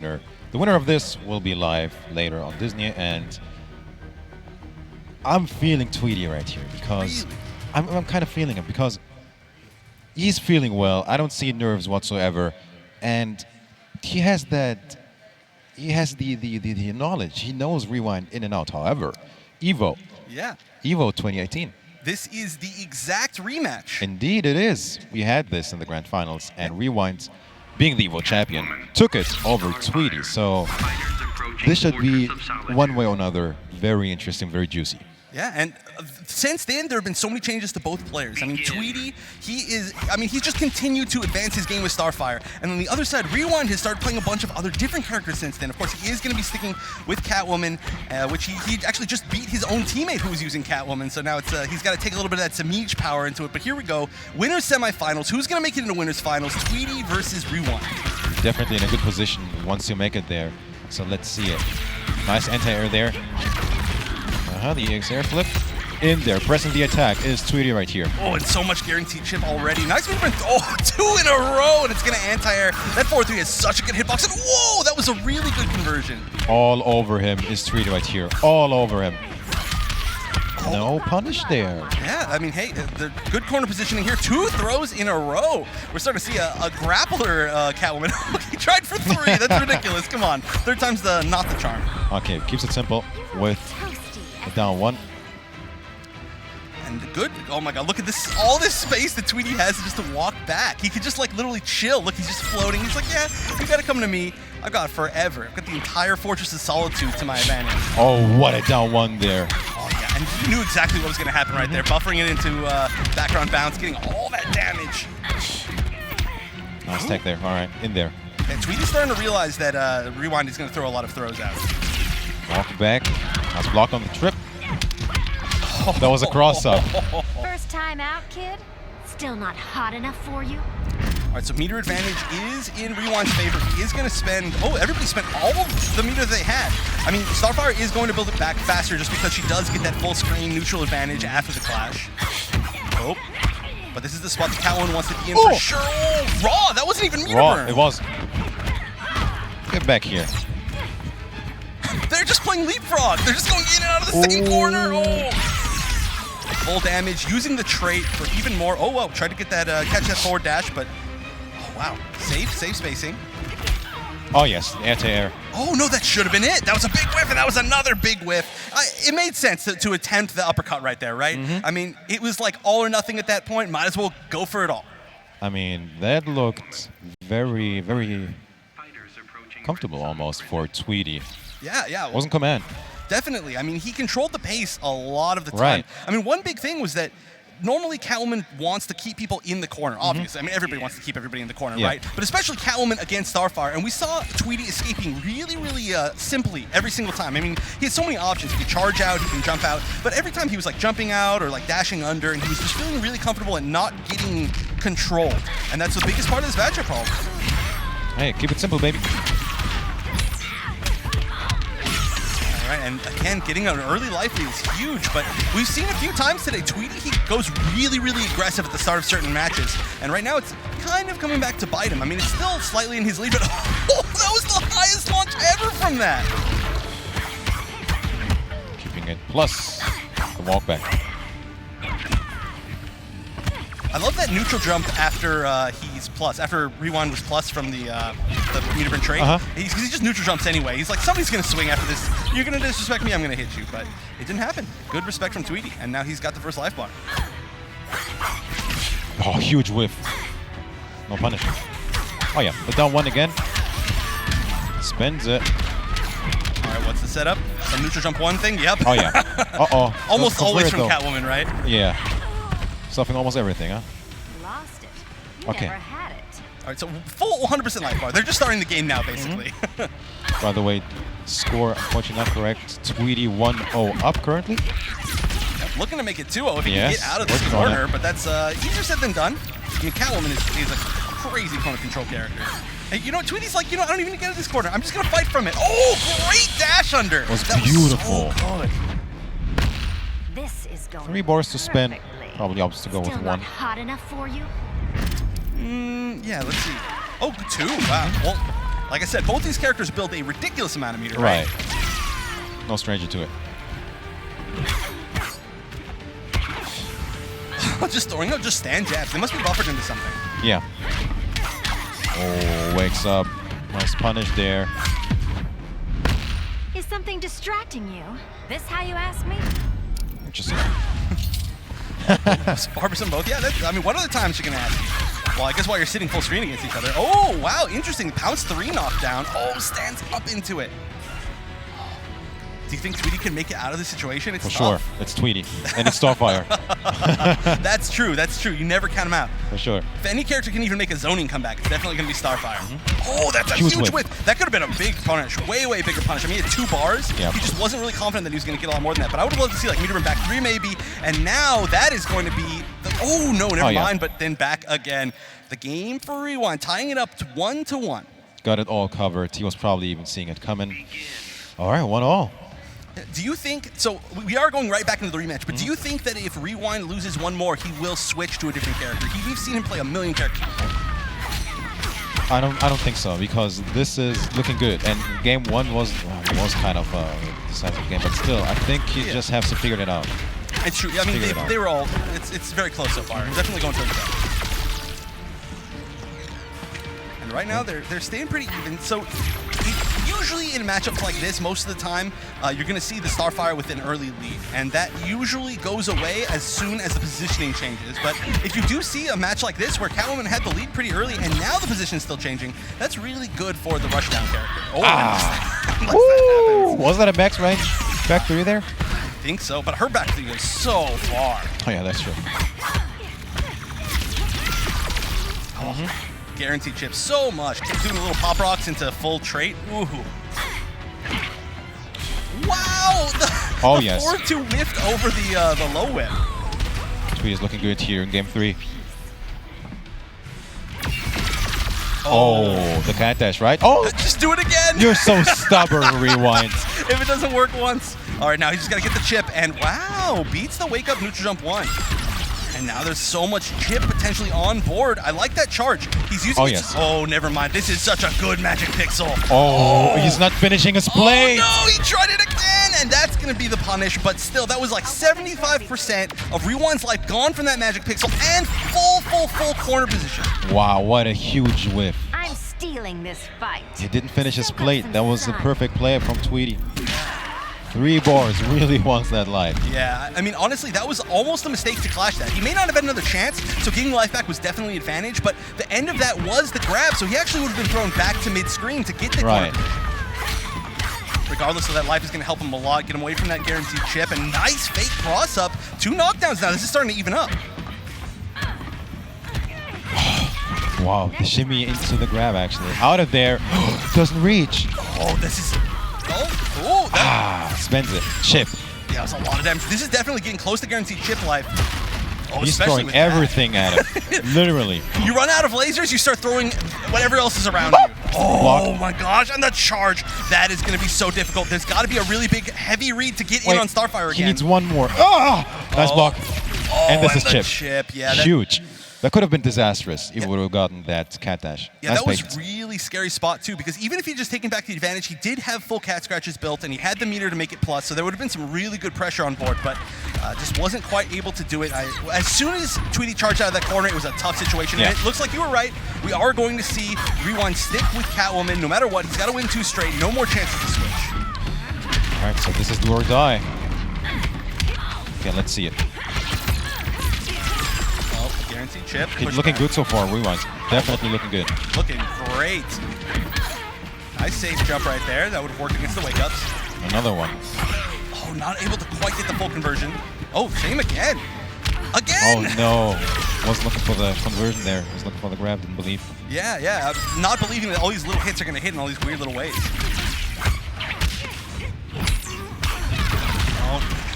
The winner of this will be live later on Disney, and I'm feeling Tweedy right here because I'm kind of feeling him because he's feeling well. I don't see nerves whatsoever, and he has that. He has the knowledge. He knows rewind in and out. However, Evo. Yeah. Evo 2018. This is the exact rematch. Indeed, it is. We had this in the grand finals, and Rewind, being the Evo champion, took it over Tweedy. So this should be one way or another very interesting, very juicy. Yeah, and since then, there have been so many changes to both players. I mean, Tweedy, he's just continued to advance his game with Starfire. And on the other side, Rewind has started playing a bunch of other different characters since then. Of course, he is going to be sticking with Catwoman, which he actually just beat his own teammate who was using Catwoman. So now it's he's got to take a little bit of that Sameach power into it. But here we go. Winners semifinals. Who's going to make it into winners finals? Tweedy versus Rewind. Definitely in a good position once you make it there. So let's see it. Nice anti-air there. The EX air flip in there. Pressing the attack is Tweedy right here. Oh, and so much guaranteed chip already. Nice movement. Oh, 2 in a row, and it's going to anti-air. That 4-3 has such a good hitbox. And whoa, that was a really good conversion. All over him is Tweedy right here. All over him. No punish there. Yeah, I mean, hey, the good corner positioning here. 2 throws in a row. We're starting to see a grappler Catwoman. He tried for 3. That's ridiculous. Come on. 3rd time's not the charm. Okay, keeps it simple with a down 1. And good. Oh my god, look at this. All this space that Tweedy has just to walk back. He could just like literally chill. Look, he's just floating. He's like, yeah, you gotta come to me. I've got forever. I've got the entire Fortress of Solitude to my advantage. Oh, what a down 1 there. Oh yeah, and you knew exactly what was gonna happen right there. Buffering it into background bounce, getting all that damage. Nice tech there. All right, in there. And Tweedy's starting to realize that Rewind is gonna throw a lot of throws out. Walk back. Nice block on the trip. That was a cross-up. First time out, kid? Still not hot enough for you? All right, so meter advantage is in Rewind's favor. He is going to spend... Oh, everybody spent all of the meter they had. I mean, Starfire is going to build it back faster just because she does get that full screen neutral advantage after the clash. Oh. But this is the spot that Catwoman wants to be in for sure. Oh, raw! That wasn't even meter burn. It was. Get back here. They're just playing leapfrog. They're just going in and out of the same corner. Oh. Full damage, using the trait for even more. Oh, well, tried to get that, catch that forward dash, but, oh, wow. Safe spacing. Oh, yes, anti-air. Oh, no, that should have been it. That was a big whiff, and that was another big whiff. It made sense to attempt the uppercut right there, right? I mean, it was like all or nothing at that point. Might as well go for it all. I mean, that looked very, very comfortable almost for Tweedy. Yeah. Wasn't command. Definitely. I mean, he controlled the pace a lot of the time. Right. I mean, one big thing was that normally Catwoman wants to keep people in the corner, obviously. I mean, everybody wants to keep everybody in the corner, right? But especially Catwoman against Starfire. And we saw Tweedy escaping really, really simply every single time. I mean, he had so many options. He could charge out, he can jump out. But every time he was like jumping out or like dashing under, and he was just feeling really comfortable and not getting controlled. And that's the biggest part of this matchup, Paul. Hey, keep it simple, baby. Right, and again, getting an early life lead is huge, but we've seen a few times today, Tweedy, he goes really, really aggressive at the start of certain matches, and right now it's kind of coming back to bite him. I mean, it's still slightly in his lead, but oh, that was the highest launch ever from that! Keeping it plus the walk back. I love that neutral jump after he's plus, after Rewind was plus from the meter burn trait. He just neutral jumps anyway. He's like, somebody's going to swing after this. You're going to disrespect me, I'm going to hit you. But it didn't happen. Good respect from Tweedy, and now he's got the first life bar. Oh, huge whiff. No punish. Oh, yeah. The down 1 again. Spends it. All right, what's the setup? Some neutral jump 1 thing? Yep. Oh, yeah. Uh-oh. Almost always from Catwoman, right? Yeah. Stuffing almost everything, huh? Lost it. You Okay. never had it. All right, so full 100% life bar. They're just starting the game now, basically. By the way, score, unfortunately not correct. Tweedy 1-0 up currently. Yep, looking to make it 2-0 if he can get out of this corner, but that's easier said than done. I mean, Catwoman is a crazy corner control character. Hey, you know, Tweedy's like, you know, I don't even get out of this corner. I'm just going to fight from it. Oh, great dash under. That was that beautiful. Was so good. This is going 3 bars to spend. perfectly. Probably opts to go Still with not 1. hot enough for you? Yeah, let's see. Oh, 2. Wow. Well, Like I said, both these characters build a ridiculous amount of meter, right? No stranger to it. Just throwing out just stand jabs. They must be buffered into something. Yeah. Oh, wakes up. Nice punish there. Is something distracting you? This how you ask me? Interesting. Barberson both. Yeah, I mean, what other times you can ask? Well, I guess while you're sitting full screen against each other. Oh, wow, interesting. Pounce 3 knockdown. Oh, stands up into it. Do you think Tweedy can make it out of this situation? It's For tough. sure. It's Tweedy. And it's Starfire. That's true. That's true. You never count him out. For sure. If any character can even make a zoning comeback, it's definitely going to be Starfire. Oh, that's a Huge huge whip. whip. That could have been a big punish. Way, way bigger punish. I mean, he had 2 bars. Yep. He just wasn't really confident that he was going to get a lot more than that. But I would have loved to see like meter him back 3 maybe. And now that is going to be... oh, no, never mind. But then back again. The game for Rewind, tying it up to 1-1. Got it all covered. He was probably even seeing it coming. All right, 1-1. Do you think, so we are going right back into the rematch, but do you think that if Rewind loses one more, he will switch to a different character? We've seen him play a million characters before. I don't think so, because this is looking good. And game 1 was kind of a decisive game, but still, I think he just has to figure it out. It's true. I mean, they were all, it's very close so far. Definitely going towards the back. And right now, they're staying pretty even. So usually in matchups like this, most of the time, you're going to see the Starfire with an early lead, and that usually goes away as soon as the positioning changes. But if you do see a match like this where Catwoman had the lead pretty early and now the position is still changing, that's really good for the rushdown character. Oh, was that a max range back 3 there? I think so, but her back 3 goes so far. Oh yeah, that's true. Guaranteed chips so much. Doing a little pop rocks into full trait. Ooh. Wow! The yes. 4-2 whiffed over the low whip. Tweety is looking good here in game 3. Oh, the cat dash, right? Oh! Just do it again! You're so stubborn, Rewind. If it doesn't work once. All right, now he's just got to get the chip, and wow, beats the wake up neutral jump 1. And now there's so much chip potentially on board. I like that charge. He's using it. Yes. Oh, never mind. This is such a good magic pixel. Oh, he's not finishing his play. Oh, no, he tried it again. And that's going to be the punish. But still, that was like 75% of Rewind's life gone from that magic pixel and full corner position. Wow, what a huge whiff. I'm stealing this fight. He didn't finish his plate. That was a perfect play from Tweety. 3 bars, really wants that life. Yeah, I mean, honestly, that was almost a mistake to clash that. He may not have had another chance, so getting life back was definitely an advantage, but the end of that was the grab, so he actually would have been thrown back to mid-screen to get the corner. Regardless of that, life is going to help him a lot, get him away from that guaranteed chip, and nice fake cross-up. 2 knockdowns now. This is starting to even up. Wow, the shimmy into the grab, actually. Out of there, doesn't reach. Oh, this is... Oh, that... spends it. Chip. Yeah, that's a lot of damage. This is definitely getting close to guaranteed chip life. Oh, he's throwing everything at him. Literally. You run out of lasers, you start throwing whatever else is around you. Oh my gosh, and the charge. That is going to be so difficult. There's got to be a really big, heavy read to get in on Starfire again. He needs one more. Nice block. And this is chip. Yeah, huge. That could have been disastrous if we would have gotten that cat dash. Yeah, that was really scary spot too, because even if he just taken back the advantage, he did have full cat scratches built, and he had the meter to make it plus, so there would have been some really good pressure on board, but just wasn't quite able to do it. As soon as Tweety charged out of that corner, it was a tough situation, and it looks like you were right. We are going to see Rewind stick with Catwoman no matter what. He's got to win 2 straight, no more chances to switch. All right, so this is do or die. Okay, let's see it. Guaranteed chip. He's looking good so far, Rewind. Definitely looking good. Looking great. Nice safe jump right there. That would have worked against the wake-ups. Another one. Oh, not able to quite get the full conversion. Oh, shame again. Again! Oh, no. Wasn't looking for the conversion there. Was looking for the grab, didn't believe. Yeah. Not believing that all these little hits are going to hit in all these weird little ways.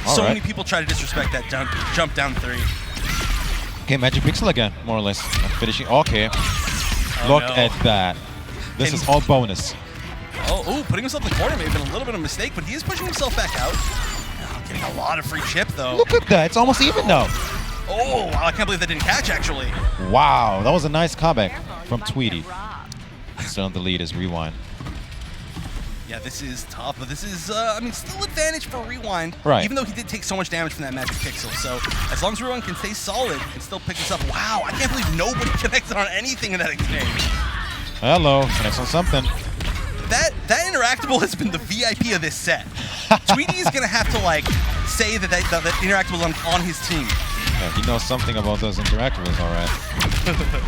Oh, so many people try to disrespect that jump down 3. Okay, Magic Pixel again, more or less. Finishing. Okay. Look at that. This is all bonus. Putting himself in the corner may have been a little bit of a mistake, but he is pushing himself back out. Getting a lot of free chip, though. Look at that. It's almost even now. Oh, wow, I can't believe that didn't catch, actually. Wow, that was a nice comeback from Tweety. Still on the lead is Rewind. Yeah, this is tough, but this is, I mean, still advantage for Rewind. Right. Even though he did take so much damage from that magic pixel. So as long as Rewind can stay solid and still pick this up. Wow, I can't believe nobody connected on anything in that exchange. Hello, connects on something. That interactable has been the VIP of this set. Tweety is gonna have to like say that that interactable is on his team. Yeah, he knows something about those interactables, all right.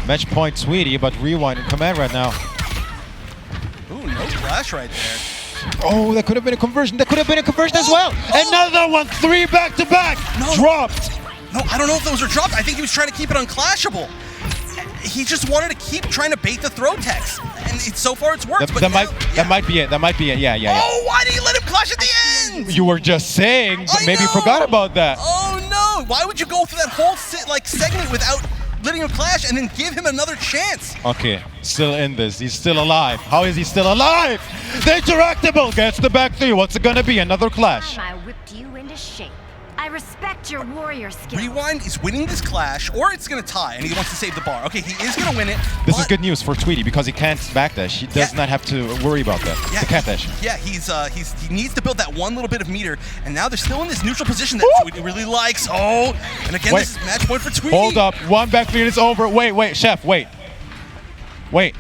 Match point Tweety, but Rewind in command right now. Ooh, no flash right there. Oh, that could have been a conversion. That could have been a conversion as well. Another one, 3 back-to-back. No. Dropped. No, I don't know if those are dropped. I think he was trying to keep it unclashable. He just wanted to keep trying to bait the throw text. And so far it's worked. That might be it. That might be it. Yeah. Oh, why did he let him clash at the end? You were just saying, but maybe you forgot about that. Oh, no. Why would you go through that whole segment without letting him clash and then give him another chance? Okay, still in this. He's still alive. How is he still alive? The interactable gets the back 3. What's it gonna be? Another clash. I whipped you into shape. I respect your warrior skills. Rewind is winning this clash, or it's going to tie, and he wants to save the bar. Okay, he is going to win it. This is good news for Tweety because he can't backdash. He does not have to worry about that. Yeah, the cat dash. Yeah, he needs to build that one little bit of meter, and now they're still in this neutral position that Tweety really likes. Oh, and again, this is match point for Tweety. Hold up, one back 3 and it's over. Wait, Chef, wait. Oh,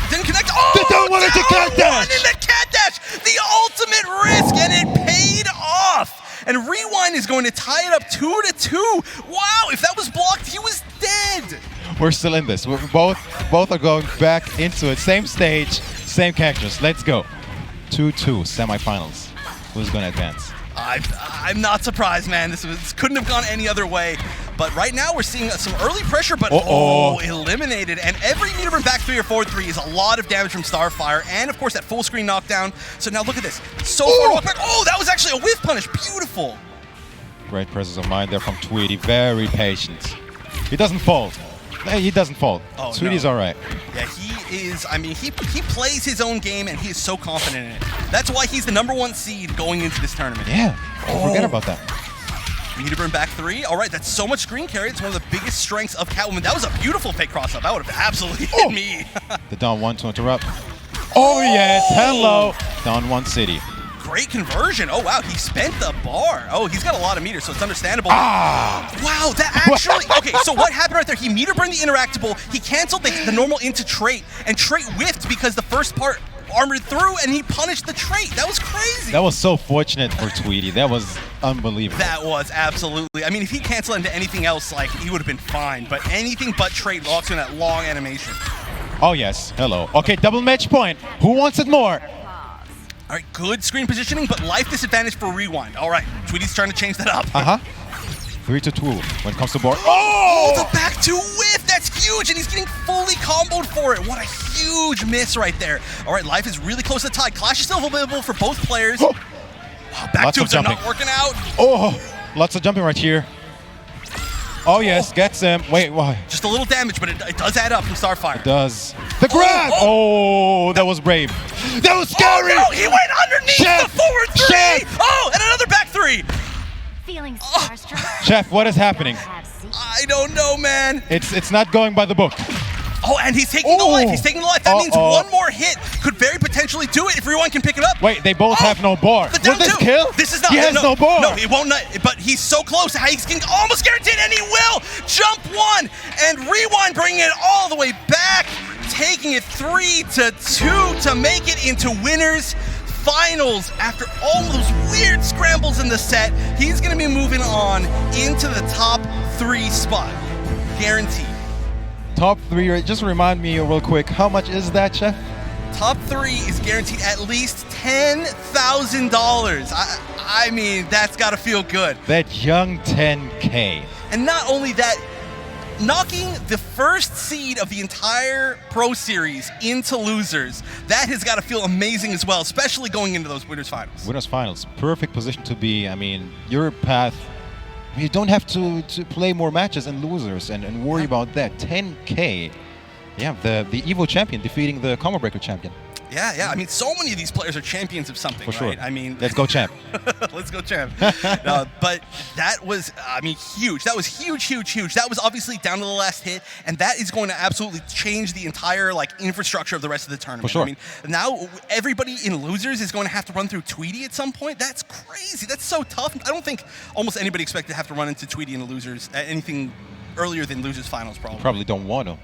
didn't connect. Oh, they don't want it to cat dash. In the cat dash, the ultimate risk, and it paid off. And Rewind is going to tie it up 2-2. Wow, if that was blocked, he was dead. We're still in this. We're both are going back into it. Same stage, same characters. Let's go. 2-2 semifinals. Who's going to advance? I'm not surprised, man. This couldn't have gone any other way. But right now we're seeing some early pressure, but eliminated. And every meter burn back 3 or forward 3 is a lot of damage from Starfire, and of course that full screen knockdown. So now look at this. So far walk back. Oh, that was actually a whiff punish. Beautiful. Great presence of mind there from Tweety. Very patient. He doesn't fold. He doesn't fold. Oh, Tweety's all right. Yeah, he is. I mean, he plays his own game, and he is so confident in it. That's why he's the #1 seed going into this tournament. Yeah, forget about that. Meter burn back 3. All right, that's so much screen carry. It's one of the biggest strengths of Catwoman. That was a beautiful fake cross-up. That would have absolutely hit me. The down 1 to interrupt. Oh, yes. Hello. Down 1 city. Great conversion. Oh, wow. He spent the bar. Oh, he's got a lot of meters, so it's understandable. Wow, that actually... Okay, so what happened right there? He meter burned the interactable. He canceled the normal into trait, and trait whiffed because the first part armored through, and he punished the trait. That was crazy. That was so fortunate for Tweety. That was unbelievable. That was absolutely. I mean, if he canceled into anything else, like, he would have been fine. But anything but trait locks in that long animation. Oh, yes. Hello. Okay, double match point. Who wants it more? All right, good screen positioning, but life disadvantage for Rewind. All right, Tweety's trying to change that up. 3-2 when it comes to board. Oh, the back 2 whiff. That's huge, and he's getting fully comboed for it. What a huge miss right there. All right, life is really close to tie. Clash is still available for both players. Wow, back 2s are not working out. Oh, lots of jumping right here. Oh, yes, gets him. Wait, why? Just a little damage, but it does add up from Starfire. It does. The grab! Oh, that was brave. That was scary! Oh, no, he went underneath the forward 3! Oh, and another back 3! Feeling starstruck? Chef, what is happening? I don't know, man. It's not going by the book. Oh, and he's taking the life. He's taking the life. That means one more hit could very potentially do it if Rewind can pick it up. Wait, they both have no bar. The down Will this 2. kill? This is not. He has no bar. No, it won't. But he's so close. He's almost guaranteed, and he will jump 1. And Rewind bringing it all the way back, taking it 3-2 to make it into winners finals. After all those weird scrambles in the set, he's going to be moving on into the top 3 spot, guaranteed. Top 3, just remind me real quick, how much is that, Chef? Top 3 is guaranteed at least $10,000. I mean, that's got to feel good. That young 10K. And not only that, knocking the first seed of the entire Pro Series into losers, that has got to feel amazing as well, especially going into those winners finals. Winners finals, perfect position to be. I mean, your path, you don't have to play more matches and losers and worry about that. 10K. Yeah, the Evo champion defeating the Combo Breaker champion. Yeah. I mean, so many of these players are champions of something, For sure. right? I mean, Let's go, champ. let's go, champ. But that was, I mean, huge. That was huge. That was obviously down to the last hit, and that is going to absolutely change the entire infrastructure of the rest of the tournament. For sure. I mean, now everybody in losers is going to have to run through Tweedy at some point. That's crazy. That's so tough. I don't think almost anybody expected to have to run into Tweedy in the losers at anything earlier than losers finals, probably. Probably don't want to.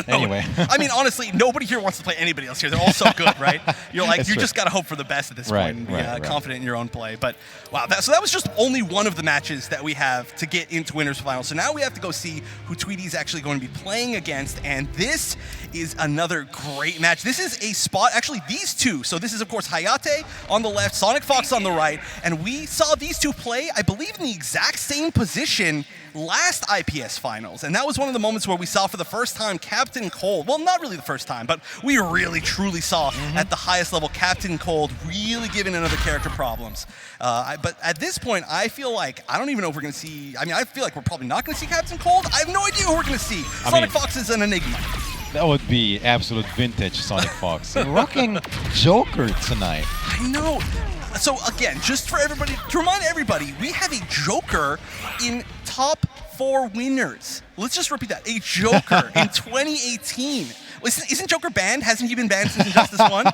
Anyway. I mean, honestly, nobody here wants to play anybody else here. They're all so good, right? You're like, That's you true. just got to hope for the best at this Right, point and be right. confident in your own play. But wow, so that was just only one of the matches that we have to get into winners final. So now we have to go see who Tweedy's actually going to be playing against. And this is another great match. This is a spot, actually these two. So this is, of course, Hayate on the left, SonicFox on the right. And we saw these two play, I believe, in the exact same position last IPS finals, and that was one of the moments where we saw for the first time Captain Cold. Well, not really the first time, but we really truly saw at the highest level Captain Cold really giving another character problems. But at this point, I feel like I don't even know if we're going to see. I mean, I feel like we're probably not going to see Captain Cold. I have no idea who we're going to see. SonicFox is an enigma. That would be absolute vintage SonicFox. Rocking Joker tonight. I know. So again, just for everybody, to remind everybody, we have a Joker in top 4 winners. Let's just repeat that. A Joker in 2018. Isn't Joker banned? Hasn't he been banned since Injustice 1?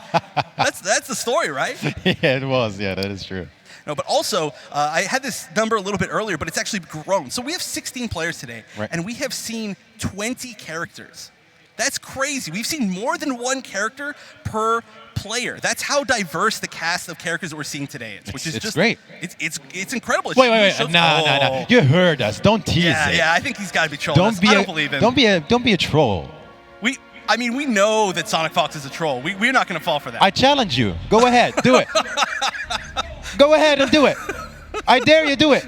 That's the story, right? Yeah, it was. Yeah, that is true. No, but also, I had this number a little bit earlier, but it's actually grown. So we have 16 players today, right. And we have seen 20 characters. That's crazy. We've seen more than one character per player. That's how diverse the cast of characters that we're seeing today is, which is it's just great. It's incredible. It Wait. really shows- No. You heard us. Don't tease it. Yeah. I think he's got to be trolling us. I don't believe him. Don't be a troll. We know that SonicFox is a troll. We're not going to fall for that. I challenge you. Go ahead. Do it. Go ahead and do it. I dare you. Do it.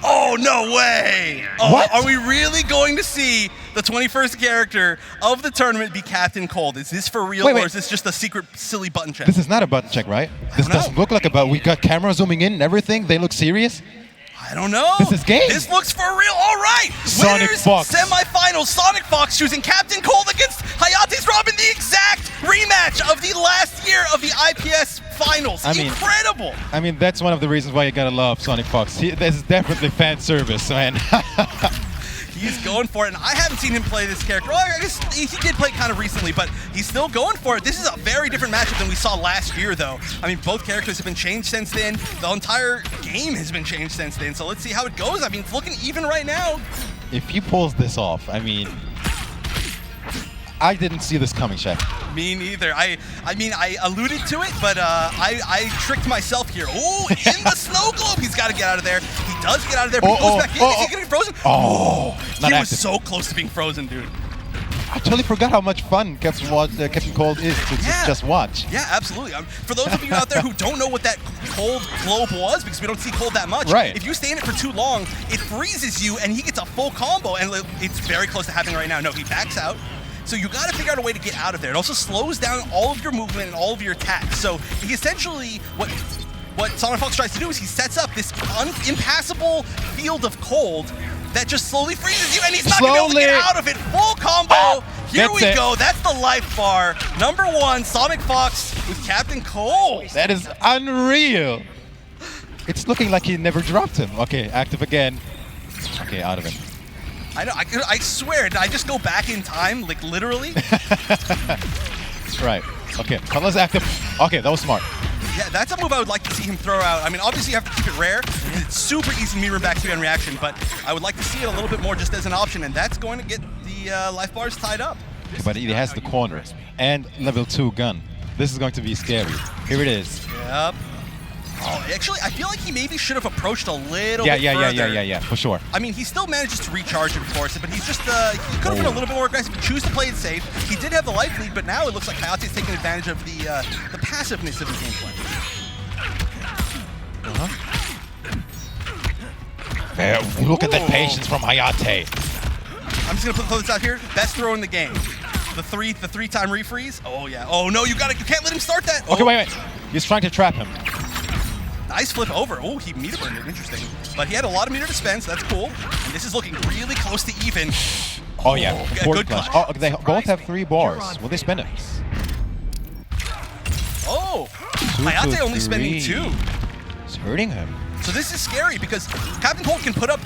Oh, no way! Oh, What? Are we really going to see the 21st character of the tournament be Captain Cold? Is this for real, Wait. or is this just a secret, silly button check? This is not a button check, right? This know. doesn't look like a button. We got camera zooming in and everything. They look serious. I don't know. This is game. This looks for real. All right. Winners, SonicFox. Semifinals. SonicFox choosing Captain Cold against Hayate's Robin, the exact rematch of the last year of the IPS finals. Incredible. I mean, that's one of the reasons why you gotta love SonicFox. This is definitely fan service, man. He's going for it, and I haven't seen him play this character. Well, I guess he did play kind of recently, but he's still going for it. This is a very different matchup than we saw last year, though. I mean, both characters have been changed since then. The entire game has been changed since then, so let's see how it goes. I mean, it's looking even right now. If he pulls this off, I mean, I didn't see this coming, Chef. Me neither. I mean, I alluded to it, but I tricked myself here. Oh, in the snow globe, he's got to get out of there. He does get out of there, but he goes back in. Is he getting frozen? He was so close to being frozen, dude. I totally forgot how much fun Captain Cold is to just watch. Yeah, absolutely. For those of you out there who don't know what that cold globe was, because we don't see cold that much, right. If you stay in it for too long, it freezes you, and he gets a full combo, and it's very close to happening right now. No, he backs out. So you got to figure out a way to get out of there. It also slows down all of your movement and all of your attacks. So he essentially, what SonicFox tries to do is he sets up this impassable field of cold that just slowly freezes you, and he's not going to be able to get out of it. Full combo. Here we go. That's the life bar. Number 1, SonicFox with Captain Cold. That is unreal. It's looking like he never dropped him. Okay, active again. Okay, out of him. I know. I swear, did I just go back in time, like literally? Right. Okay, color's active. Okay, that was smart. Yeah, that's a move I would like to see him throw out. I mean, obviously you have to keep it rare. It's super easy to mirror back to on reaction, but I would like to see it a little bit more just as an option, and that's going to get the life bars tied up. But he has the corner and level 2 gun. This is going to be scary. Here it is. Yep. Oh, actually, I feel like he maybe should have approached a little bit further. Yeah, for sure. I mean, he still manages to recharge and force it, but he's just, he could have been a little bit more aggressive, choose to play it safe. He did have the life lead, but now it looks like Hayate is taking advantage of the passiveness of his gameplay. Look at that patience from Hayate. I'm just gonna throw this out here. Best throw in the game. The three-time refreeze. Oh yeah. Oh no, you can't let him start that. Okay, wait. He's trying to trap him. Nice flip over. Oh, he meter burned it. Interesting. But he had a lot of meter to spend, so that's cool. And this is looking really close to even. Oh yeah, yeah, important good clutch. clutch. Oh, they both have 3 bars. Will they spend it? Oh, 2 Hayate to only spending 3. 2. It's hurting him. So this is scary because Captain Cold can put up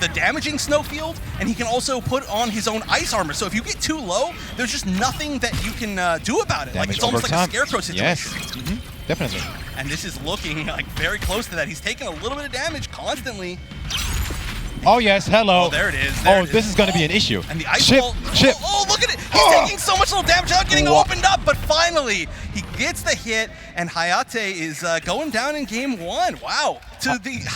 the damaging snowfield, and he can also put on his own ice armor. So if you get too low, there's just nothing that you can do about it. Like Damage it's almost over like time. a scarecrow situation. Yes, definitely. And this is looking like very close to that. He's taking a little bit of damage constantly. Oh yes, hello. Oh, there it is. Oh, this is going to be an issue. And the ice Chip, wall. chip. Oh, look at it. He's taking so much little damage without getting opened up. But finally, he gets the hit, and Hayate is going down in game 1. Wow. To the.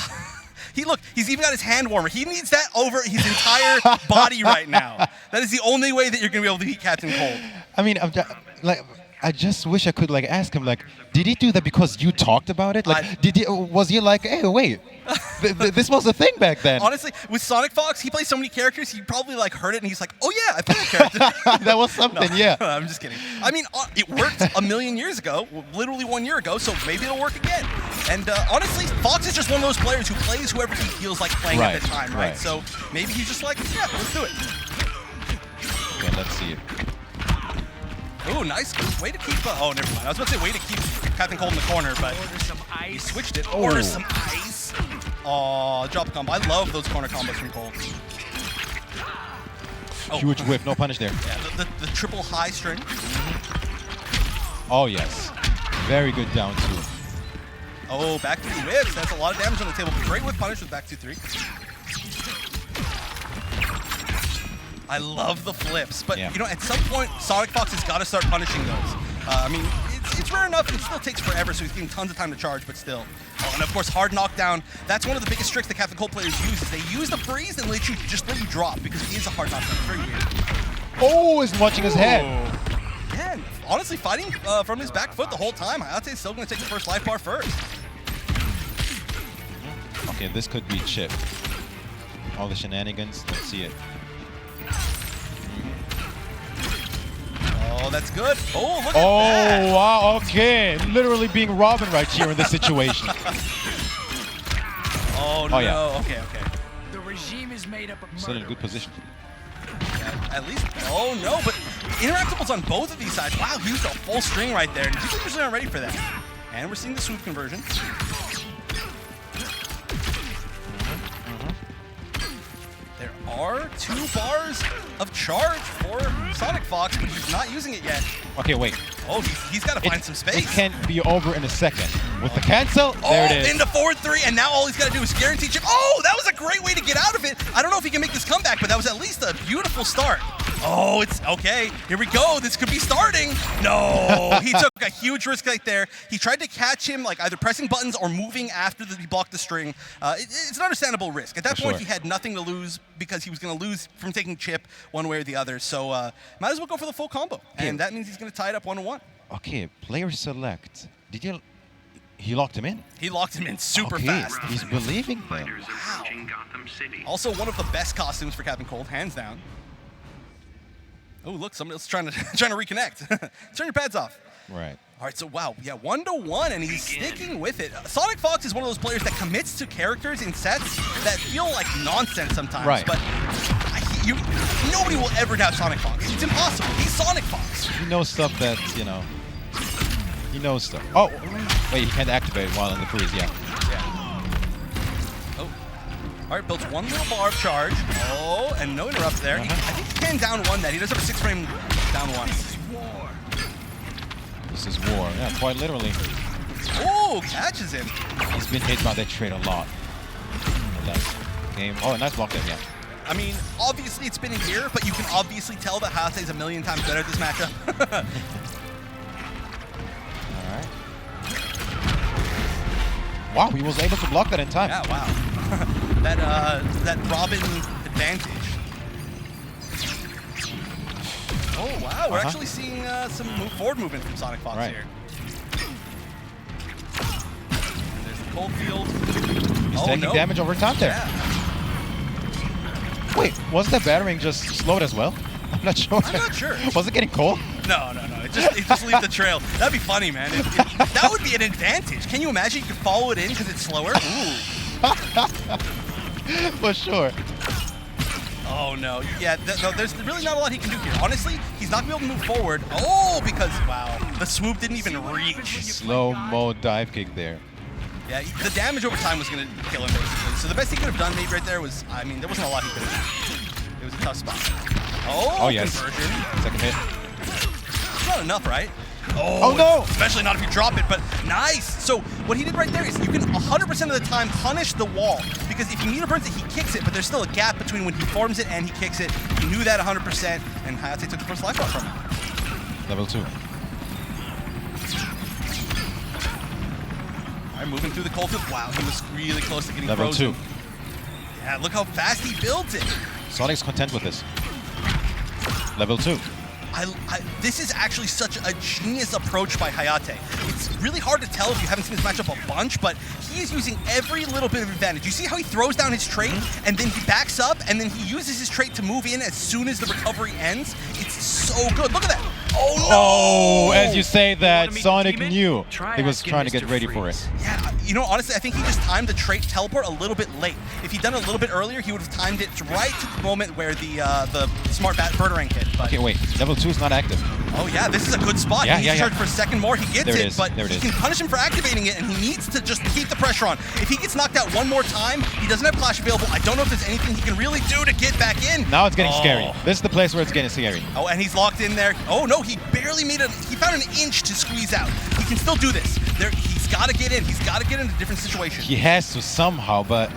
He's even got his hand warmer. He needs that over his entire body right now. That is the only way that you're going to be able to beat Captain Cold. I mean, I just wish I could ask him did he do that because you talked about it? Was he like, hey, wait, this was a thing back then? Honestly, with SonicFox, he plays so many characters. He probably heard it and he's like, oh yeah, I played that character. That was something, yeah. I'm just kidding. I mean, it worked a million years ago, literally 1 year ago. So maybe it'll work again. And honestly, Fox is just one of those players who plays whoever he feels like playing at the time, right? So maybe he's just like, yeah, let's do it. Okay, let's see it. Ooh, nice way to keep. Oh, never mind. I was about to say way to keep Captain Cold in the corner, but he switched it. Order some ice. Oh, drop combo. I love those corner combos from Cold. Oh. Huge whiff, no punish there. Yeah, the triple high string. Oh yes, very good down 2. Oh, back to 3 whips. That's a lot of damage on the table. Great whip punish with back 2-3. I love the flips, but you know, at some point, SonicFox has got to start punishing those. I mean, it's rare enough, and it still takes forever, so he's getting tons of time to charge, but still. Oh, and of course, hard knockdown. That's one of the biggest tricks that Captain Cold players use, is they use the freeze and let you drop, because it is a hard knockdown. It's very weird. Oh, he's watching his head. Man, honestly, fighting from his back foot the whole time. Hayate is still going to take the first life bar first. Okay, this could be Chip. All the shenanigans, let's see it. Oh, that's good. Oh, look at that. Oh, wow, okay. Literally being Robin right here in this situation. Oh, no. Yeah. Okay. The regime is made up of Still in a good position. Yeah, at least, oh no, but interactables on both of these sides. Wow, he used a full string right there. And people usually aren't ready for that. And we're seeing the swoop conversion. There are 2 bars of charge for SonicFox, but he's not using it yet. Okay, wait. Oh, he's got to find some space. It can't be over in a second. With the cancel, there it is. Into forward 3, and now all he's got to do is guarantee chip. Oh, that was a great way to get out of it. I don't know if he can make this comeback, but that was at least a beautiful start. Oh, it's okay. Here we go. This could be starting. No, he took a huge risk right there. He tried to catch him, either pressing buttons or moving after he blocked the string. It's an understandable risk. At that point, he had nothing to lose because he was going to lose from taking chip one way or the other. So might as well go for the full combo. And that means he's going to tie it up 1-1. Okay, player select. He locked him in? He locked him in super fast. He's believing them. Wow. Also one of the best costumes for Captain Cold, hands down. Oh, look, somebody else trying to reconnect. Turn your pads off. Right. All right, so wow, yeah, 1-1, and he's sticking with it. SonicFox is one of those players that commits to characters in sets that feel like nonsense sometimes. Right. But nobody will ever doubt SonicFox. It's impossible. He's SonicFox. He knows stuff that, he knows stuff. Oh, wait, he can't activate while in the freeze, yeah. Oh. All right, builds 1 little bar of charge. Oh, and no interrupt there. I think he can down 1 that. He does have a 6-frame down 1. This is war. Yeah, quite literally. Oh, catches him. He's been hit by that trade a lot in the last game. Oh, nice block there, yeah. I mean, obviously it's been a year, but you can obviously tell that Hayate is a million times better at this matchup. All right. Wow, he was able to block that in time. Yeah, wow. that Robin advantage. Oh, wow. We're actually seeing some forward movement from SonicFox here. There's the cold field. He's taking damage over time there. Yeah. Wait, was the battering just slowed as well? I'm not sure. I'm not sure. Was it getting cold? No. It just leaves the trail. That'd be funny, man. That would be an advantage. Can you imagine you could follow it in because it's slower? Ooh. For sure. Oh no, yeah, no, there's really not a lot he can do here. Honestly, he's not gonna be able to move forward. Oh, because, wow, the swoop didn't even reach. Slow-mo dive kick there. Yeah, the damage over time was gonna kill him basically. So the best he could have done maybe right there was, I mean, there wasn't a lot he could have done. It was a tough spot. Oh, yes. Conversion. Second hit. It's not enough, right? Oh, no! Especially not if you drop it, but nice. So what he did right there is you can 100% of the time punish the wall, because if he meter burns it, he kicks it, but there's still a gap between when he forms it and he kicks it. He knew that 100%, and Hayate took the first life off from him. Level 2. All right, moving through the cold field. Wow, he was really close to getting Level frozen. 2. Yeah, look how fast he builds it. Sonic's content with this. Level 2. This is actually such a genius approach by Hayate. It's really hard to tell if you haven't seen this matchup a bunch, but he is using every little bit of advantage. You see how he throws down his trait, and then he backs up, and then he uses his trait to move in as soon as the recovery ends. It's so good. Look at that. Oh, no! Oh, as you say that, meet the Sonic demon? knew Try he was asking trying to Mr. get ready for it. Freeze. Yeah, you know, honestly, I think he just timed the trait teleport a little bit late. If he'd done it a little bit earlier, he would have timed it right to the moment where the smart Birdarang hit. But Okay, wait. Level 2 is not active. oh yeah, this is a good spot. Yeah, he needs yeah, to charge for a second more. He gets There it it, is, but there it he is. can punish him for activating it, and he needs to just keep the pressure on. If he gets knocked out one more time, he doesn't have Clash available. I don't know if there's anything he can really do to get back in. Now it's getting Oh. scary. This is the place where it's getting scary. Oh, and he's locked in there. Oh no, he barely made it. He found an inch to squeeze out. He can still do this. He's got to get in. He's got to get into different situations. He has to somehow, but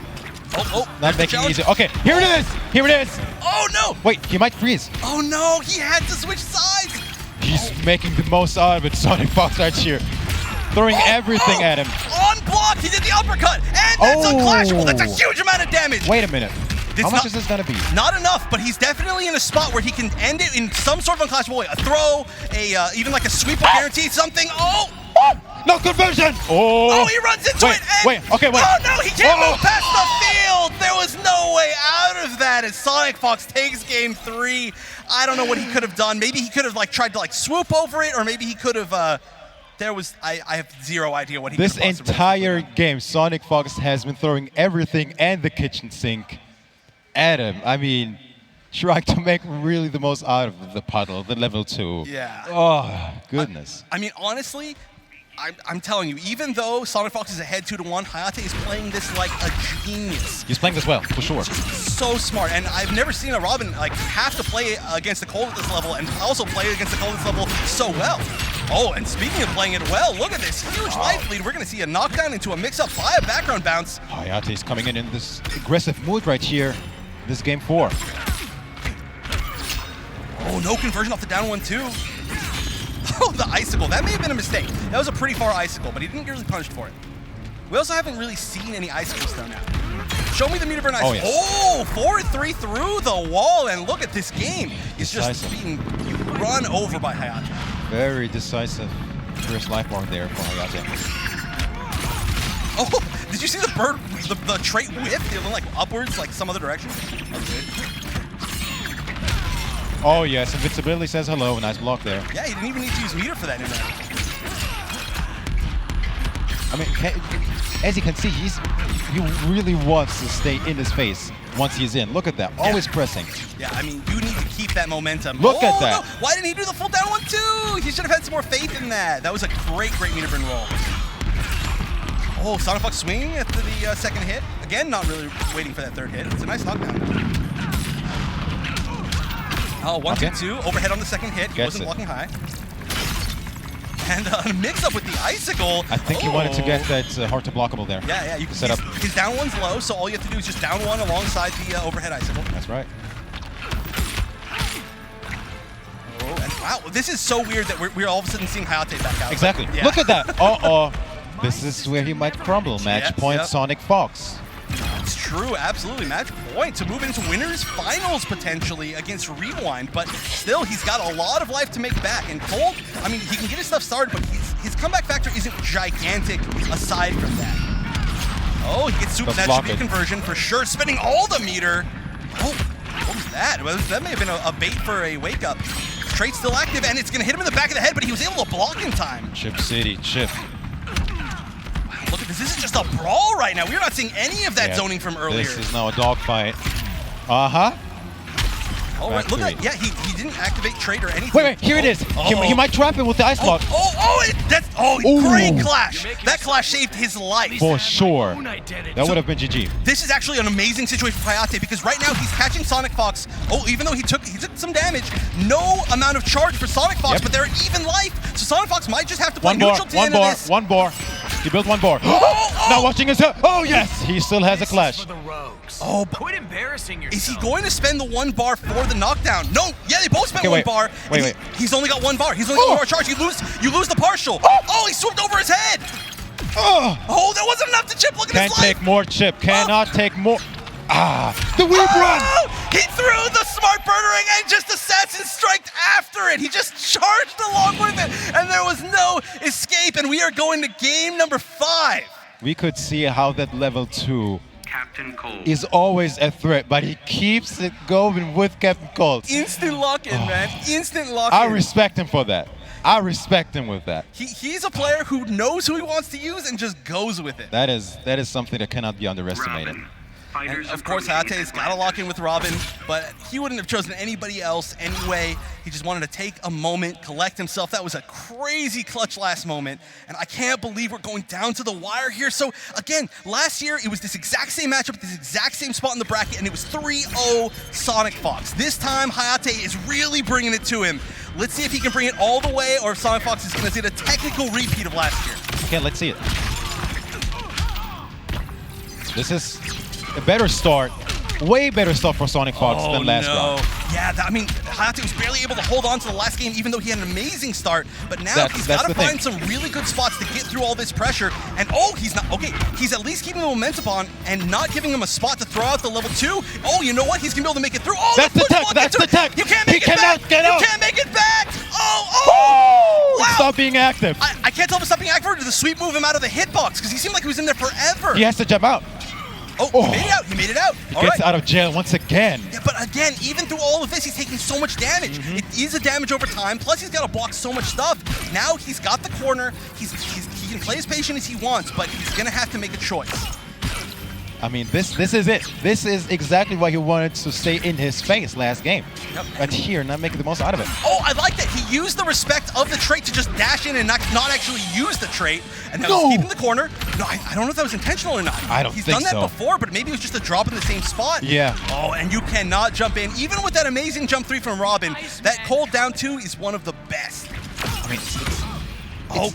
Oh, not there's the making it challenge. easy. Okay, here it is! Here it is! Oh no! Wait, he might freeze. Oh no, he had to switch sides. He's making the most out of it, SonicFox right here. Throwing everything at him. On block, he did the uppercut, and that's unclashable. That's a huge amount of damage. Wait a minute. It's How much not- is this gonna be? Not enough, but he's definitely in a spot where he can end it in some sort of unclashable way. A throw, even like a sweep will guarantee something. Oh! No conversion! Oh, he runs into it. And, wait, okay, wait. Oh no, he can't Oh. move past the field. There was no way out of that as SonicFox takes game 3. I don't know what he could have done. Maybe he could have tried to swoop over it, or maybe he could have. I have zero idea what he. This could have possibly entire done. game, SonicFox has been throwing everything and the kitchen sink at him. I mean, trying to make really the most out of the puddle, the level 2. Yeah. Oh, goodness. I mean, honestly, I'm telling you, even though SonicFox is ahead 2-1, Hayate is playing this like a genius. He's playing this well, for sure. So smart, and I've never seen a Robin have to play against the cold at this level and also play against the cold at this level so well. Oh, and speaking of playing it well, look at this huge life lead. We're going to see a knockdown into a mix-up by a background bounce. Hayate is coming in this aggressive mood right here. This game 4. Oh, no conversion off the down one too. Oh, the icicle. That may have been a mistake. That was a pretty far icicle, but he didn't get really punished for it. We also haven't really seen any icicles thrown out. Show me the meter burn icicle. Oh, yes. Oh, 4-3 through the wall, and look at this game. It's just Decisive. being run over by Hayate. Very decisive first life mark there for Hayate. Oh, did you see the bird, the trait whip? It went upwards, some other direction. That was good. Oh yes, invincibility says hello. Nice block there. Yeah, he didn't even need to use meter for that. I mean, as you can see, he really wants to stay in his face once he's in. Look at that, always pressing. Yeah, I mean, you need to keep that momentum. Look at that. No. Why didn't he do the full down one too? He should have had some more faith in that. That was a great meter burn roll. Oh, SonicFox swinging after the second hit. Again, not really waiting for that third hit. It's a nice knockdown. Oh, 1-2-2, overhead on the second hit. He wasn't blocking high. And a mix-up with the icicle. I think he wanted to get that hard to blockable there. Yeah, you can set up. His down one's low, so all you have to do is just down one alongside the overhead icicle. That's right. Oh, and wow, this is so weird that we're all of a sudden seeing Hayate back out. Exactly. Yeah. Look at that. This is where he might crumble. Match point, SonicFox. It's true, absolutely. Match point to move into winners finals potentially against Rewind, but still he's got a lot of life to make back. And Cold, I mean, he can get his stuff started, but his comeback factor isn't gigantic aside from that. Oh, he gets super. That should be a conversion for sure. Spinning all the meter. Oh, what was that? That may have been a bait for a wake up. Trait's still active, and it's going to hit him in the back of the head, but he was able to block in time. Chip City, Chip. Look at this. This is just a brawl right now. We're not seeing any of that zoning from earlier. This is now a dogfight. Uh-huh. All right, look at, yeah, he didn't activate trade or anything. Wait, here it is. He might trap him with the ice block. Great clash. That clash saved his life. For sure. That would have been GG. This is actually an amazing situation for Hayate because right now he's catching SonicFox. Oh, even though he took some damage, no amount of charge for SonicFox, but they're even life. So SonicFox might just have to play neutral to the end of this. One bar. He built one bar. Now watching his head. Oh yes, he still has a clash. Oh, quit embarrassing yourself. Is he going to spend the 1 bar for the knockdown? No. Yeah, they both spent 1 bar. Wait. He's only got 1 bar. He's only got 1 bar charge. You lose the partial. Oh, he swooped over his head. Oh, that wasn't enough to chip. Look at Can't his life. take more chip. Cannot take more. The weep run. He threw the smart birdering and just assassin striked after it. He just charged along with it, and there was no escape. And we are going to game number 5. We could see how that level 2 Captain Cold is always a threat, but he keeps it going with Captain Cold. Instant lock-in, man. Instant lock-in. I respect him for that. I respect him with that. He's a player who knows who he wants to use and just goes with it. That is something that cannot be underestimated. Robin. And of course, Hayatei's got to lock in with Robin, but he wouldn't have chosen anybody else anyway. He just wanted to take a moment, collect himself. That was a crazy clutch last moment, and I can't believe we're going down to the wire here. So again, last year, it was this exact same matchup, this exact same spot in the bracket, and it was 3-0 SonicFox. This time, Hayatei is really bringing it to him. Let's see if he can bring it all the way, or if SonicFox is going to see a technical repeat of last year. Okay, let's see it. This is a better start, way better start for SonicFox than last round. Yeah, I mean, Hayate was barely able to hold on to the last game, even though he had an amazing start. But now he's got to find some really good spots to get through all this pressure. And he's not, okay, he's at least keeping the momentum on and not giving him a spot to throw out the level 2. Oh, you know what? He's going to be able to make it through. Oh, that's the tech, that's the tech. You can't make it back. Get out. You can't make it back. Oh, wow. Stop being active. I can't tell him to stop being active or to sweep move him out of the hitbox because he seemed like he was in there forever. He has to jump out. Oh, he made it out. He made it out. He gets out of jail once again. Yeah, but again, even through all of this, he's taking so much damage. It is a damage over time. Plus, he's got to block so much stuff. Now he's got the corner. He can play as patient as he wants, but he's gonna have to make a choice. I mean, this is it. This is exactly why he wanted to stay in his face last game. Yep. But here, not making the most out of it. Oh, I like that. He used the respect of the trait to just dash in and not actually use the trait. And now he's keeping the corner. No, I don't know if that was intentional or not. I don't think so. He's done that before, but maybe it was just a drop in the same spot. Yeah. Oh, and you cannot jump in. Even with that amazing jump 3 from Robin, that cold down 2 is one of the best. I mean,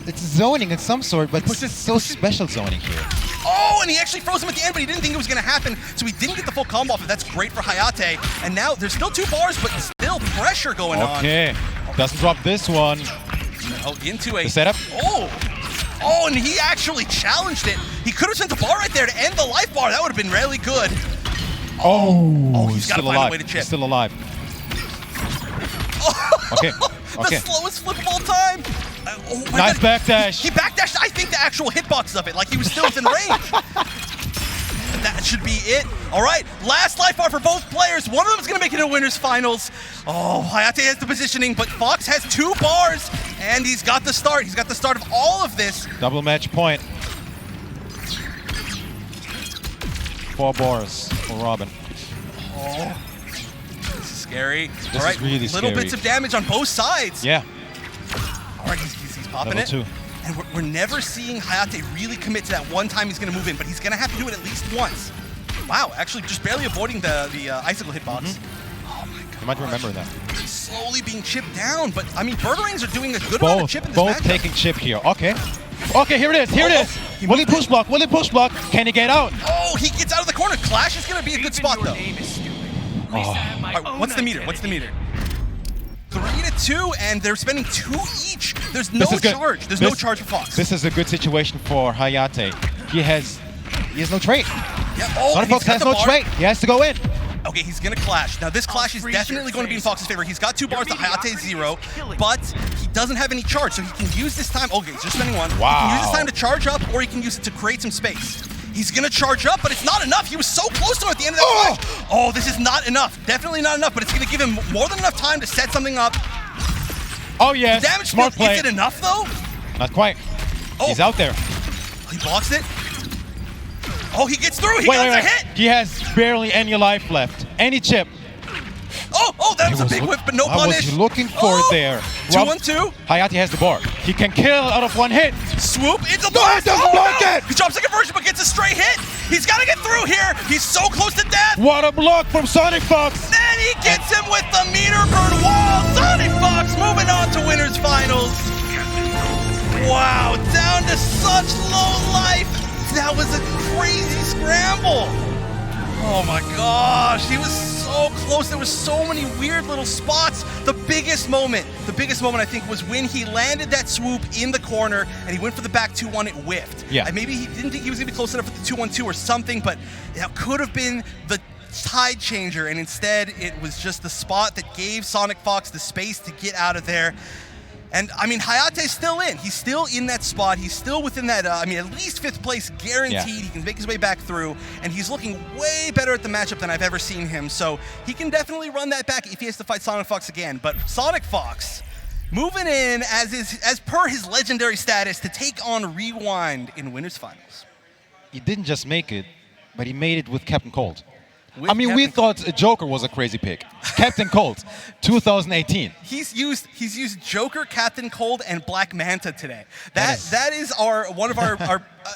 it's zoning in some sort, but it's so special zoning here. Oh, and he actually froze him at the end, but he didn't think it was going to happen, so he didn't get the full combo off, but that's great for Hayate. And now there's still 2 bars, but still pressure going on. Okay, doesn't drop this one. Oh, into a... The setup? Oh, and he actually challenged it. He could have sent the bar right there to end the life bar. That would have been really good. Oh, he's got to find a way to chip. He's still alive. Okay. The slowest flip of all time. Nice backdash. He backdashed, I think, the actual hitbox of it, like he was still within range. That should be it. All right, last life bar for both players. One of them is going to make it to winners finals. Oh, Hayate has the positioning, but Fox has 2 bars, and he's got the start. He's got the start of all of this. Double match point. 4 bars for Robin. Oh, this is scary. This all right, is really little scary. bits of damage on both sides. Yeah. All right, he's popping Level it. 2. And we're never seeing Hayate really commit to that one time he's going to move in, but he's going to have to do it at least once. Wow, actually just barely avoiding the icicle hitbox. Oh my god. You might remember that. He's slowly being chipped down, but I mean, Birderings are doing a good amount of chip in this Both matchup. taking chip here. Okay. Okay, here it is. Here it is. Will he push block? Will he push block? Can he get out? Oh, he gets out of the corner. Clash is going to be a good spot, though. Oh. All right, what's the meter? What's the meter? 3-2, and they're spending 2 each. There's no charge. There's no charge for Fox. This is a good situation for Hayate. He has no trait. Yeah. SonicFox has no trait. He has to go in. Okay, he's gonna clash. Now this clash is definitely going to be in Fox's favor. He's got 2 bars to Hayate's 0, but he doesn't have any charge, so he can use this time. Okay, he's just spending 1. Wow. He can use this time to charge up, or he can use it to create some space. He's gonna charge up, but it's not enough. He was so close to him at the end of that clash. Oh, this is not enough. Definitely not enough, but it's gonna give him more than enough time to set something up. Oh yes, Damage smart field, play. is it enough though? Not quite. He's out there. He blocks it. Oh, he gets through. He got a hit. He has barely any life left. Any chip. Oh, Oh, that was a big whip, but no What punish. was he looking for there? 2-on-2. Hayate has the bar. He can kill out of one hit. Swoop into No, it doesn't block it. He drops a conversion, but gets a straight hit. He's got to get through here. He's so close to death. What a block from SonicFox. Then he gets him with the meter burn wall. SonicFox moving on to winners finals. Wow, down to such low life. That was a crazy scramble. Oh my gosh, he was so close. There was so many weird little spots. The biggest moment I think was when he landed that swoop in the corner and he went for the back 2-1, it whiffed. Yeah. And maybe he didn't think he was gonna be close enough with the 2-1-2 or something, but that could have been the tide changer, and instead it was just the spot that gave SonicFox the space to get out of there. And I mean, Hayate's still in. He's still in that spot. He's still within that, at least 5th place guaranteed. Yeah. He can make his way back through, and he's looking way better at the matchup than I've ever seen him. So he can definitely run that back if he has to fight SonicFox again. But SonicFox moving in as per his legendary status to take on Rewind in winners finals. He didn't just make it, but he made it with Captain Cold. With I mean, we Captain thought Joker was a crazy pick. Captain Cold, 2018. He's used Joker, Captain Cold, and Black Manta today. That is one of our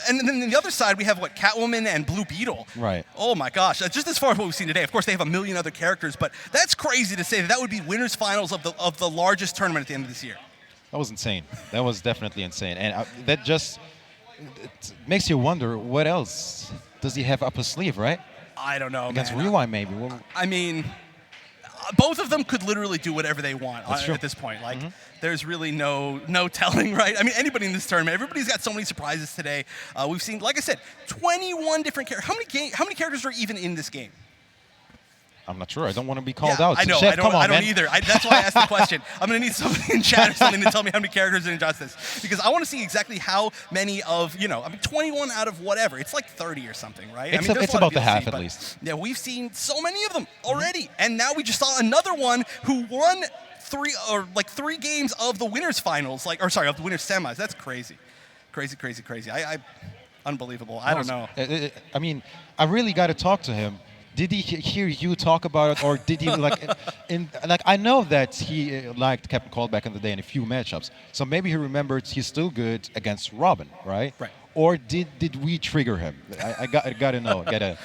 and then on the other side we have what, Catwoman and Blue Beetle. Right. Oh my gosh, just as far as what we've seen today. Of course, they have a million other characters, but that's crazy to say that would be winners finals of the largest tournament at the end of this year. That was insane. That was definitely insane, and that just it makes you wonder what else does he have up his sleeve, right? I don't know, Against man. Rewind, maybe. Well, I mean, both of them could literally do whatever they want at this point. Like, there's really no telling, right? I mean, anybody in this tournament, everybody's got so many surprises today. We've seen, like I said, 21 different characters. How many characters are even in this game? I'm not sure. I don't want to be called out. I know. Chef, I don't, come on, I don't man. either. That's why I asked the question. I'm going to need somebody in chat or something to tell me how many characters are in Injustice. Because I want to see exactly how many of, 21 out of whatever. It's like 30 or something, right? It's, I mean, it's there's a lot about the of half VLC, at but least. Yeah, we've seen so many of them already. And now we just saw another one who won three games of the winners finals, of the winners semis. That's crazy. Crazy. Unbelievable. I don't know. I mean, I really got to talk to him. Did he hear you talk about it, or did he I know that he liked Captain Cold back in the day in a few matchups, so maybe he remembered he's still good against Robin, right? Right. Or did we trigger him? I got to know. Gotta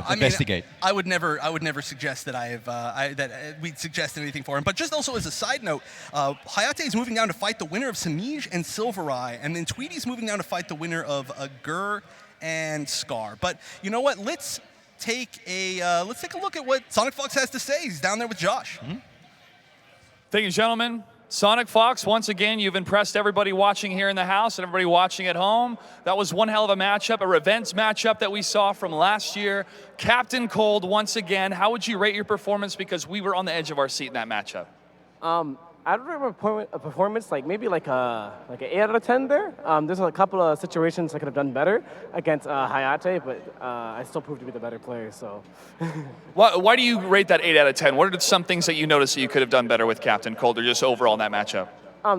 investigate. I would never suggest that we'd suggest anything for him. But just also as a side note, Hayate is moving down to fight the winner of Semiij and SylverRye, and then Tweedy's moving down to fight the winner of Gerd and Scar. But you know what? Let's take a look at what SonicFox has to say. He's down there with Josh. Thank you, gentlemen. SonicFox, once again, you've impressed everybody watching here in the house and everybody watching at home. That was one hell of a matchup, a revenge matchup that we saw from last year. Captain Cold, once again, how would you rate your performance? Because we were on the edge of our seat in that matchup. I'd rate a performance maybe like an 8 out of 10 there. There's a couple of situations I could have done better against Hayate, but I still proved to be the better player. So. Why do you rate that 8 out of 10? What are some things that you noticed that you could have done better with Captain Cold, or just overall in that matchup?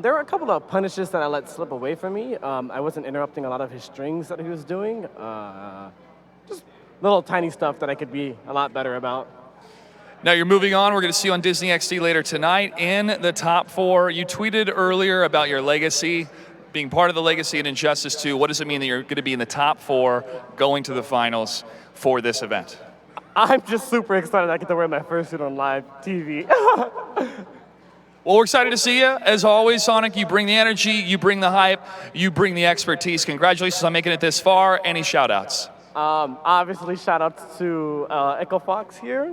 There were a couple of punishes that I let slip away from me. I wasn't interrupting a lot of his strings that he was doing. Just little tiny stuff that I could be a lot better about. Now you're moving on. We're going to see you on Disney XD later tonight in the top 4. You tweeted earlier about your legacy, being part of the legacy in Injustice 2. What does it mean that you're going to be in the top 4 going to the finals for this event? I'm just super excited I get to wear my first suit on live TV. Well, we're excited to see you. As always, Sonic, you bring the energy, you bring the hype, you bring the expertise. Congratulations on making it this far. Any shout-outs? Obviously, shout-outs to Echo Fox here.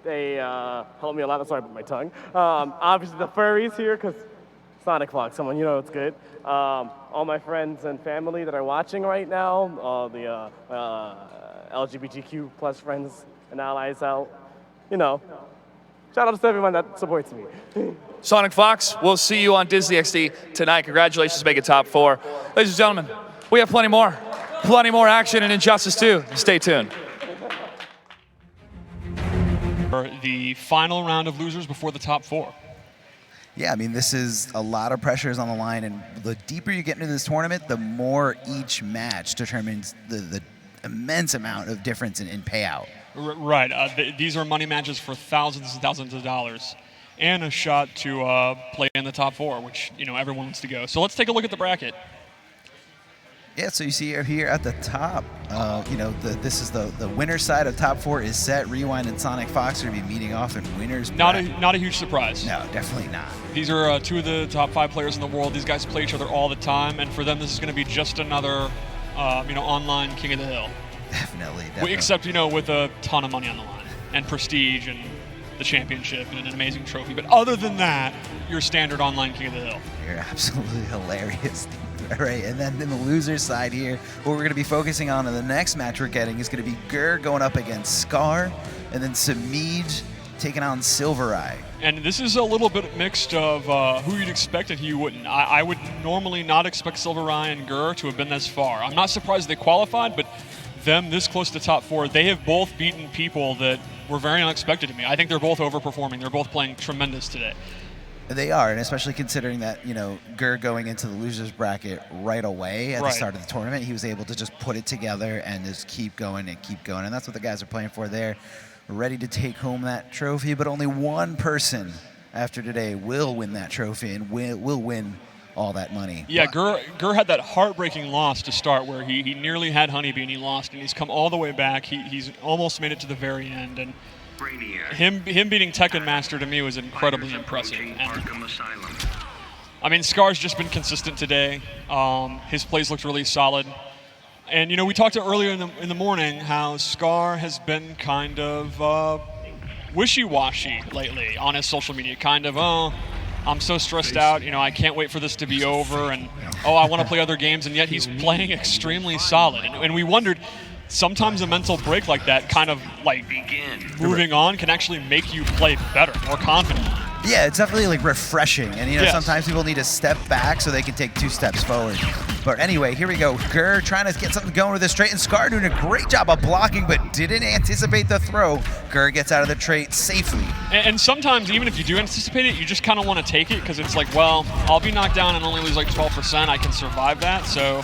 They helped me a lot. Sorry about my tongue. Obviously, the furries here, because SonicFox, someone it's good. All my friends and family that are watching right now, all the LGBTQ plus friends and allies out. Shout out to everyone that supports me. SonicFox, we'll see you on Disney XD tonight. Congratulations, make it top 4. Ladies and gentlemen, we have plenty more action in Injustice 2. Stay tuned. The final round of losers before the top 4. Yeah, I mean, this is a lot of pressures on the line, and the deeper you get into this tournament, the more each match determines the immense amount of difference in payout. Right. These are money matches for thousands and thousands of dollars, and a shot to play in the top 4, which everyone wants to go. So let's take a look at the bracket. Yeah, so you see here at the top, this is the winner side of top 4 is set. Rewind and SonicFox are going to be meeting off in winners. Not a huge surprise. No, definitely not. These are 2 of the top 5 players in the world. These guys play each other all the time, and for them, this is going to be just another, online King of the Hill. Definitely. Except, with a ton of money on the line, and prestige, and the championship, and an amazing trophy. But other than that, your standard online King of the Hill. You're absolutely hilarious. All right, and then in the loser side here, what we're going to be focusing on in the next match we're getting is going to be Gerd going up against Scar, and then Semiij taking on SylverRye. And this is a little bit mixed of who you'd expect and who you wouldn't. I would normally not expect SylverRye and Gerd to have been this far. I'm not surprised they qualified, but them this close to top 4, they have both beaten people that were very unexpected to me. I think they're both overperforming. They're both playing tremendous today. They are, and especially considering that, Gerd going into the losers bracket right away at the start of the tournament, he was able to just put it together and just keep going, and that's what the guys are playing for there. Ready to take home that trophy, but only one person after today will win that trophy and will win all that money. Yeah, Gerd had that heartbreaking loss to start where he nearly had Honeybee and he lost, and he's come all the way back. He's almost made it to the very end, and him beating Tekken Master to me was incredibly impressive. And, Scar's just been consistent today. His plays looked really solid. And, we talked earlier in the morning how Scar has been kind of wishy-washy lately on his social media. Kind of, I'm so stressed out, I can't wait for this to be over, and, I want to play other games, and yet he's playing extremely solid. And we wondered, sometimes a mental break like that, kind of like moving on, can actually make you play better, more confident. Yeah, it's definitely refreshing, and sometimes people need to step back so they can take 2 steps forward. But anyway, here we go. Gerd trying to get something going with this straight, and Scar doing a great job of blocking, but didn't anticipate the throw. Gerd gets out of the trait safely. And sometimes, even if you do anticipate it, you just kind of want to take it because it's like, well, I'll be knocked down and only lose like 12%. I can survive that, so.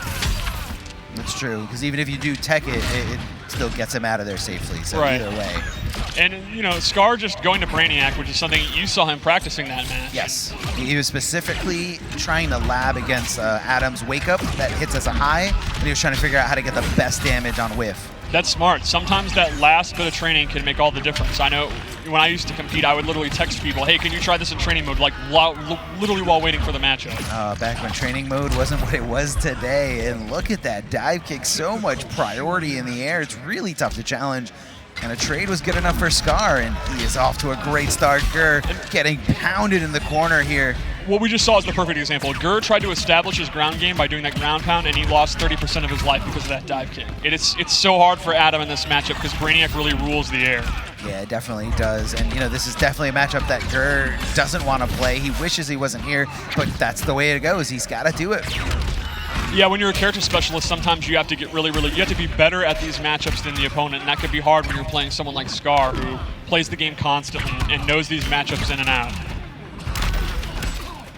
That's true, because even if you do tech it still gets him out of there safely, so either way. And, Scar just going to Brainiac, which is something you saw him practicing that match. Yes. He was specifically trying to lab against Adam's wake-up that hits as a high, and he was trying to figure out how to get the best damage on whiff. That's smart. Sometimes that last bit of training can make all the difference. I know when I used to compete, I would literally text people, hey, can you try this in training mode, like literally while waiting for the matchup. Back when training mode wasn't what it was today, and look at that dive kick, so much priority in the air. It's really tough to challenge. And a trade was good enough for Scar, and he is off to a great start. Gerd getting pounded in the corner here. What we just saw is the perfect example. Gerd tried to establish his ground game by doing that ground pound, and he lost 30% of his life because of that dive kick. It's so hard for Adam in this matchup because Brainiac really rules the air. Yeah, it definitely does. And, this is definitely a matchup that Gerd doesn't want to play. He wishes he wasn't here, but that's the way it goes. He's got to do it. Yeah, when you're a character specialist, sometimes you have to get you have to be better at these matchups than the opponent, and that could be hard when you're playing someone like Scar, who plays the game constantly and knows these matchups in and out.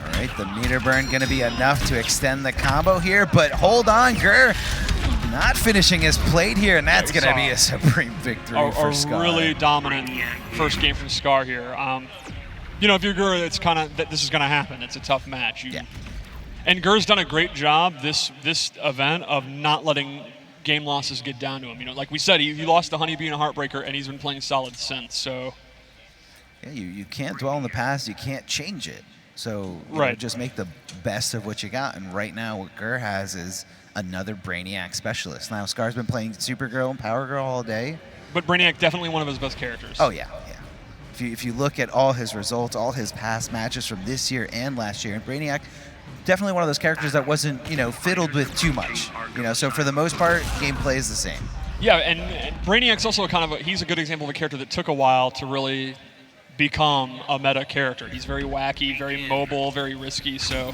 All right, the meter burn going to be enough to extend the combo here, but hold on, Gerd not finishing his plate here, and that's going to be a supreme victory for Scar. A really dominant first game from Scar here. If you're Gerd, it's kind of this is going to happen. It's a tough match. And Gerd's done a great job this event of not letting game losses get down to him. Like we said, he lost the Honeybee and a Heartbreaker, and he's been playing solid since. So, yeah, you can't dwell on the past. You can't change it. So just make the best of what you got. And right now, what Gerd has is another Brainiac specialist. Now, Scar's been playing Supergirl and Power Girl all day. But Brainiac definitely one of his best characters. Oh yeah. If you look at all his results, all his past matches from this year and last year, and Brainiac. Definitely one of those characters that wasn't, fiddled with too much. So for the most part, gameplay is the same. Yeah, and Brainiac's also he's a good example of a character that took a while to really become a meta character. He's very wacky, very mobile, very risky. So,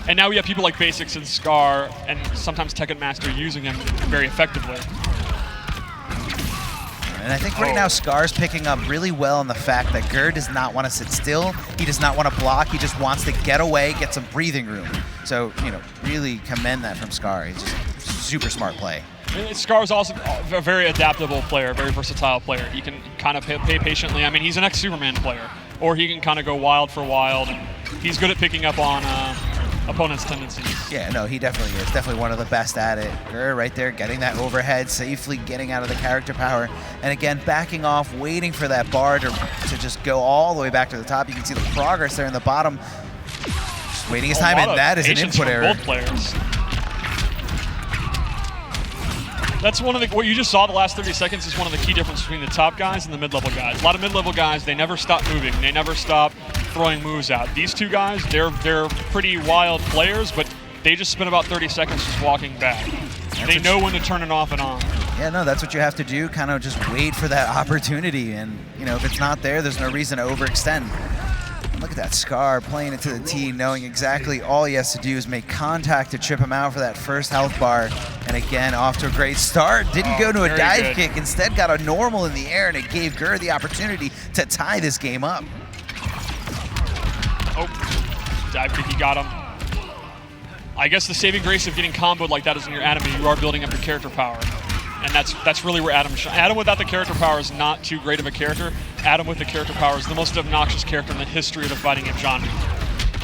and now we have people like Basics and Scar, and sometimes Tekken Master using him very effectively. And I think right now Scar's picking up really well on the fact that Gerd does not want to sit still. He does not want to block. He just wants to get away, get some breathing room. So, really commend that from Scar. It's just super smart play. Scar's also a very adaptable player, very versatile player. He can kind of pay patiently. I mean, he's an ex-Superman player, or he can kind of go wild for wild. And he's good at picking up on opponents' tendencies. Yeah, no, he definitely is. Definitely one of the best at it. Gerd right there, getting that overhead, safely getting out of the character power. And again, backing off, waiting for that bar to just go all the way back to the top. You can see the progress there in the bottom. Just waiting his time, and that is an input error. Both players. That's one of the, what you just saw the last 30 seconds is one of the key differences between the top guys and the mid-level guys. A lot of mid-level guys, they never stop moving. They never stop throwing moves out. These two guys, they're pretty wild players, but they just spend about 30 seconds just walking back. They know when to turn it off and on. Yeah, no, that's what you have to do, kind of just wait for that opportunity. And, you know, if it's not there, there's no reason to overextend. And look at that Scar playing it to the tee, knowing exactly all he has to do is make contact to chip him out for that first health bar. And again, off to a great start. Didn't go to a dive kick, instead got a normal in the air, and it gave Gerd the opportunity to tie this game up. Oh, dive kick, he got him. I guess the saving grace of getting comboed like that is when you're Adam, you are building up your character power. And that's really where Adam without the character power is not too great of a character. Adam with the character power is the most obnoxious character in the history of the fighting game genre.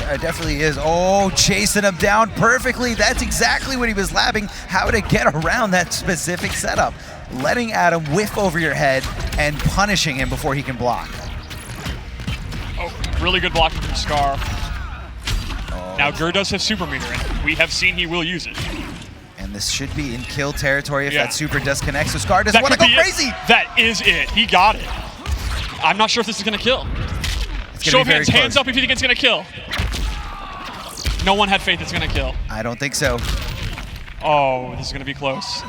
It definitely is. Oh, chasing him down perfectly. That's exactly what he was labbing, how to get around that specific setup. Letting Adam whiff over your head and punishing him before he can block. Oh, really good blocking from Scar. Now Gerd does have super meter, and we have seen he will use it. And this should be in kill territory if that super disconnects. So Scar doesn't want to go crazy. That is it. He got it. I'm not sure if this is going to kill. Show of hands, hands up if you think it's going to kill. No one had faith it's going to kill. I don't think so. Oh, this is going to be close.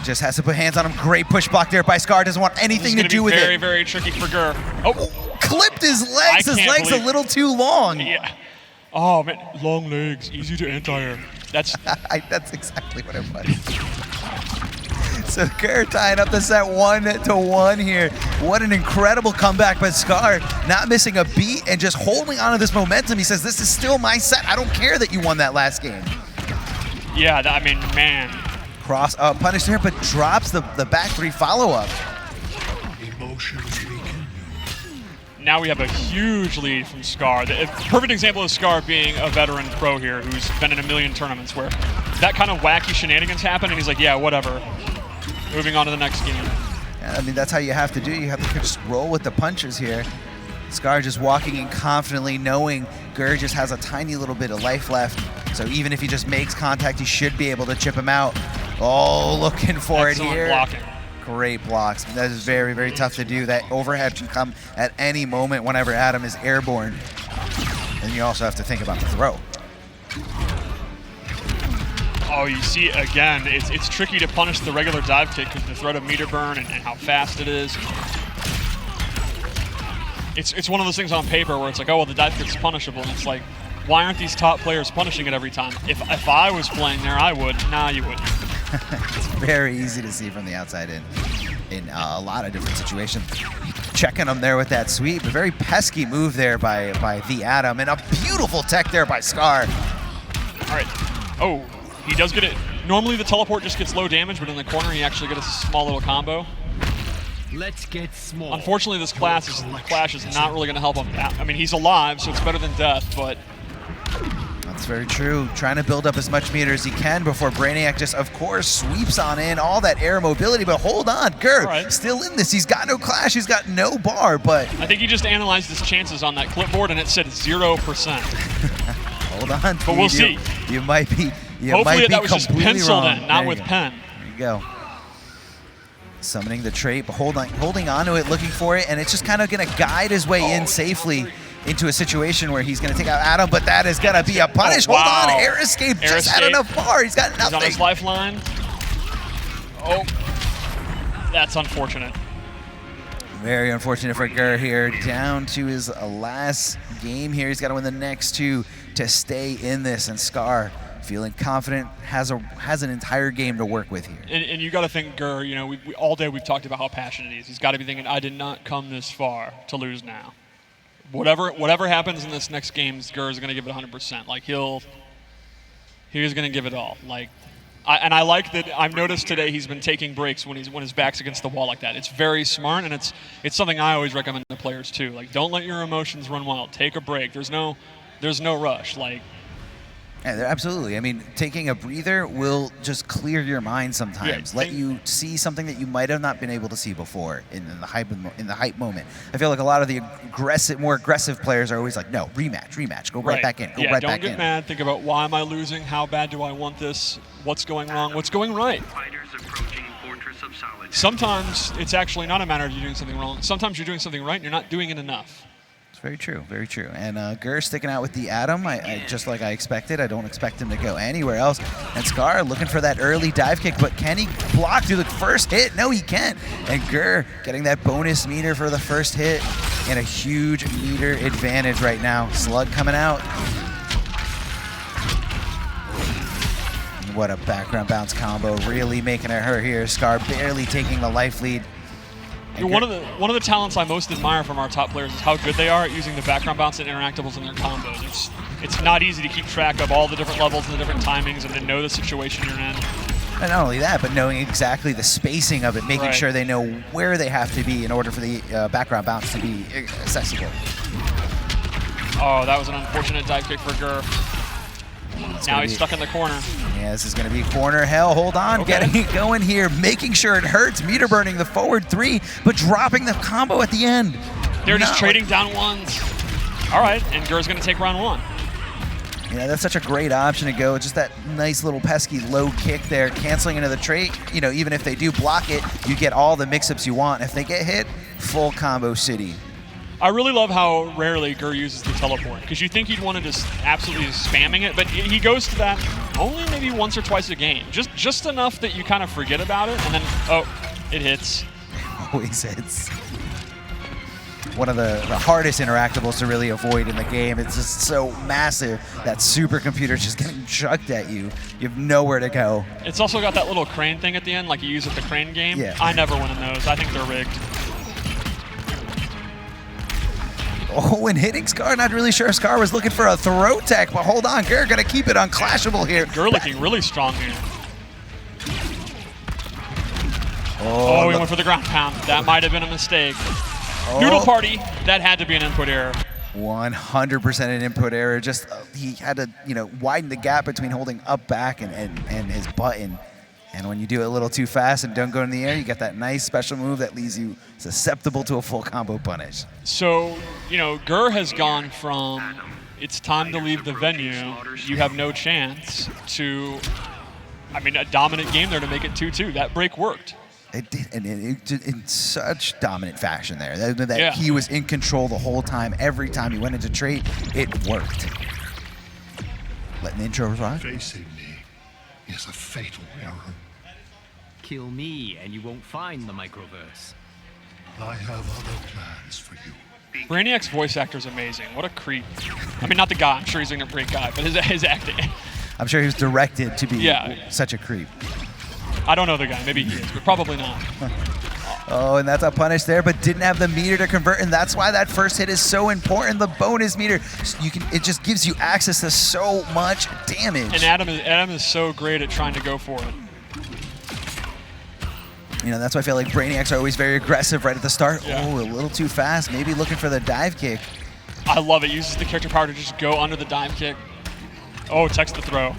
Just has to put hands on him. Great push block there by Scar. Doesn't want anything to do with it. Very, very tricky for Gerd. Oh, clipped his legs. His legs a little too long. Yeah. Oh man, long legs, easy to anti-air. That's that's exactly what it was. So Gerd tying up the set 1-1 here. What an incredible comeback by Scar, not missing a beat and just holding on to this momentum. He says, this is still my set. I don't care that you won that last game. Yeah, I mean, man. Cross punish here, but drops the back three follow-up. Now we have a huge lead from Scar. The perfect example of Scar being a veteran pro here who's been in a million tournaments where that kind of wacky shenanigans happen and he's like, yeah, whatever. Moving on to the next game. Yeah, I mean, that's how you have to do. You have to just roll with the punches here. Scar just walking in confidently, knowing Gerd just has a tiny little bit of life left. So even if he just makes contact, he should be able to chip him out. Oh, looking for it here. Blocking. Great blocks. That is very, very tough to do. That overhead can come at any moment whenever Adam is airborne. And you also have to think about the throw. Oh, you see, again, it's tricky to punish the regular dive kick because the threat of meter burn and how fast it is. It's one of those things on paper where it's like, oh, well, the dive kick's punishable. And it's like, why aren't these top players punishing it every time? If I was playing there, I would. Nah, you wouldn't. It's very easy to see from the outside in a lot of different situations. Checking him there with that sweep. A very pesky move there by the Adam, and a beautiful tech there by Scar. All right. Oh, he does get it. Normally the teleport just gets low damage, but in the corner he actually gets a small little combo. Let's get small. Unfortunately, this clash is not really going to help him. I mean, he's alive, so it's better than death, but... That's very true. Trying to build up as much meter as he can before Brainiac just, of course, sweeps on in. All that air mobility, but hold on. Gerd still in this. He's got no clash. He's got no bar, but... I think he just analyzed his chances on that clipboard, and it said 0%. Hold on. But we'll see. You might be Hopefully that was just penciled wrong. in, not with pen. There you go. Summoning the trait, but holding on to it, looking for it, and it's just kind of going to guide his way in safely into a situation where he's going to take out Adam, but that is going to be a punish. Hold on, air escape just had enough bar. He's got nothing. He's on his lifeline. Oh, that's unfortunate. Very unfortunate for Gerd here. Down to his last game here. He's got to win the next two to stay in this, and Scar feeling confident, has an entire game to work with here. And you got to think, Gerd, you know, we all day we've talked about how passionate he is. He's got to be thinking, I did not come this far to lose now. Whatever happens in this next game, Gerd is going to give it 100%. Like, he's going to give it all. Like, And I like that. I've noticed today he's been taking breaks when his back's against the wall like that. It's very smart, and it's something I always recommend to players too. Like, don't let your emotions run wild. Take a break. There's no rush. Like, yeah, absolutely. I mean, taking a breather will just clear your mind sometimes. Yeah, let you see something that you might have not been able to see before in the hype moment. I feel like a lot of the more aggressive players are always like, no, rematch, go right back in, go right back in. Don't get mad. Think about, why am I losing? How bad do I want this? What's going wrong? What's going right? Sometimes it's actually not a matter of you doing something wrong. Sometimes you're doing something right and you're not doing it enough. Very true, very true. And Gerd sticking out with the Atom, just like I expected. I don't expect him to go anywhere else. And Scar looking for that early dive kick, but can he block through the first hit? No, he can't. And Gerd getting that bonus meter for the first hit, and a huge meter advantage right now. Slug coming out. What a background bounce combo, really making it hurt here. Scar barely taking the life lead. One of the talents I most admire from our top players is how good they are at using the background bounce and interactables in their combos. It's not easy to keep track of all the different levels and the different timings and to know the situation you're in. And not only that, but knowing exactly the spacing of it, making sure they know where they have to be in order for the background bounce to be accessible. Oh, that was an unfortunate dive kick for Gerd. Now he's stuck in the corner. Yeah, this is going to be corner hell. Hold on, getting it going here, making sure it hurts. Meter burning the forward 3, but dropping the combo at the end. They're just trading down ones. All right, and Gerd's going to take round 1. Yeah, that's such a great option to go. Just that nice little pesky low kick there, canceling into the trait. You know, even if they do block it, you get all the mix-ups you want. If they get hit, full combo city. I really love how rarely Gerd uses the teleport, because you think he'd want to just absolutely spamming it, but he goes to that only maybe once or twice a game. Just enough that you kind of forget about it, and then, oh, it hits. Always hits. One of the hardest interactables to really avoid in the game. It's just so massive that supercomputer's just getting chucked at you. You have nowhere to go. It's also got that little crane thing at the end, like you use at the crane game. Yeah. I never win in those. I think they're rigged. Oh, and hitting Scar, not really sure if Scar was looking for a throw tech, but hold on, Gerd gonna keep it unclashable here. Gerd looking really strong here. Oh, he went for the ground pound. That might have been a mistake. Noodle Party, that had to be an input error. 100% an input error. Just he had to, widen the gap between holding up back and his button. And when you do it a little too fast and don't go in the air, you get that nice special move that leaves you susceptible to a full combo punish. So, Gerd has gone from it's time to leave the venue, you have no chance, to, a dominant game there to make it 2-2. That break worked. It did, and it in such dominant fashion there. That he was in control the whole time. Every time he went into trait, it worked. Letting the intro rock. Facing me is a fatal error. Kill me and you won't find the microverse. I have other plans for you. Brainiac's voice actor is amazing. What a creep. Not the guy. I'm sure he's a great guy, but his acting. I'm sure he was directed to be such a creep. I don't know the guy. Maybe he is, but probably not. Oh, and that's a punish there, but didn't have the meter to convert, and that's why that first hit is so important. The bonus meter, it just gives you access to so much damage. And Adam is so great at trying to go for it. That's why I feel like Brainiacs are always very aggressive right at the start. Yeah. Oh, a little too fast. Maybe looking for the dive kick. I love it. Uses the character power to just go under the dive kick. Oh, text the throw.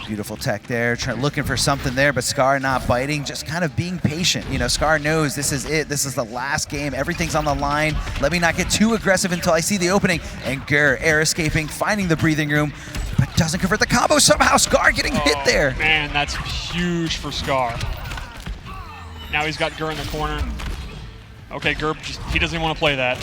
Beautiful tech there, looking for something there, but Scar not biting, just kind of being patient. Scar knows this is it. This is the last game. Everything's on the line. Let me not get too aggressive until I see the opening. And Gerd air escaping, finding the breathing room, but doesn't convert the combo. Somehow Scar getting hit there. Man, that's huge for Scar. Now he's got Gerd in the corner. Okay, Gerd, he doesn't even want to play that.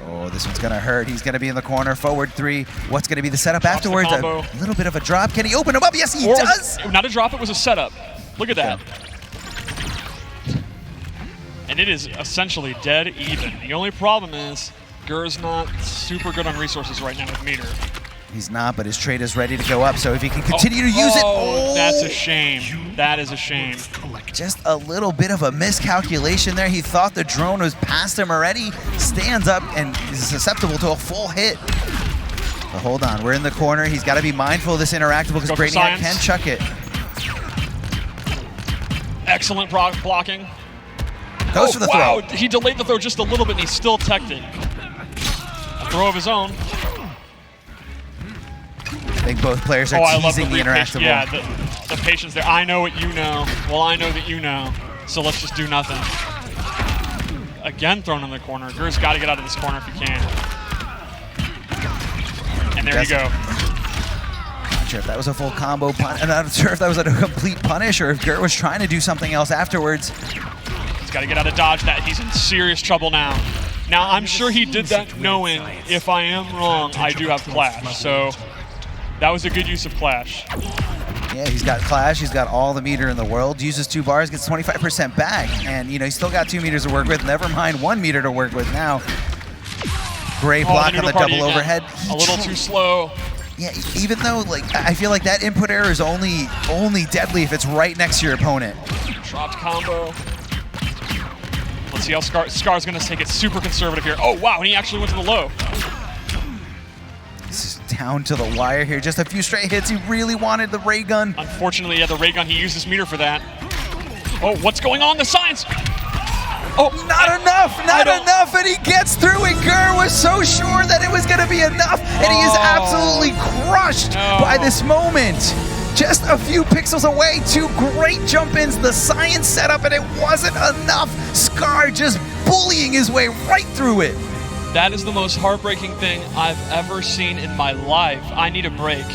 Oh, this one's going to hurt. He's going to be in the corner, forward 3. What's going to be the setup afterwards? A little bit of a drop. Can he open him up? Yes, he does. Not a drop, it was a setup. Look at that. And it is essentially dead even. The only problem is Gerd's not super good on resources right now with meter. He's not, but his trade is ready to go up, so if he can continue to use it... Oh, that's a shame. That is a shame. Just a little bit of a miscalculation there. He thought the drone was past him already. Stands up and is susceptible to a full hit. But hold on, we're in the corner. He's got to be mindful of this interactable because Brainiac can chuck it. Excellent blocking. Goes for the wow. throw. He delayed the throw just a little bit, and he still teched it. A throw of his own. I think both players are I love teasing the interactive. Yeah, the patience there. I know what you know. Well, I know that you know. So let's just do nothing. Again, thrown in the corner. Gerd's got to get out of this corner if he can. And there you go. Not sure if that was a full combo punish. I'm not sure if that was a complete punish or if Gerd was trying to do something else afterwards. He's got to get out of dodge that. He's in serious trouble now. Now, I'm sure he did that knowing if I am wrong, I do have Clash. So that was a good use of Clash. Yeah, he's got Clash, he's got all the meter in the world, uses 2 bars, gets 25% back, and you know, he's still got 2 meters to work with, never mind 1 meter to work with now. Great block on the double overhead. A little too slow. Yeah, even though like I feel like that input error is only deadly if it's right next to your opponent. Dropped combo. Let's see how Scar's gonna take it super conservative here. Oh wow, and he actually went to the low. This is down to the wire here. Just a few straight hits. He really wanted the ray gun. Unfortunately, yeah, the ray gun, he used his meter for that. Oh, what's going on? The signs! Oh, not enough, and he gets through it. Gerd was so sure that it was gonna be enough, and he is absolutely crushed by this moment. Just a few pixels away, 2 great jump-ins, the science setup, and it wasn't enough. Scar just bullying his way right through it. That is the most heartbreaking thing I've ever seen in my life. I need a break.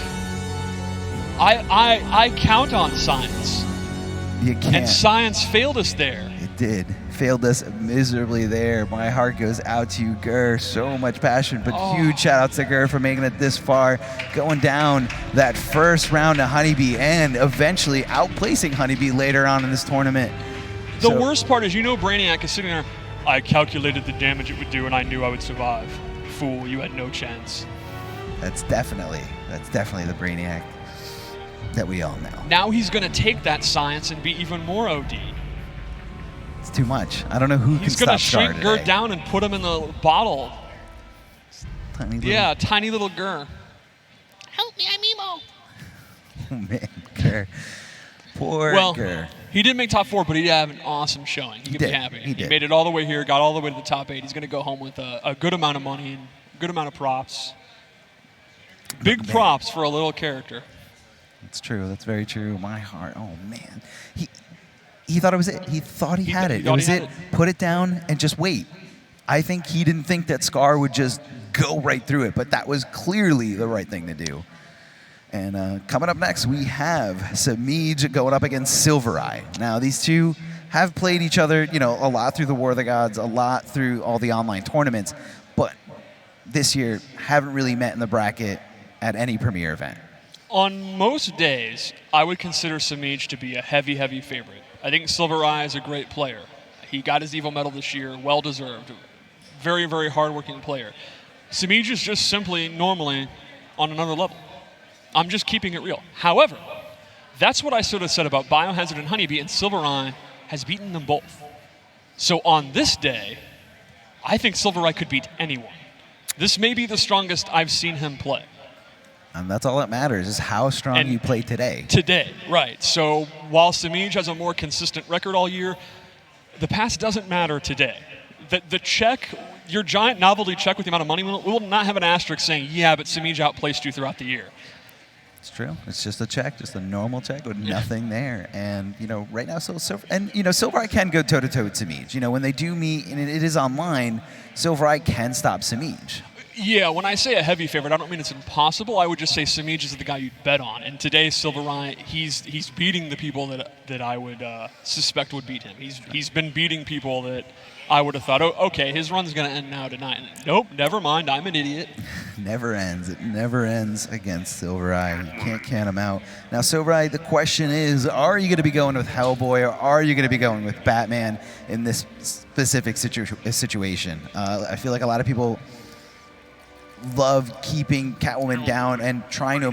I count on science. You can't. And science failed us there. It did. Failed us miserably there. My heart goes out to you, Gerd. So much passion, but huge shout out to Gerd for making it this far, going down that first round to Honeybee and eventually outplacing Honeybee later on in this tournament. The worst part is, you know, Brainiac is sitting there, I calculated the damage it would do and I knew I would survive. Fool, you had no chance. That's definitely the Brainiac that we all know. Now he's going to take that science and be even more OD. It's too much. I don't know who can stop Scar today. He's going to shrink Gerd down and put him in the bottle. Tiny little Gerd. Help me, I'm emo. Oh man, Gerd. Poor Gerd. He did make top 4, but he did have an awesome showing. He could be happy. He made it all the way here, got all the way to the top 8. He's going to go home with a good amount of money and a good amount of props. Big props for a little character. That's true. That's very true. My heart. Oh man. He thought it was it. He thought he had it. It was it. Put it down and just wait. I think he didn't think that Scar would just go right through it, but that was clearly the right thing to do. And coming up next, we have Semiij going up against SylverRye. Now, these two have played each other, you know, a lot through the War of the Gods, a lot through all the online tournaments, but this year haven't really met in the bracket at any premier event. On most days, I would consider Semiij to be a heavy, heavy favorite. I think SylverRye is a great player. He got his Evo medal this year, well-deserved. Very, very hard-working player. Semiij is just simply, normally, on another level. I'm just keeping it real. However, that's what I sort of said about Biohazard and Honeybee, and SylverRye has beaten them both. So on this day, I think SylverRye could beat anyone. This may be the strongest I've seen him play. And that's all that matters, is how strong you play today. Today, right. So while Semiij has a more consistent record all year, the past doesn't matter today. The check, your giant novelty check with the amount of money, will not have an asterisk saying, yeah, but Semiij outplaced you throughout the year. It's true. It's just a check, just a normal check with nothing there. And, you know, right now, SylverRye can go toe-to-toe with Semiij. You know, when they do meet, and it is online, SylverRye can stop Semiij. Yeah, when I say a heavy favorite, I don't mean it's impossible. I would just say Semiij is the guy you'd bet on. And today, SylverRye, he's beating the people that I would suspect would beat him. He's been beating people that I would have thought, oh, okay, his run's going to end now tonight. And nope, never mind, I'm an idiot. Never ends. It never ends against SylverRye. You can't count him out. Now, SylverRye, the question is, are you going to be going with Hellboy or are you going to be going with Batman in this specific situation? I feel like a lot of people love keeping Catwoman down and trying to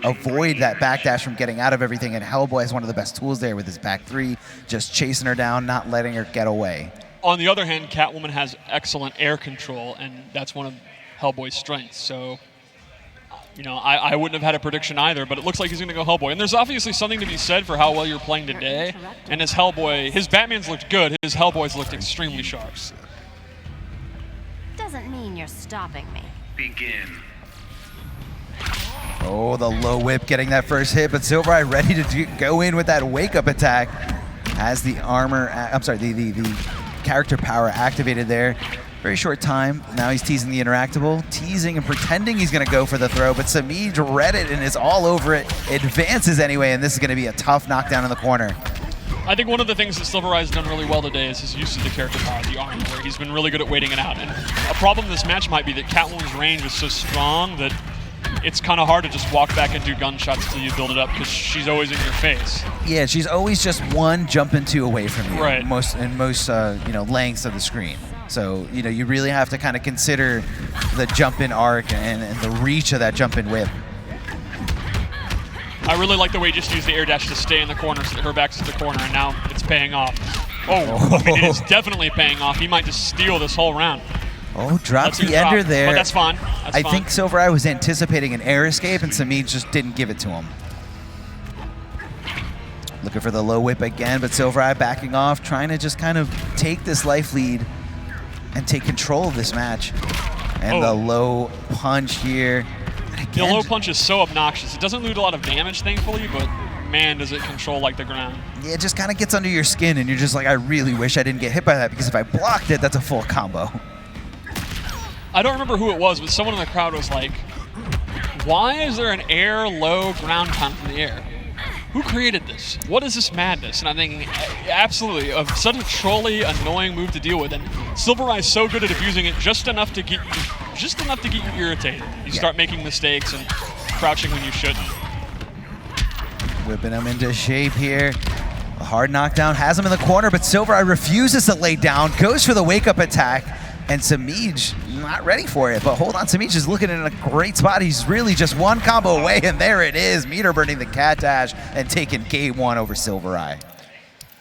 avoid that backdash from getting out of everything, and Hellboy has one of the best tools there with his back 3, just chasing her down, not letting her get away. On the other hand, Catwoman has excellent air control, and that's one of Hellboy's strengths. So you know, I wouldn't have had a prediction either, but it looks like he's going to go Hellboy. And there's obviously something to be said for how well you're playing today. And his Hellboy, his Batman's looked good, his Hellboy's looked extremely sharp. Doesn't mean you're stopping me. Begin. Oh, the low whip getting that first hit, but SylverRye ready to go in with that wake-up attack. Has the armor, the character power activated there. Very short time. Now he's teasing the interactable, teasing and pretending he's going to go for the throw, but Semiij read it and is all over it. Advances anyway, and this is going to be a tough knockdown in the corner. I think one of the things that SylverRye's done really well today is his use of the character power, the armor, where he's been really good at waiting it out. And a problem in this match might be that Catwoman's range is so strong that it's kind of hard to just walk back and do gunshots till you build it up because she's always in your face. Yeah, she's always just one jump and two away from you. Right. Most lengths of the screen. So you really have to kind of consider the jump in arc and the reach of that jump in whip. I really like the way he just used the air dash to stay in the corner so that her back's to the corner, and now it's paying off. Oh, I mean, it is definitely paying off. He might just steal this whole round. Oh, drops the ender there. But that's fine. I think SylverRye was anticipating an air escape, and Semiij just didn't give it to him. Looking for the low whip again, but SylverRye backing off, trying to just kind of take this life lead and take control of this match. And the low punch here. The low punch is so obnoxious. It doesn't do a lot of damage, thankfully, but man, does it control like the ground. Yeah, it just kind of gets under your skin, and you're just like, I really wish I didn't get hit by that, because if I blocked it, that's a full combo. I don't remember who it was, but someone in the crowd was like, why is there an air low ground pound from the air? Who created this? What is this madness? And I'm thinking, absolutely, such a trolly, annoying move to deal with. And SylverRye is so good at abusing it, just enough to get you irritated. You start making mistakes and crouching when you shouldn't. Whipping him into shape here. A hard knockdown has him in the corner, but SylverRye refuses to lay down, goes for the wake-up attack, and Semiij not ready for it. But hold on, Semiij is looking in a great spot. He's really just one combo away, and there it is. Meter burning the cat dash and taking game one over SylverRye.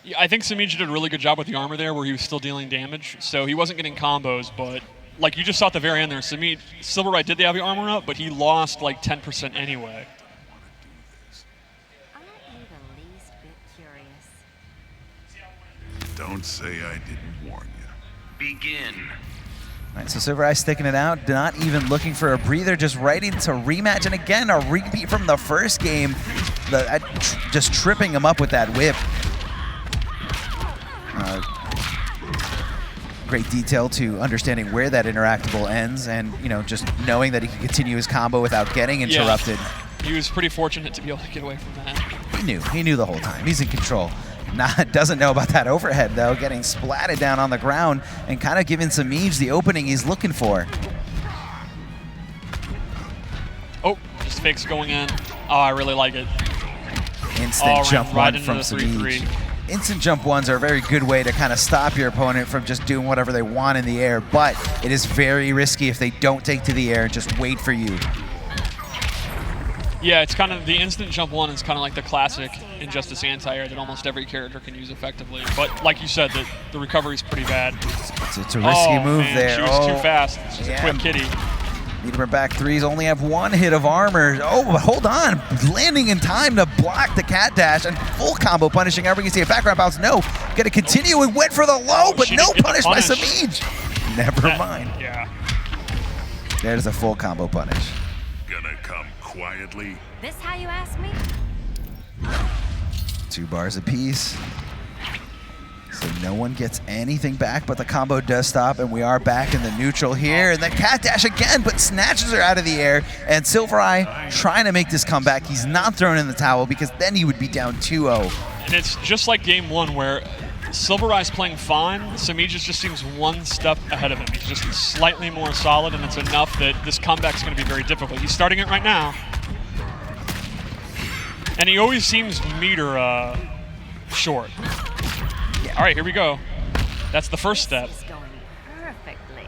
Yeah, I think Semiij did a really good job with the armor there where he was still dealing damage. So he wasn't getting combos, but like you just saw at the very end there, SylverRye did have the armor up, but he lost like 10% anyway. Aren't you the least bit curious? Don't say I didn't warn you. Begin. All right, so SylverRye sticking it out, not even looking for a breather, just right into rematch. And again, a repeat from the first game, just tripping him up with that whip. Great detail to understanding where that interactable ends, and just knowing that he can continue his combo without getting interrupted. Yeah, he was pretty fortunate to be able to get away from that. He knew the whole time. He's in control. Doesn't know about that overhead though, getting splatted down on the ground and kind of giving Semiij the opening he's looking for. Oh, just fakes going in. Oh, I really like it. Instant jump right one from into the Semiij. 3-3. Instant jump ones are a very good way to kind of stop your opponent from just doing whatever they want in the air, but it is very risky if they don't take to the air and just wait for you. Yeah, it's kind of the instant jump one is kind of like the classic Injustice anti-air that almost every character can use effectively. But like you said, the recovery is pretty bad. It's a risky move man, there. She was too fast. She's a quick kitty. Meteor back threes only have one hit of armor. Oh, but hold on. Landing in time to block the cat dash and full combo punishing. Ever you see a background bounce? No. Got to continue and went for the low, but no punish by Semiij. Never mind. Yeah. There's a full combo punish. Gonna come quietly. This how you ask me? 2 bars apiece. So no one gets anything back, but the combo does stop, and we are back in the neutral here. And the cat dash again, but snatches her out of the air. And SylverRye trying to make this comeback. He's not throwing in the towel because then he would be down 2-0. And it's just like game one where SylverRye's playing fine. Semiij just seems one step ahead of him. He's just slightly more solid, and it's enough that this comeback's going to be very difficult. He's starting it right now. And he always seems meter short. Yeah. All right, here we go. That's the first step. This is going perfectly.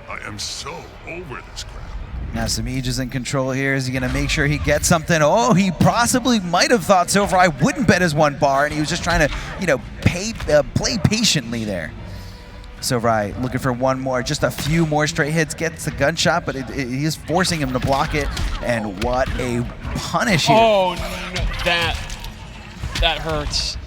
I am so over this crap. Now Semiij is in control here. Is he going to make sure he gets something? Oh, he possibly might have thought SylverRye wouldn't bet his 1 bar, and he was just trying to, play patiently there. SylverRye looking for one more, just a few more straight hits, gets the gunshot, but he is forcing him to block it. And what a punish here. Oh, no, that hurts.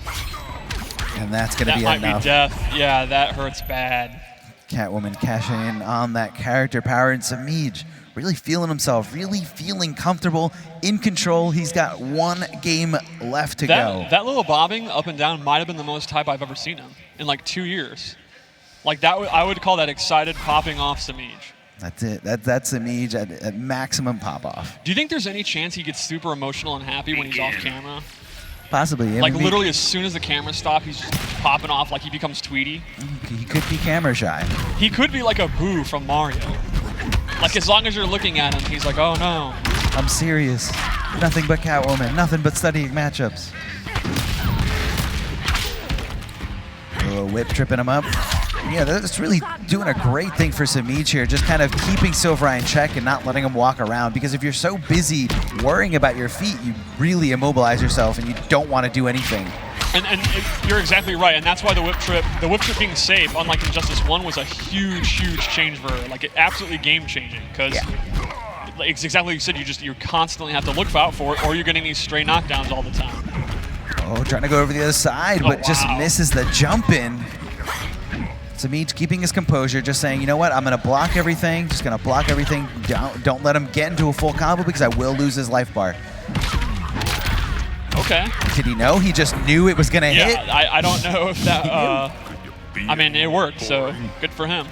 And that's going to be enough. That might enough. be death. Yeah, that hurts bad. Catwoman cashing in on that character power, and Semiij really feeling himself, really feeling comfortable, in control. He's got one game left to go. That little bobbing up and down might have been the most hype I've ever seen him in like 2 years. Like that, I would call that excited popping off Semiij. That's it. That's Semiij at maximum pop off. Do you think there's any chance he gets super emotional and happy when he's off camera? Possibly. Like literally as soon as the camera stops, he's just popping off like he becomes Tweety. He could be camera shy. He could be like a Boo from Mario. Like as long as you're looking at him, he's like, oh no. I'm serious. Nothing but Catwoman. Nothing but studying matchups. A little whip tripping him up. Yeah, that's really doing a great thing for Sameach here, just kind of keeping SylverRye in check and not letting him walk around, because if you're so busy worrying about your feet, you really immobilize yourself and you don't want to do anything. And you're exactly right, and that's why the whip trip being safe, unlike Injustice 1, was a huge, huge change for her. Like, it absolutely game-changing, because it's exactly what you said, you constantly have to look out for it, or you're getting these stray knockdowns all the time. Oh, trying to go over the other side, but just misses the jump in. Sameach keeping his composure, just saying, you know what, I'm going to block everything, just going to block everything. Don't let him get into a full combo because I will lose his life bar. Okay. Did he know? He just knew it was going to hit? Yeah, I don't know if that, I mean, it worked, so good for him.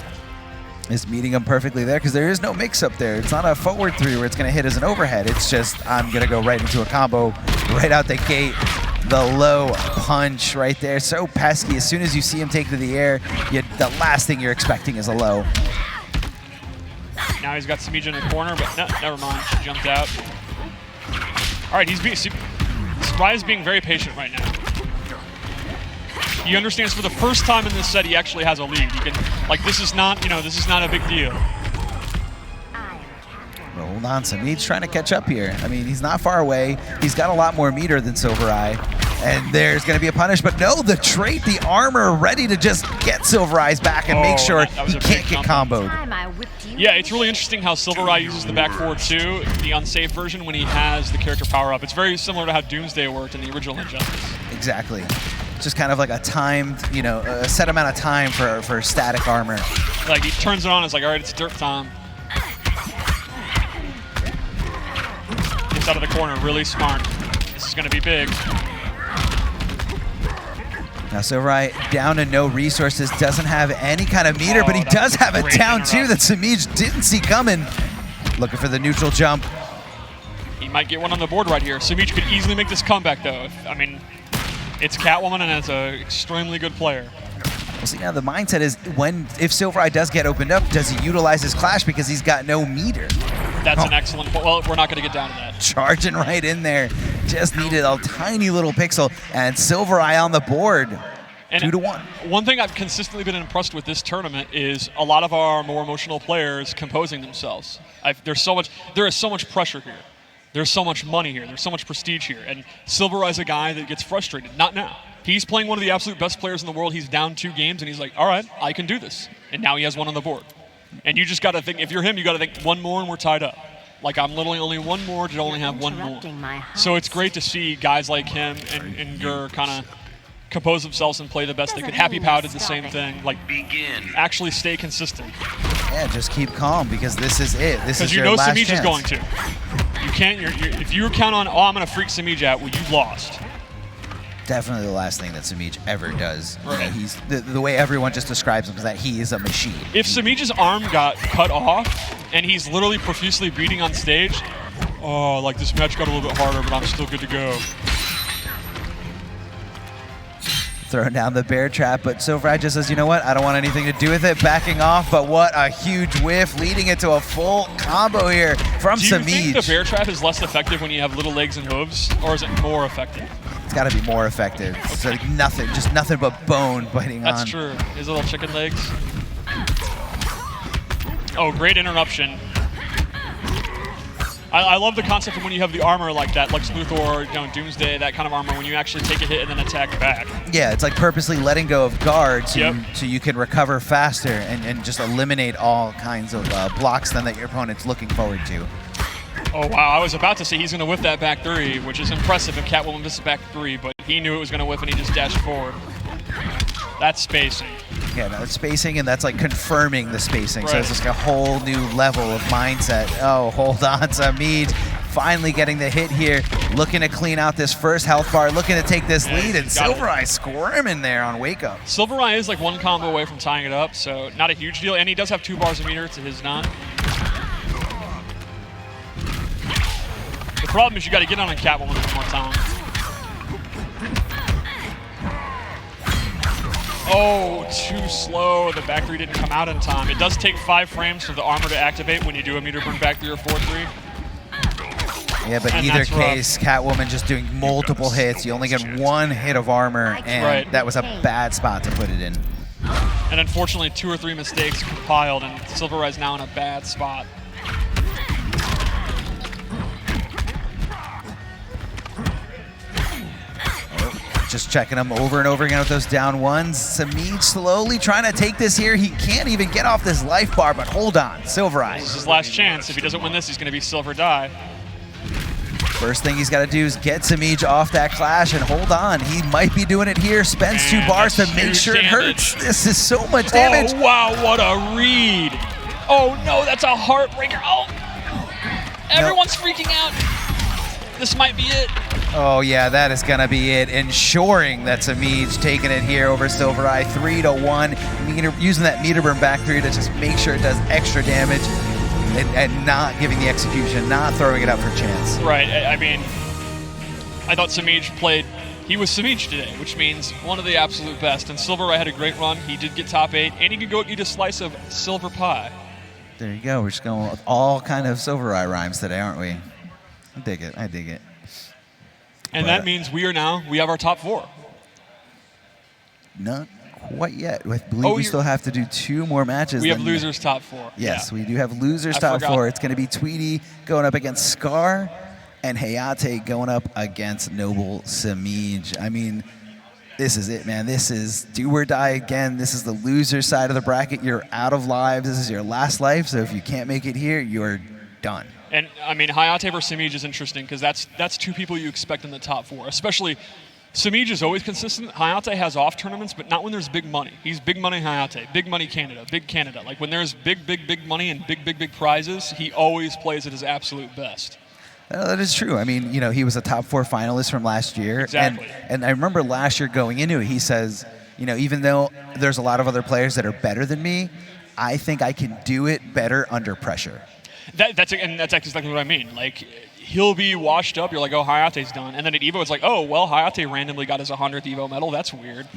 Is meeting him perfectly there, because there is no mix-up there. It's not a forward three where it's going to hit as an overhead. It's just, I'm going to go right into a combo right out the gate. The low punch right there, so pesky. As soon as you see him take to the air, the last thing you're expecting is a low. Now he's got Semiij in the corner, but no, never mind. She jumped out. All right, SylverRye is being very patient right now. He understands for the first time in this set he actually has a lead. You can, like, this is not a big deal. Hold on, Sameach trying to catch up here. I mean, he's not far away. He's got a lot more meter than SylverRye. And there's going to be a punish, but no, the trait, the armor, ready to just get SylverRye's back and make sure he can't get comboed. Yeah, it's really interesting how SylverRye uses the back forward too, the unsafe version, when he has the character power up. It's very similar to how Doomsday worked in the original Injustice. Exactly. Just kind of like a timed, a set amount of time for static armor. Like, he turns it on, it's like, all right, it's dirt time. Gets out of the corner, really smart. This is going to be big. Now SylverRye down to no resources, doesn't have any kind of meter, but he does have a down two that Semiij didn't see coming. Looking for the neutral jump. He might get one on the board right here. Semiij could easily make this comeback though. I mean, it's Catwoman and it's an extremely good player. Well, see, now the mindset is if SylverRye does get opened up, does he utilize his clash because he's got no meter? That's an excellent point. Well, we're not going to get down to that. Charging right in there. Just needed a tiny little pixel, and SylverRye on the board. And 2-1. One thing I've consistently been impressed with this tournament is a lot of our more emotional players composing themselves. There is so much pressure here. There's so much money here. There's so much prestige here. And SylverRye's a guy that gets frustrated. Not now. He's playing one of the absolute best players in the world. He's down 2 games, and he's like, all right, I can do this. And now he has one on the board. And you just got to think, if you're him, you got to think one more and we're tied up. Like, I'm literally only one more to only have one more. So it's great to see guys like him and Gerd kind of compose themselves and play the best they could. Happy Pow did the same thing. Like, actually stay consistent. Yeah, just keep calm, because this is it. This is your last chance. Because you know Semiij is going to. You can't. If you count on, I'm going to freak Semiij out, well, you've lost. Definitely the last thing that Semiij ever does. Right. He's the way everyone just describes him is that he is a machine. If Semiij's arm got cut off and he's literally profusely bleeding on stage, oh, like, this match got a little bit harder, but I'm still good to go. Throwing down the bear trap, but SylverRye just says, you know what, I don't want anything to do with it, backing off, but what a huge whiff, leading into a full combo here from Semiij. Do you think the bear trap is less effective when you have little legs and hooves, or is it more effective? It's got to be more effective. Okay. It's like nothing but bone biting on. That's true. His little chicken legs. Oh, great interruption. I love the concept of when you have the armor like that, Lex Luthor, you know, Doomsday, that kind of armor, when you actually take a hit and then attack back. Yeah, it's like purposely letting go of guard so, Yep. so you can recover faster and just eliminate all kinds of blocks then that your opponent's looking forward to. Oh, wow. I was about to say he's going to whiff that back three, which is impressive if Catwoman misses back three, but he knew it was going to whiff and he just dashed forward. That's spacing. Yeah, no, it's spacing, and that's like confirming the spacing. So Right. it's just a whole new level of mindset. Oh, hold on, Semiij finally getting the hit here, looking to clean out this first health bar, looking to take this lead, and SylverRye squirming there on Wake Up. SylverRye is like one combo away from tying it up, so not a huge deal, and he does have 2 bars of meter to his none. The problem is you got to get on a Catwoman one more time. Oh, too slow. The back three didn't come out in time. It does take 5 frames for the armor to activate when you do a meter burn back 3 or 4-3. Yeah, but And either that's rough. case, Catwoman just doing multiple hits. You only get 1 hit of armor, and Right. that was a bad spot to put it in. And unfortunately, 2 or 3 mistakes compiled, and SylverRye's now in a bad spot. Just checking him over and over again with those down ones. Semiij slowly trying to take this here. He can't even get off this life bar, but hold on, SylverRye. This is his last chance. If he doesn't win this, he's going to be SylverRye. First thing he's got to do is get Semiij off that clash, and hold on. He might be doing it here. Spends 2 bars to that's make huge sure it damage. hurts. This is so much damage. Oh, wow, what a read. Oh, no, that's a heartbreaker. Oh, everyone's freaking out. This might be it. Oh yeah, that is gonna be it. Ensuring that Semiij taking it here over SylverRye, 3-1. Using that meter burn back 3 to just make sure it does extra damage and not giving the execution, not throwing it up for chance. Right, I mean, I thought Semiij played, he was Semiij today, which means one of the absolute best. And SylverRye had a great run. He did get top 8, and he could go eat a slice of silver pie. There you go. We're just going with all kind of SylverRye rhymes today, aren't we? I dig it. I dig it. And that means we have our top 4. Not quite yet. I believe we still have to do 2 more matches. We have losers top 4. Yes, yeah. we do have losers I top forgot. 4. It's going to be Tweedy going up against Scar and Hayatei going up against Noble Semiij. I mean, this is it, man. This is do or die again. This is the loser side of the bracket. You're out of lives. This is your last life. So if you can't make it here, you're done. And I mean, Hayate versus Semiij is interesting because that's 2 people you expect in the top 4. Especially, Semiij is always consistent. Hayate has off tournaments, but not when there's big money. He's big money Hayate, big money Canada, big Canada. Like when there's big money and big prizes, he always plays at his absolute best. That is true. I mean, you know, he was a top 4 finalist from last year. Exactly. And I remember last year going into it, he says, you know, even though there's a lot of other players that are better than me, I think I can do it better under pressure. That's exactly what I mean. Like, he'll be washed up. You're like, oh, Hayate's done. And then at EVO, it's like, oh, well, Hayate randomly got his 100th EVO medal. That's weird.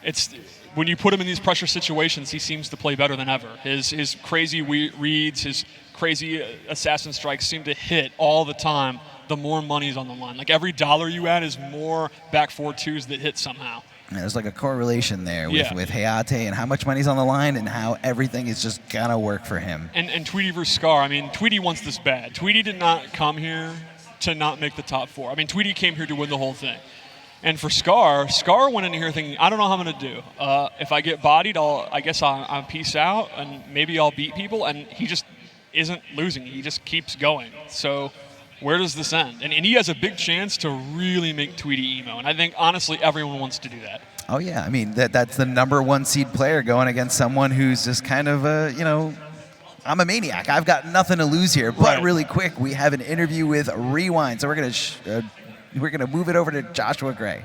It's when you put him in these pressure situations, he seems to play better than ever. His crazy reads, his crazy assassin strikes seem to hit all the time. The more money's on the line. Like every dollar you add is more back 4-2s that hit somehow. There's like a correlation there with Hayate and how much money's on the line and how everything is just gonna work for him. And Tweedy versus Scar, I mean, Tweedy wants this bad. Tweedy did not come here to not make the top 4. I mean, Tweedy came here to win the whole thing. And for Scar went in here thinking, I don't know how I'm gonna do. If I get bodied, I guess I'll peace out and maybe I'll beat people. And he just isn't losing. He just keeps going. So where does this end? And he has a big chance to really make Tweedy emo. And I think, honestly, everyone wants to do that. Oh, yeah. I mean, that's the #1 seed player going against someone who's just kind of, you know, I'm a maniac. I've got nothing to lose here. But really quick, we have an interview with Rewind. So we're gonna move it over to Joshua Gray.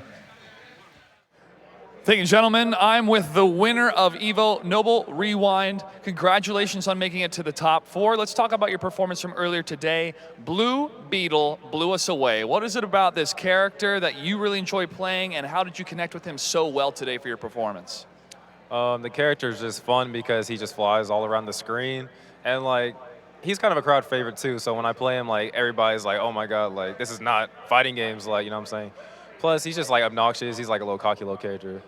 Thank you, gentlemen. I'm with the winner of EVO, Noble Rewind. Congratulations on making it to the top 4. Let's talk about your performance from earlier today. Blue Beetle blew us away. What is it about this character that you really enjoy playing, and how did you connect with him so well today for your performance? The character is just fun because he just flies all around the screen, and like he's kind of a crowd favorite too. So when I play him, like everybody's like, "Oh my god, like this is not fighting games," like you know what I'm saying. Plus, he's just like obnoxious. He's like a little cocky little character.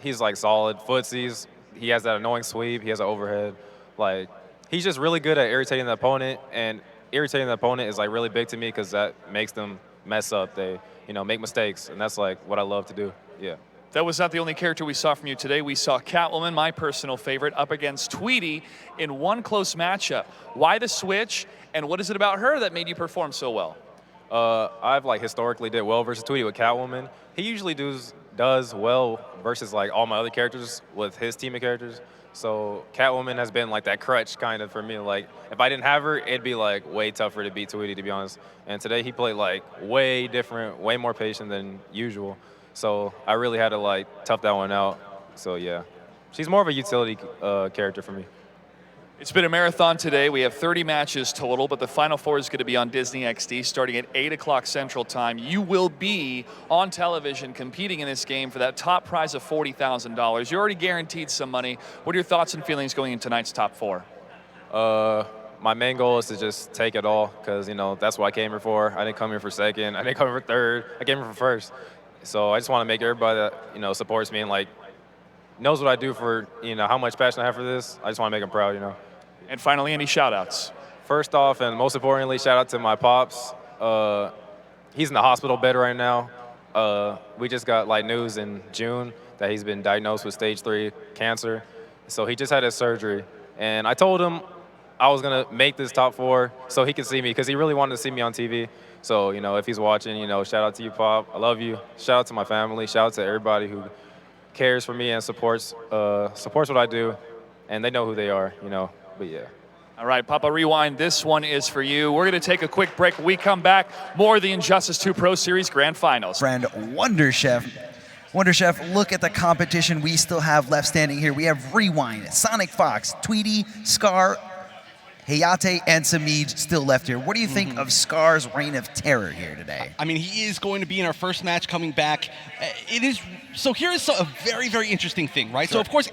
He's like solid footsies. He has that annoying sweep. He has an overhead. Like he's just really good at irritating the opponent. And irritating the opponent is like really big to me because that makes them mess up. They, you know, make mistakes, and that's like what I love to do. Yeah. That was not the only character we saw from you today. We saw Catwoman, my personal favorite, up against Tweety in one close matchup. Why the switch, and what is it about her that made you perform so well? I've like historically did well versus Tweety with Catwoman. He usually does well versus like all my other characters with his team of characters. So Catwoman has been like that crutch kind of for me. Like if I didn't have her, it'd be like way tougher to beat Tweety, to be honest. And today he played like way different, way more patient than usual. So I really had to like tough that one out. So yeah, she's more of a utility character for me. It's been a marathon today. We have 30 matches total, but the Final Four is going to be on Disney XD starting at 8 o'clock Central Time. You will be on television competing in this game for that top prize of $40,000. You're already guaranteed some money. What are your thoughts and feelings going into tonight's top four? My main goal is to just take it all because, you know, that's what I came here for. I didn't come here for second. I didn't come here for third. I came here for first. So I just want to make everybody that, you know, supports me and, like, knows what I do for, you know, how much passion I have for this. I just want to make them proud, you know. And finally, any shout-outs? First off, and most importantly, shout out to my pops. He's in the hospital bed right now. We just got like news in June that he's been diagnosed with stage 3 cancer. So he just had his surgery. And I told him I was gonna make this top 4 so he could see me, because he really wanted to see me on TV. So, you know, if he's watching, you know, shout out to you, Pop. I love you. Shout out to my family. Shout out to everybody who cares for me and supports what I do. And they know who they are, you know. But yeah. All right, Papa Rewind, this one is for you. We're going to take a quick break. When we come back, more of the Injustice 2 Pro Series Grand Finals. Friend Wonder Chef, look at the competition we still have left standing here. We have Rewind, SonicFox, Tweedy, Scar, Hayate, and Semiij still left here. What do you think of Scar's reign of terror here today? I mean, he is going to be in our first match coming back. So here is a very, very interesting thing, right? Sure. So of course,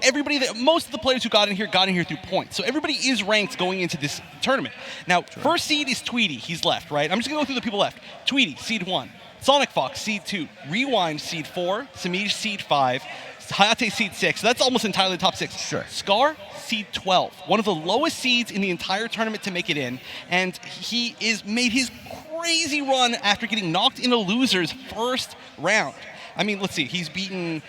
most of the players who got in here through points. So everybody is ranked going into this tournament. Now, first seed is Tweedy. He's left, right? I'm just gonna go through the people left. Tweedy, seed 1. SonicFox, seed 2. Rewind, seed 4. Semiij, seed 5. Hayate, seed 6. So that's almost entirely top 6. Sure. Scar, seed 12. One of the lowest seeds in the entire tournament to make it in. And he made his crazy run after getting knocked in a loser's first round. I mean, let's see. He beat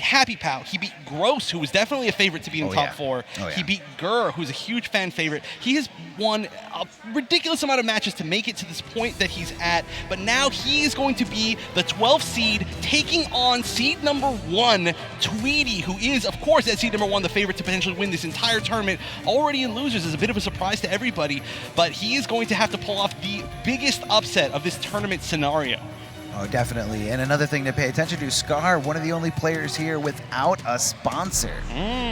Happy Pow. He beat Gross, who was definitely a favorite to be in top 4. He beat Gerd, who's a huge fan favorite. He has won a ridiculous amount of matches to make it to this point that he's at. But now he is going to be the 12th seed, taking on seed number 1, Tweedy, who is, of course, at seed number 1, the favorite to potentially win this entire tournament. Already in losers is a bit of a surprise to everybody, but he is going to have to pull off the biggest upset of this tournament scenario. Oh, definitely. And another thing to pay attention to, Scar, one of the only players here without a sponsor.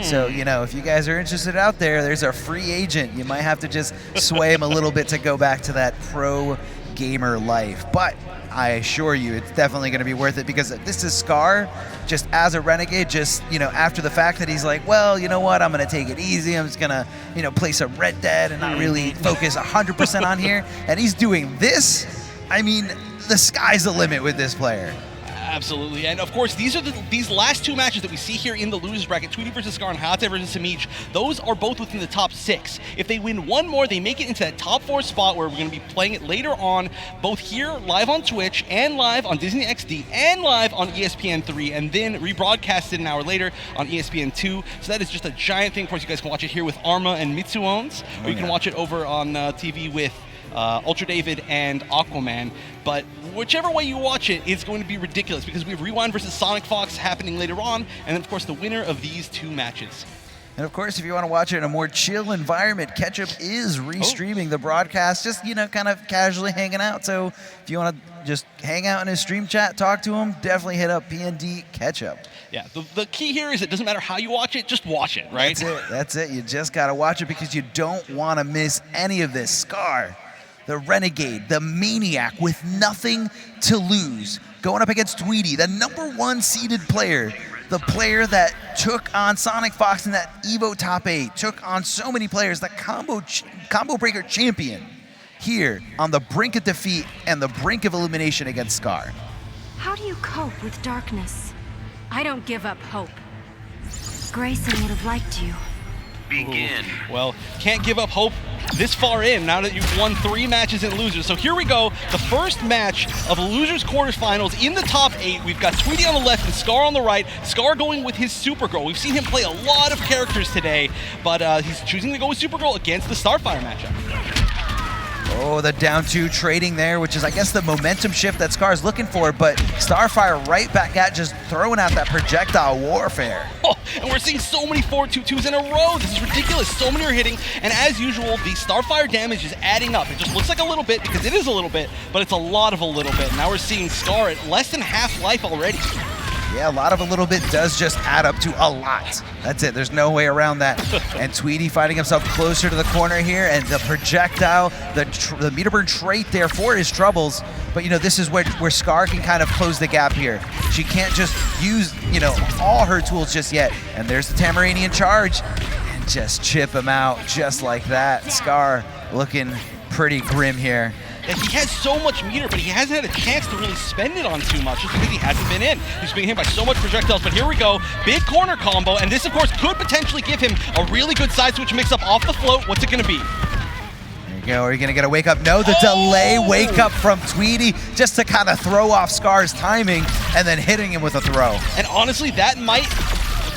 So, you know, if you guys are interested out there, there's a free agent. You might have to just sway him a little bit to go back to that pro gamer life. But I assure you, it's definitely going to be worth it, because this is Scar just as a renegade, just, you know, after the fact that he's like, well, you know what, I'm going to take it easy. I'm just going to, you know, play some Red Dead and not really focus 100% on here. And he's doing this. I mean, the sky's the limit with this player. Absolutely, and of course, these last 2 matches that we see here in the losers bracket, Tweedy versus Scar and Hayate versus Sameach, those are both within the top 6. If they win one more, they make it into that top 4 spot where we're going to be playing it later on, both here live on Twitch and live on Disney XD and live on ESPN3, and then rebroadcasted an hour later on ESPN2. So that is just a giant thing. Of course, you guys can watch it here with Arma and Mitsuons, or you can watch it over on TV with Ultra David and Aquaman. But whichever way you watch it, it's going to be ridiculous, because we have Rewind versus SonicFox happening later on, and then of course the winner of these 2 matches. And of course, if you want to watch it in a more chill environment, Ketchup is restreaming the broadcast, just, you know, kind of casually hanging out. So if you want to just hang out in his stream chat, talk to him, definitely hit up PND Ketchup. Yeah, the key here is it doesn't matter how you watch it, just watch it, right? That's it. You just got to watch it, because you don't want to miss any of this. Scar, the renegade, the maniac with nothing to lose, going up against Tweedy, the number 1 seeded player, the player that took on SonicFox in that Evo Top 8, took on so many players, the combo breaker champion, here on the brink of defeat and the brink of elimination against Scar. How do you cope with darkness? I don't give up hope. Grayson would have liked you. Begin. Well, can't give up hope this far in now that you've won 3 matches in losers. So here we go, the first match of the losers quarterfinals in the top 8. We've got Tweedy on the left and Scar on the right. Scar going with his Supergirl. We've seen him play a lot of characters today, but he's choosing to go with Supergirl against the Starfire matchup. Oh, the down 2 trading there, which is, I guess, the momentum shift that Scar's looking for, but Starfire right back at just throwing out that projectile warfare. Oh, and we're seeing so many 4-2-2s in a row. This is ridiculous. So many are hitting, and as usual, the Starfire damage is adding up. It just looks like a little bit, because it is a little bit, but it's a lot of a little bit. Now we're seeing Scar at less than half life already. Yeah, a lot of a little bit does just add up to a lot. That's it. There's no way around that. And Tweedy finding himself closer to the corner here, and the projectile, the meter burn trait there for his troubles. But, you know, this is where Scar can kind of close the gap here. She can't just use, you know, all her tools just yet. And there's the Tamaranian charge, and just chip him out just like that. Scar looking pretty grim here. Yeah, he has so much meter, but he hasn't had a chance to really spend it on too much just because he hasn't been in. He's being hit by so much projectiles, but here we go. Big corner combo, and this, of course, could potentially give him a really good side switch mix-up off the float. What's it going to be? There you go. Are you going to get a wake-up? No, the delay wake-up from Tweedy just to kind of throw off Scar's timing and then hitting him with a throw. And honestly, that might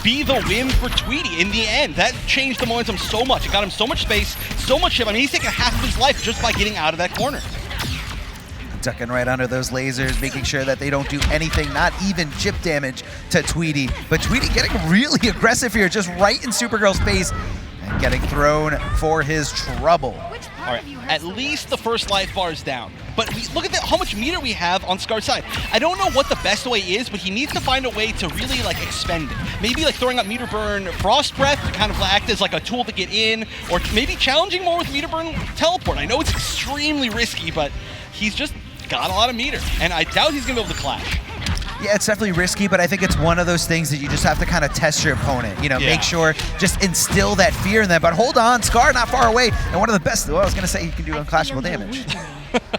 be the win for Tweedy in the end. That changed the momentum so much. It got him so much space, so much ship. I mean, he's taking half of his life just by getting out of that corner. Ducking right under those lasers, making sure that they don't do anything, not even chip damage to Tweedy. But Tweedy getting really aggressive here, just right in Supergirl's face and getting thrown for his trouble. All right, at least the first life bar is down. But look at how much meter we have on Scar's side. I don't know what the best way is, but he needs to find a way to really like expend it. Maybe like throwing up meter burn Frost Breath to kind of act as like a tool to get in, or maybe challenging more with meter burn teleport. I know it's extremely risky, but he's just got a lot of meter, and I doubt he's gonna be able to clash. Yeah, it's definitely risky, but I think it's one of those things that you just have to kind of test your opponent. You know, make sure, just instill that fear in them. But hold on, Scar not far away, and one of the best, well, I was gonna say he can do unclashable damage.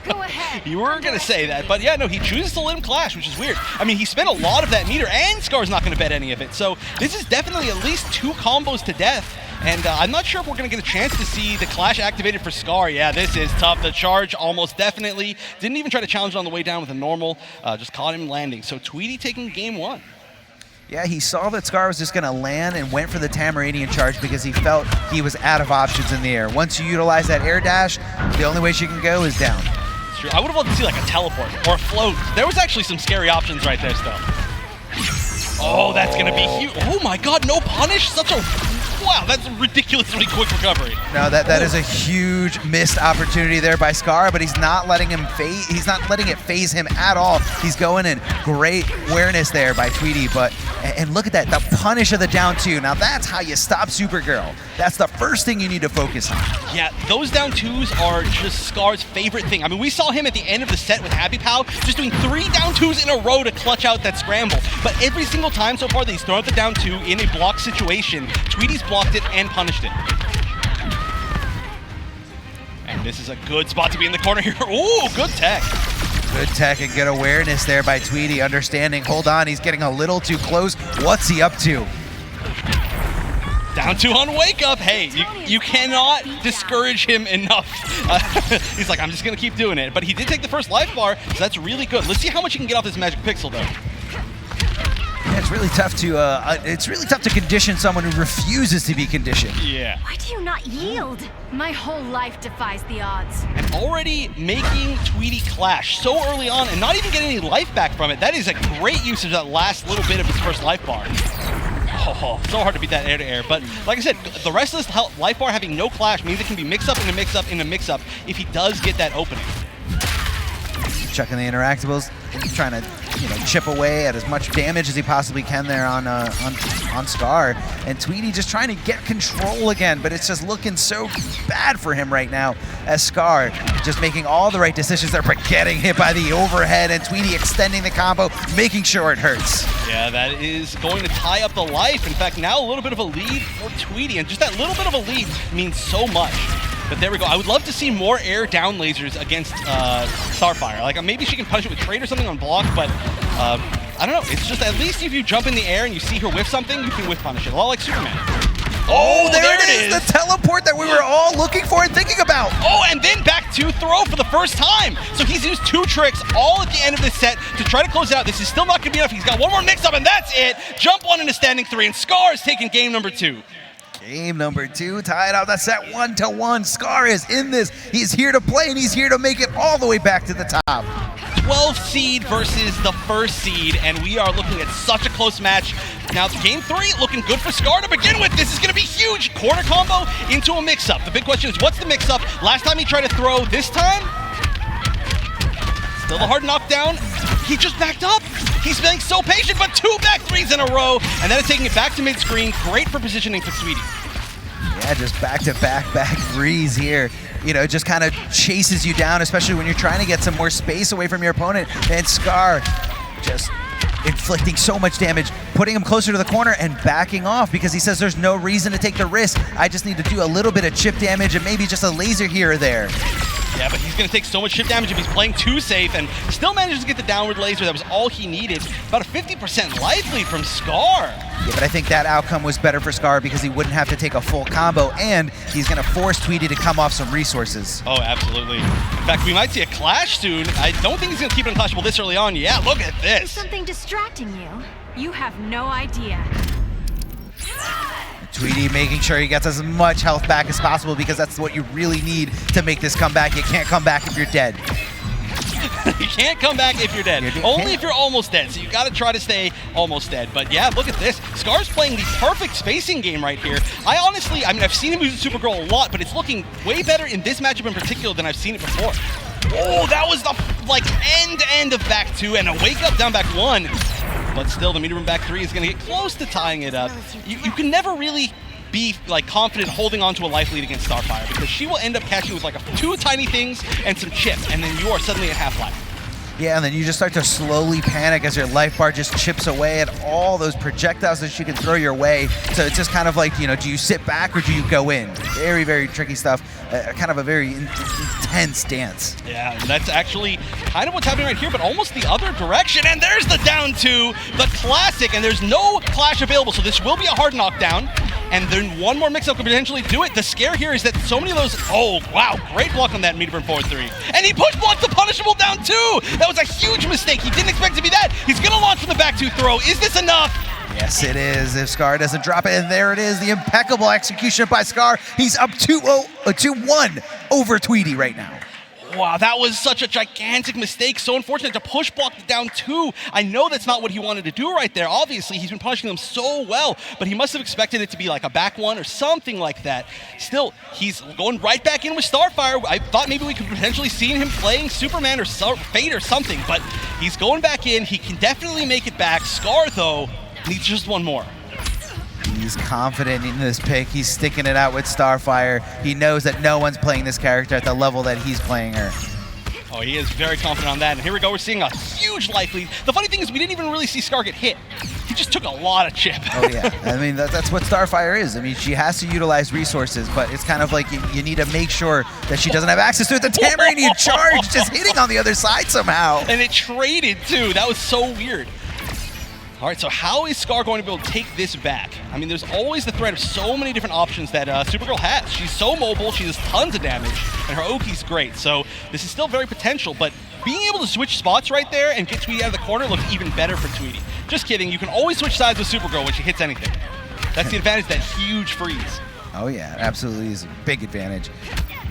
Go ahead. You were gonna say that, but yeah, no, he chooses to let him clash, which is weird. I mean, he spent a lot of that meter, and Scar's not gonna bet any of it. So this is definitely at least 2 combos to death. And I'm not sure if we're going to get a chance to see the clash activated for Scar. Yeah, this is tough. The charge almost definitely. Didn't even try to challenge it on the way down with a normal. Just caught him landing. So Tweedy taking game 1. Yeah, he saw that Scar was just going to land and went for the Tamaranian charge because he felt he was out of options in the air. Once you utilize that air dash, the only way she can go is down. It's true. I would have loved to see like a teleport or a float. There was actually some scary options right there still. Oh, that's going to be huge. Oh my god, no punish? Such a... Wow, that's a ridiculously quick recovery. No, that is a huge missed opportunity there by Scar, but he's not letting him he's not letting it phase him at all. He's going in. Great awareness there by Tweedy, but and look at that, the punish of the down 2. Now that's how you stop Supergirl. That's the first thing you need to focus on. Yeah, those down 2s are just Scar's favorite thing. I mean, we saw him at the end of the set with Happy Pow just doing 3 down 2s in a row to clutch out that scramble. But every single time so far that he's thrown out the down 2 in a block situation, Tweedy's blocked it and punished it. And this is a good spot to be in the corner here. Ooh, good tech. Good tech and good awareness there by Tweedy, understanding, hold on, he's getting a little too close. What's he up to? Down 2 on wake up. Hey, you cannot discourage him enough. He's like, I'm just gonna keep doing it. But he did take the first life bar, so that's really good. Let's see how much he can get off this magic pixel though. Yeah, it's really tough to condition someone who refuses to be conditioned. Yeah. Why do you not yield? My whole life defies the odds. And already making Tweedy clash so early on and not even getting any life back from it. That is a great use of that last little bit of his first life bar. Oh, so hard to beat that air to air. But like I said, the rest of this life bar having no clash means it can be mix up in a mix up in a mix up if he does get that opening. Checking the interactables, trying to chip away at as much damage as he possibly can there on Scar. And Tweedy just trying to get control again, but it's just looking so bad for him right now as Scar just making all the right decisions there, but getting hit by the overhead, and Tweedy extending the combo, making sure it hurts. Yeah, that is going to tie up the life. In fact, now a little bit of a lead for Tweedy, and just that little bit of a lead means so much. But there we go. I would love to see more air down lasers against Starfire. Like maybe she can punish it with trade or something on block, but I don't know. It's just at least if you jump in the air and you see her whiff something, you can whiff punish it. A lot like Superman. Oh, there it is. The teleport that we were all looking for and thinking about. Oh, and then back to throw for the first time. So he's used 2 tricks all at the end of this set to try to close it out. This is still not going to be enough. He's got one more mix-up, and that's it. Jump 1 into standing 3, and Scar is taking game number 2. Game number 2, tied out. That's set 1-1. Scar is in this. He's here to play, and he's here to make it all the way back to the top. 12th seed versus the 1st seed, and we are looking at such a close match. Now, game 3 looking good for Scar to begin with. This is going to be huge. Corner combo into a mix-up. The big question is, what's the mix-up? Last time he tried to throw, this time? Still a hard knockdown. He just backed up. He's being so patient, but 2 back 3s in a row, and that is taking it back to mid-screen. Great for positioning for Tweedy. Yeah, just back-to-back back 3s here. You know, just kind of chases you down, especially when you're trying to get some more space away from your opponent. And Scar just inflicting so much damage, putting him closer to the corner and backing off because he says there's no reason to take the risk. I just need to do a little bit of chip damage and maybe just a laser here or there. Yeah, but he's going to take so much chip damage if he's playing too safe and still manages to get the downward laser. That was all he needed. About a 50% life lead from Scar. Yeah, but I think that outcome was better for Scar because he wouldn't have to take a full combo, and he's going to force Tweedy to come off some resources. Oh, absolutely. In fact, we might see a clash soon. I don't think he's going to keep it unclashable this early on. Yeah, look at this. Is something distracting you? You have no idea. Tweedy making sure he gets as much health back as possible because that's what you really need to make this comeback. You can't come back if you're dead. You can't come back if you're dead. Only if you're almost dead, so you got to try to stay almost dead. But yeah, look at this. Scar's playing the perfect spacing game right here. I've seen him use Supergirl a lot, but it's looking way better in this matchup in particular than I've seen it before. Oh, that was the end of back 2 and a wake up down back 1. But still, the meter room back 3 is going to get close to tying it up. You can never really be confident holding on to a life lead against Starfire because she will end up catching with 2 tiny things and some chips, and then you are suddenly at half life. Yeah, and then you just start to slowly panic as your life bar just chips away at all those projectiles that she can throw your way. So it's just kind of like, do you sit back or do you go in? Very, very tricky stuff. Kind of a very intense dance. Yeah, that's actually kind of what's happening right here, but almost the other direction. And there's the down 2, the classic, and there's no clash available, so this will be a hard knockdown. And then one more mix-up could potentially do it. The scare here is that so many of those... Oh, wow, great block on that meter burn forward 3. And he push blocked the punishable down 2! That was a huge mistake. He didn't expect it to be that. He's going to launch from the back 2 throw. Is this enough? Yes, it is. If Scar doesn't drop it, and there it is, the impeccable execution by Scar. He's up 2-1 over Tweedy right now. Wow, that was such a gigantic mistake. So unfortunate to push block the down 2. I know that's not what he wanted to do right there. Obviously, he's been punishing them so well, but he must have expected it to be like a back 1 or something like that. Still, he's going right back in with Starfire. I thought maybe we could potentially see him playing Superman or Fate or something, but he's going back in. He can definitely make it back. Scar, though, needs just one more. He's confident in this pick. He's sticking it out with Starfire. He knows that no one's playing this character at the level that he's playing her. Oh, he is very confident on that. And here we go. We're seeing a huge life lead. The funny thing is we didn't even really see Scar get hit. He just took a lot of chip. Oh, yeah. I mean, that's what Starfire is. I mean, she has to utilize resources, but it's kind of like you need to make sure that she doesn't have access to it. The Tamarinian charge just hitting on the other side somehow. And it traded, too. That was so weird. All right, so how is Scar going to be able to take this back? I mean, there's always the threat of so many different options that Supergirl has. She's so mobile, she does tons of damage, and her Oki's great. So this is still very potential, but being able to switch spots right there and get Tweedy out of the corner looks even better for Tweedy. Just kidding, you can always switch sides with Supergirl when she hits anything. That's the advantage, that huge freeze. Oh yeah, absolutely is a big advantage.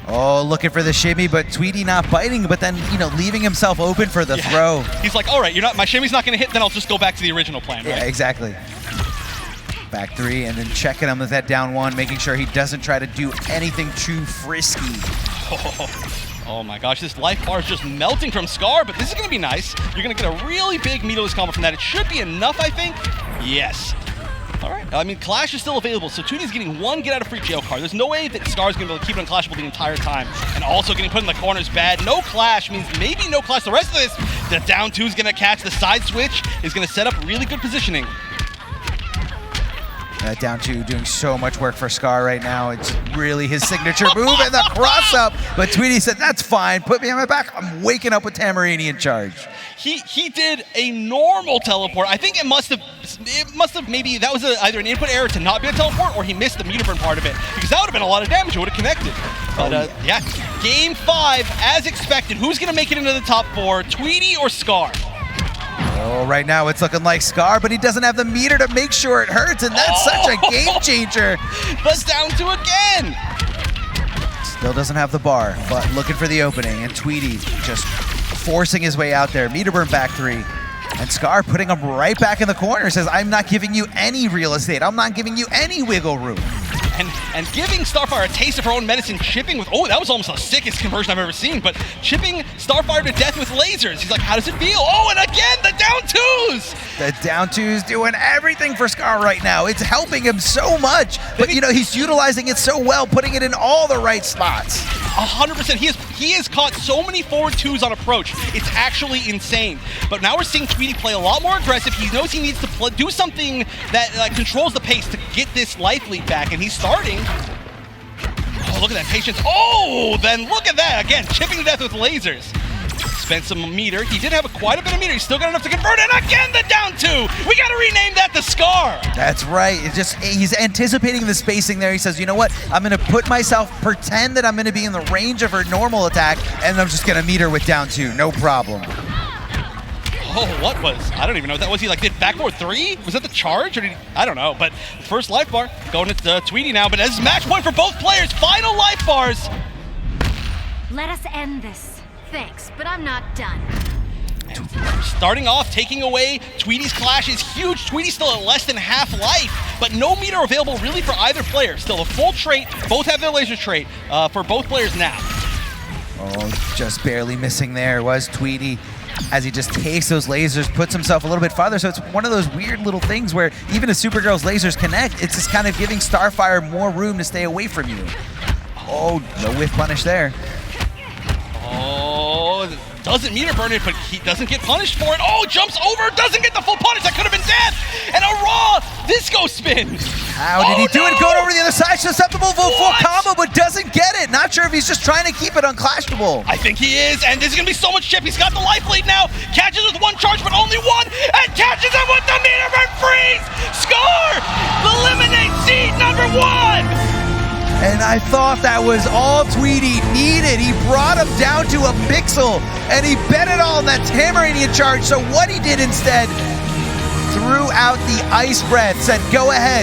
Oh, looking for the shimmy, but Tweedy not biting, but then, leaving himself open for the throw. He's like, all right, my shimmy's not going to hit, then I'll just go back to the original plan, right? Yeah, exactly. Back 3, and then checking him with that down 1, making sure he doesn't try to do anything too frisky. Oh my gosh, this life bar is just melting from Scar, but this is going to be nice. You're going to get a really big meterless combo from that. It should be enough, I think. Yes. All right. I mean, Clash is still available, so Tweedy's getting 1 get-out-of-free jail card. There's no way that Scar's going to be able to keep it unclashable the entire time. And also getting put in the corner is bad. No Clash means maybe no Clash. The rest of this, the down 2 is going to catch. The side switch is going to set up really good positioning. Down 2 doing so much work for Scar right now. It's really his signature move and the cross-up. But Tweedy said, that's fine. Put me on my back. I'm waking up with Tamarinian charge. He did a normal teleport. I think it must have it must have maybe that was either an input error to not be a teleport, or he missed the meter burn part of it, because that would have been a lot of damage. It would have connected. But yeah, game 5, as expected. Who's going to make it into the top 4, Tweedy or Scar? Oh, right now it's looking like Scar, but he doesn't have the meter to make sure it hurts, and that's such a game changer. But down to again. Still doesn't have the bar, but looking for the opening, and Tweedy just forcing his way out there. Meter burn back 3. And Scar putting him right back in the corner, says, I'm not giving you any real estate. I'm not giving you any wiggle room. And giving Starfire a taste of her own medicine, chipping with, that was almost the sickest conversion I've ever seen, but chipping Starfire to death with lasers. He's like, how does it feel? Oh, and again, the down 2s! The down 2s doing everything for Scar right now. It's helping him so much, but he's utilizing it so well, putting it in all the right spots. 100%. He has caught so many forward 2s on approach. It's actually insane. But now we're seeing Tweedy play a lot more aggressive. He knows he needs to do something that controls the pace to get this life lead back, and he's starting. Oh, look at that patience. Oh, then look at that. Again, chipping to death with lasers. Spent some meter. He did have quite a bit of meter. He's still got enough to convert, and again the down 2. We got to rename that the Scar. That's right. He's anticipating the spacing there. He says, you know what? I'm going to put myself, pretend that I'm going to be in the range of her normal attack, and I'm just going to meet her with down 2. No problem. Oh, what was? I don't even know what that was. He did backboard 3? Was that the charge? Or I don't know. But first life bar going to Tweedy now. But as match point for both players, final life bars. Let us end this. Thanks, but I'm not done. And starting off, taking away Tweedy's clash is huge. Tweedy's still at less than half life, but no meter available really for either player. Still a full trait. Both have their laser trait for both players now. Oh, just barely missing there was Tweedy, as he just takes those lasers, puts himself a little bit farther. So it's one of those weird little things where even if Supergirl's lasers connect, it's just kind of giving Starfire more room to stay away from you. Oh, no whiff punish there. Oh, doesn't meter burn it, but he doesn't get punished for it. Oh, jumps over, doesn't get the full punish. That could have been death. And a raw disco spin. How did he do it? Going over the other side, susceptible for a full combo, but doesn't get it. Not sure if he's just trying to keep it unclashable. I think he is, and there's going to be so much chip. He's got the life lead now. Catches with 1 charge, but only 1, and catches it with the meter burn freeze. Scar eliminates seed number 1. And I thought that was all Tweedy needed. He brought him down to a pixel, and he bet it all on that Tamaranian charge. So what he did instead, threw out the ice breath, said, go ahead,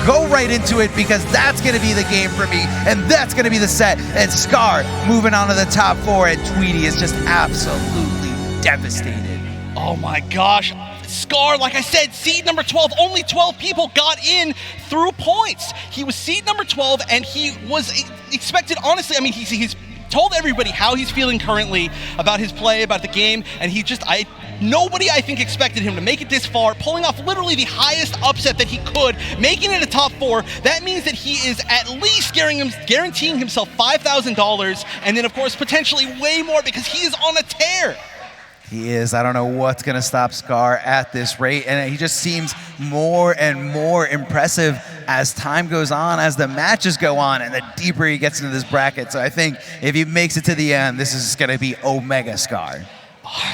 go right into it, because that's going to be the game for me, and that's going to be the set. And Scar moving on to the top 4, and Tweedy is just absolutely devastated. Oh my gosh. Scar, like I said, seed number 12. Only 12 people got in through points. He was seed number 12, and he was expected, honestly, I mean, he's told everybody how he's feeling currently about his play, about the game, and nobody, I think, expected him to make it this far, pulling off literally the highest upset that he could, making it a top 4. That means that he is at least guaranteeing himself $5,000, and then, of course, potentially way more, because he is on a tear. He is. I don't know what's going to stop Scar at this rate, and he just seems more and more impressive as time goes on, as the matches go on, and the deeper he gets into this bracket. So I think if he makes it to the end, this is going to be Omega Scar.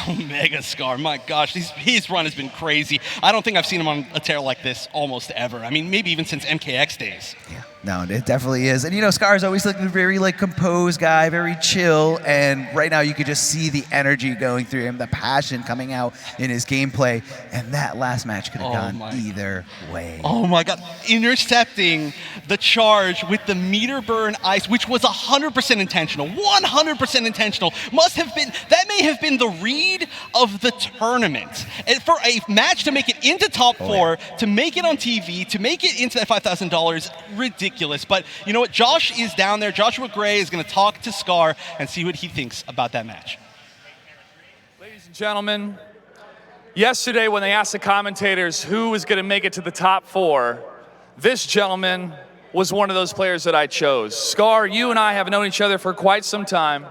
Omega Scar, my gosh, his run has been crazy. I don't think I've seen him on a tear like this almost ever. I mean, maybe even since MKX days. Yeah. No, it definitely is. And Scar's always looking a very composed guy, very chill, and right now you could just see the energy going through him, the passion coming out in his gameplay, and that last match could have gone either way. Oh my god, intercepting the charge with the meter burn ice, which was 100% intentional, 100% intentional. That may have been the read of the tournament. And for a match to make it into top 4, to make it on TV, to make it into that $5,000, ridiculous. But you know what? Josh is down there. Joshua Gray is going to talk to Scar and see what he thinks about that match. Ladies and gentlemen, yesterday when they asked the commentators who was going to make it to the top 4, this gentleman was one of those players that I chose. Scar, you and I have known each other for quite some time.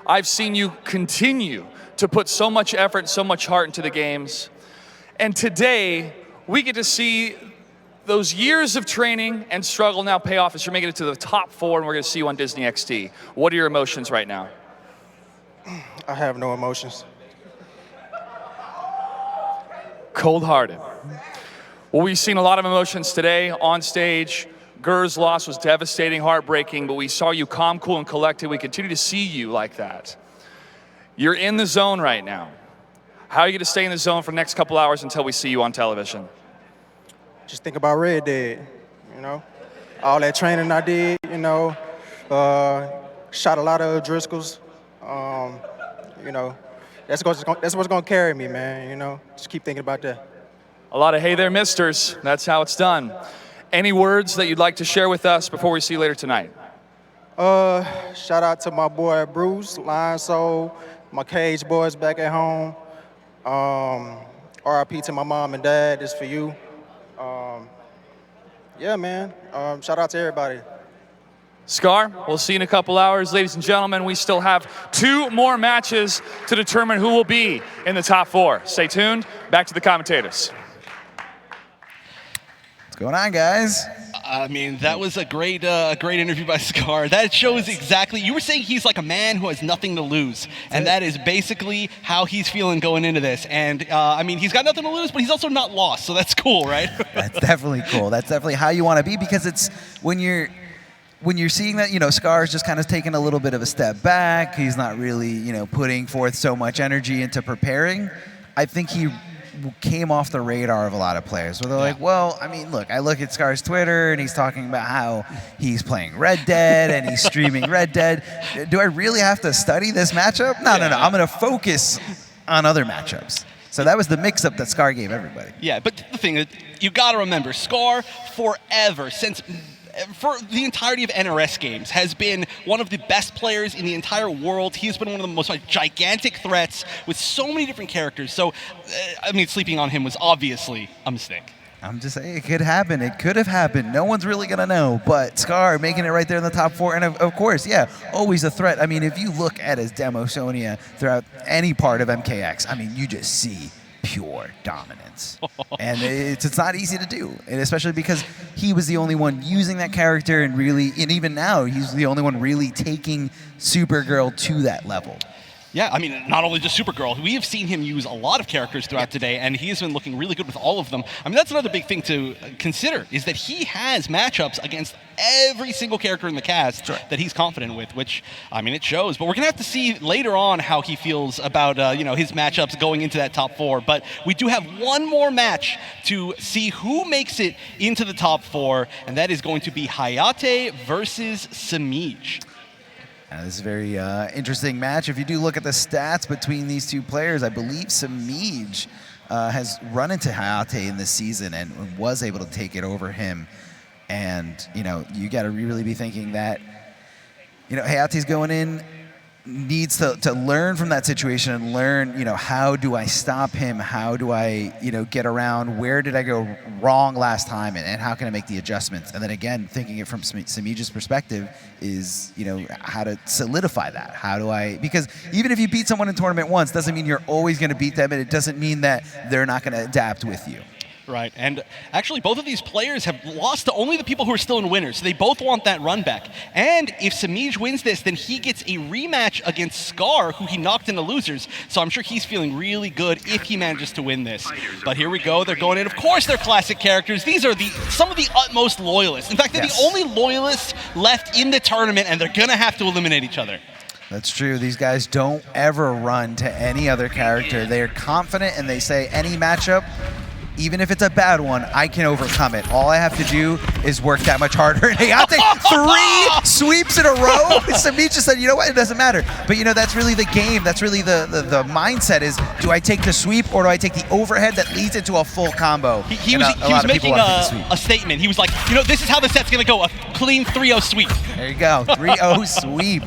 I've seen you continue to put so much effort, so much heart into the games. And today, we get to see those years of training and struggle now pay off as you're making it to the top 4, and we're going to see you on Disney XD. What are your emotions right now? I have no emotions. Cold-hearted. Well, we've seen a lot of emotions today on stage. Gerd's loss was devastating, heartbreaking, but we saw you calm, cool, and collected. We continue to see you like that. You're in the zone right now. How are you going to stay in the zone for the next couple hours until we see you on television? Just think about Red Dead, you know? All that training I did, you know, shot a lot of Driscolls. You know, that's what's going to carry me, man, you know? Just keep thinking about that. A lot of hey there, misters. That's how it's done. Any words that you'd like to share with us before we see you later tonight? Shout out to my boy Bruce, Lion Soul, my Cage boys back at home. RIP to my mom and dad, this for you. Yeah, man, shout out to everybody. Scar, we'll see you in a couple hours. Ladies and gentlemen, we still have 2 more matches to determine who will be in the top 4. Stay tuned. Back to the commentators. What's going on, guys? I mean, that was a great interview by Scar. That shows exactly, you were saying he's like a man who has nothing to lose. And that is basically how he's feeling going into this. And I mean, he's got nothing to lose, but he's also not lost. So that's cool, right? That's definitely cool. That's definitely how you want to be, because it's when you're seeing that, you know, Scar's just kind of taking a little bit of a step back. He's not really, you know, putting forth so much energy into preparing. I think he came off the radar of a lot of players where they're like, well, I mean, look, I look at Scar's Twitter and he's talking about how he's playing Red Dead and he's streaming Red Dead. Do I really have to study this matchup? No. I'm going to focus on other matchups. So that was the mix-up that Scar gave everybody. Yeah, but the thing is, you got to remember, Scar forever, for the entirety of NRS games, has been one of the best players in the entire world. He's been one of the most gigantic threats with so many different characters. So, I mean, sleeping on him was obviously a mistake. I'm just saying, it could happen. It could have happened. No one's really going to know. But Scar making it right there in the top 4. And of course, yeah, always a threat. I mean, if you look at his demo Sonya throughout any part of MKX, I mean, you just see pure dominance. And it's not easy to do, and especially because he was the only one using that character, and even now he's the only one really taking Supergirl to that level. Yeah, I mean, not only just Supergirl, we have seen him use a lot of characters throughout today, and he has been looking really good with all of them. I mean, that's another big thing to consider, is that he has matchups against every single character in the cast that he's confident with, which, I mean, it shows. But we're going to have to see later on how he feels about, his matchups going into that top 4. But we do have one more match to see who makes it into the top 4, and that is going to be Hayate versus Semiij. This is a very interesting match. If you do look at the stats between these two players, I believe Semiij has run into Hayate in this season and was able to take it over him. And, you know, you got to really be thinking that, you know, Hayate's going in, needs to learn from that situation and learn, you know, how do I stop him? How do I, you know, get around? Where did I go wrong last time? And how can I make the adjustments? And then again, thinking it from Semiij's perspective is, you know, how to solidify that. How do I, because even if you beat someone in tournament once, doesn't mean you're always going to beat them, and it doesn't mean that they're not going to adapt with you. Right, and actually both of these players have lost to only the people who are still in winners, so they both want that run back. And if Semiij wins this, then he gets a rematch against Scar, who he knocked into losers, so I'm sure he's feeling really good if he manages to win this. But here we go, they're going in. Of course they're classic characters. These are some of the utmost loyalists. In fact, they're the only loyalists left in the tournament, and they're going to have to eliminate each other. That's true. These guys don't ever run to any other character. They're confident, and they say any matchup, even if it's a bad one, I can overcome it. All I have to do is work that much harder. And Hayate, 3 sweeps in a row. Semiij just said, you know what, it doesn't matter. But, you know, that's really the game. That's really the mindset is, do I take the sweep or do I take the overhead that leads into a full combo? He was making a statement. He was like, you know, this is how the set's going to go, a clean 3-0 sweep. There you go, 3-0 sweep.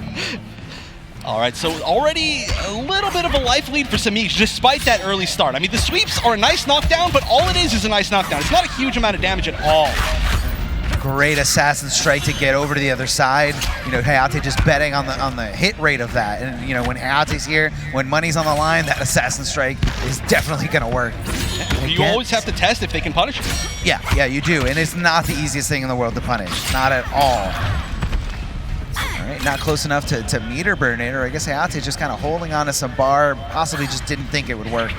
All right, so already a little bit of a life lead for Semiij, despite that early start. I mean, the sweeps are a nice knockdown, but all it is a nice knockdown. It's not a huge amount of damage at all. Great assassin strike to get over to the other side. You know, Hayate just betting on the hit rate of that. And, you know, when Hayate's here, when money's on the line, that assassin strike is definitely going to work. You always have to test if they can punish it. Yeah, you do. And it's not the easiest thing in the world to punish. Not at all. All right, not close enough to meter Burnator. I guess Hayate just kind of holding on to some bar, possibly just didn't think it would work.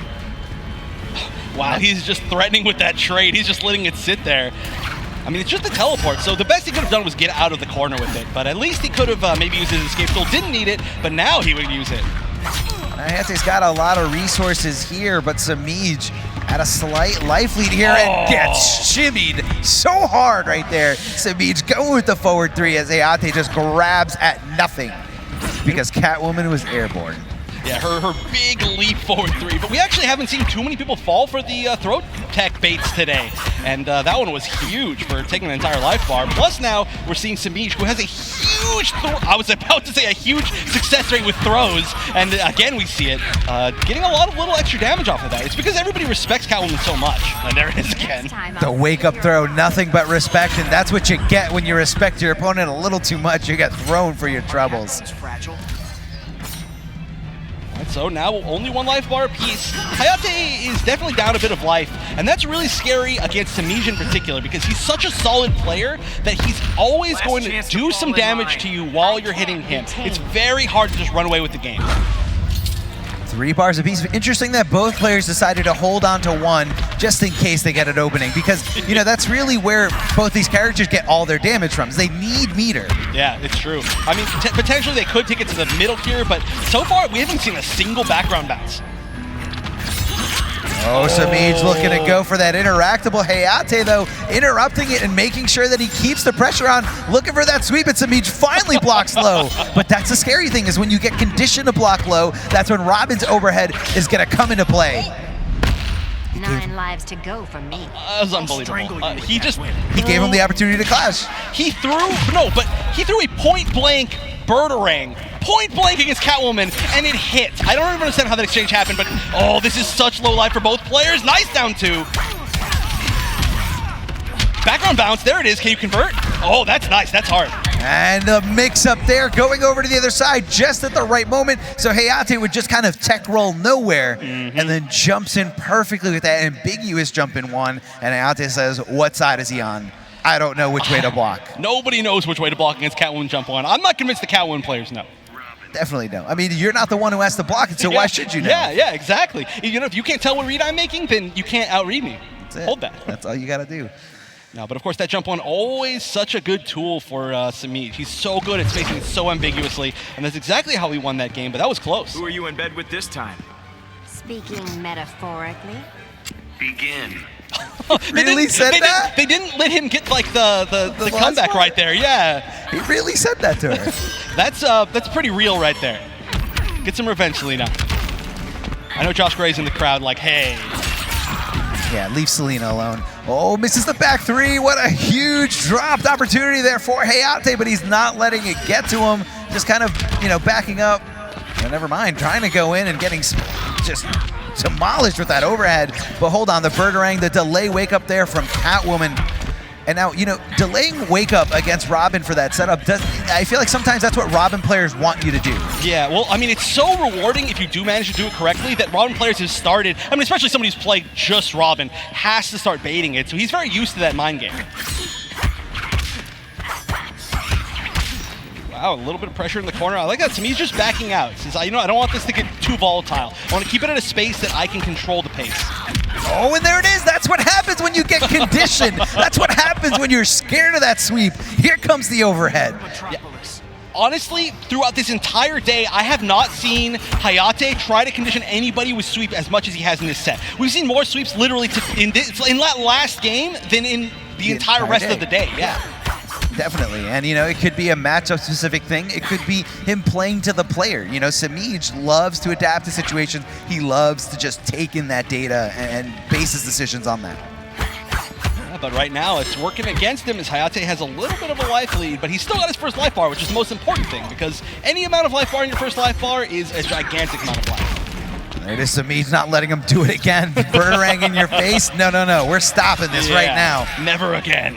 Wow, he's just threatening with that trade. He's just letting it sit there. I mean, it's just a teleport, so the best he could have done was get out of the corner with it. But at least he could have maybe used his escape tool. Didn't need it, but now he would use it. Hayatei's got a lot of resources here, but Semiij at a slight life lead here and gets shimmied so hard right there. Semiij going with the forward 3 as Hayatei just grabs at nothing because Catwoman was airborne. Yeah, her big leap forward 3. But we actually haven't seen too many people fall for the throw tech baits today. And that one was huge for taking an entire life bar. Plus now we're seeing Semiij, who has a huge, I was about to say a huge success rate with throws. And again, we see it getting a lot of little extra damage off of that. It's because everybody respects Catwoman so much. And there it is again. The wake-up throw, nothing but respect. And that's what you get when you respect your opponent a little too much. You get thrown for your troubles. So now only 1 life bar apiece. Hayatei is definitely down a bit of life, and that's really scary against Semiij in particular because he's such a solid player that he's always going to do some damage to you while you're hitting him. It's very hard to just run away with the game. 3 bars apiece. Interesting that both players decided to hold on to 1 just in case they get an opening because, you know, that's really where both these characters get all their damage from. Is they need meter. Yeah, it's true. I mean, potentially they could take it to the middle tier, but so far we haven't seen a single background bounce. Oh, Semiij looking to go for that interactable. Hayatei, though, interrupting it and making sure that he keeps the pressure on, looking for that sweep, and Semiij finally blocks low. But that's the scary thing, is when you get conditioned to block low, that's when Robin's overhead is going to come into play. 9 lives to go for me. That was unbelievable. He gave him the opportunity to clash. He threw a point-blank Birdarang, point-blank against Catwoman, and it hit. I don't even understand how that exchange happened, but oh, this is such low life for both players. Nice down 2. Background bounce, there it is. Can you convert? Oh, that's nice. That's hard. And the mix-up there, going over to the other side just at the right moment. So Hayatei would just kind of tech roll nowhere and then jumps in perfectly with that ambiguous jump in 1. And Hayatei says, what side is he on? I don't know which way to block. Nobody knows which way to block against Catwoman jump 1. I'm not convinced the Catwoman players know. Definitely don't. I mean, you're not the one who has to block it, so why should you know? Yeah, exactly. You know, if you can't tell what read I'm making, then you can't outread me. That's it. Hold that. That's all you got to do. No, but of course that jump 1, always such a good tool for Sameach. He's so good at spacing it so ambiguously, and that's exactly how he won that game, but that was close. Who are you in bed with this time? Speaking metaphorically. Begin. Really said that? They didn't let him get like the comeback right there. Yeah, he really said that to her. That's pretty real right there. Get some revenge, Selena. I know Josh Gray's in the crowd like, hey. Yeah, leave Selena alone. Oh, misses the back 3. What a huge dropped opportunity there for Hayatei, but he's not letting it get to him. Just kind of, backing up. Never mind, trying to go in and getting just demolished with that overhead. But hold on, the Birdarang, the delay wake up there from Catwoman. And now, delaying wake up against Robin for that setup, I feel like sometimes that's what Robin players want you to do. Yeah, well, I mean, it's so rewarding if you do manage to do it correctly that Robin players have started, I mean, especially somebody who's played just Robin, has to start baiting it. So he's very used to that mind game. Wow, a little bit of pressure in the corner. I like that. Semiij just backing out. Says, I don't want this to get too volatile. I want to keep it at a space that I can control the pace. Oh, and there it is. That's what happens when you get conditioned. That's what happens when you're scared of that sweep. Here comes the overhead. Yeah. Honestly, throughout this entire day, I have not seen Hayatei try to condition anybody with sweep as much as he has in this set. We've seen more sweeps literally in that last game than in the entire rest of the day. Yeah. Definitely, and it could be a matchup-specific thing. It could be him playing to the player. Semiij loves to adapt to situations. He loves to just take in that data and base his decisions on that. Yeah, but right now, it's working against him as Hayatei has a little bit of a life lead, but he's still got his first life bar, which is the most important thing, because any amount of life bar in your first life bar is a gigantic amount of life. There it is, Semiij not letting him do it again. Birdarang in your face. No. We're stopping this right now. Never again.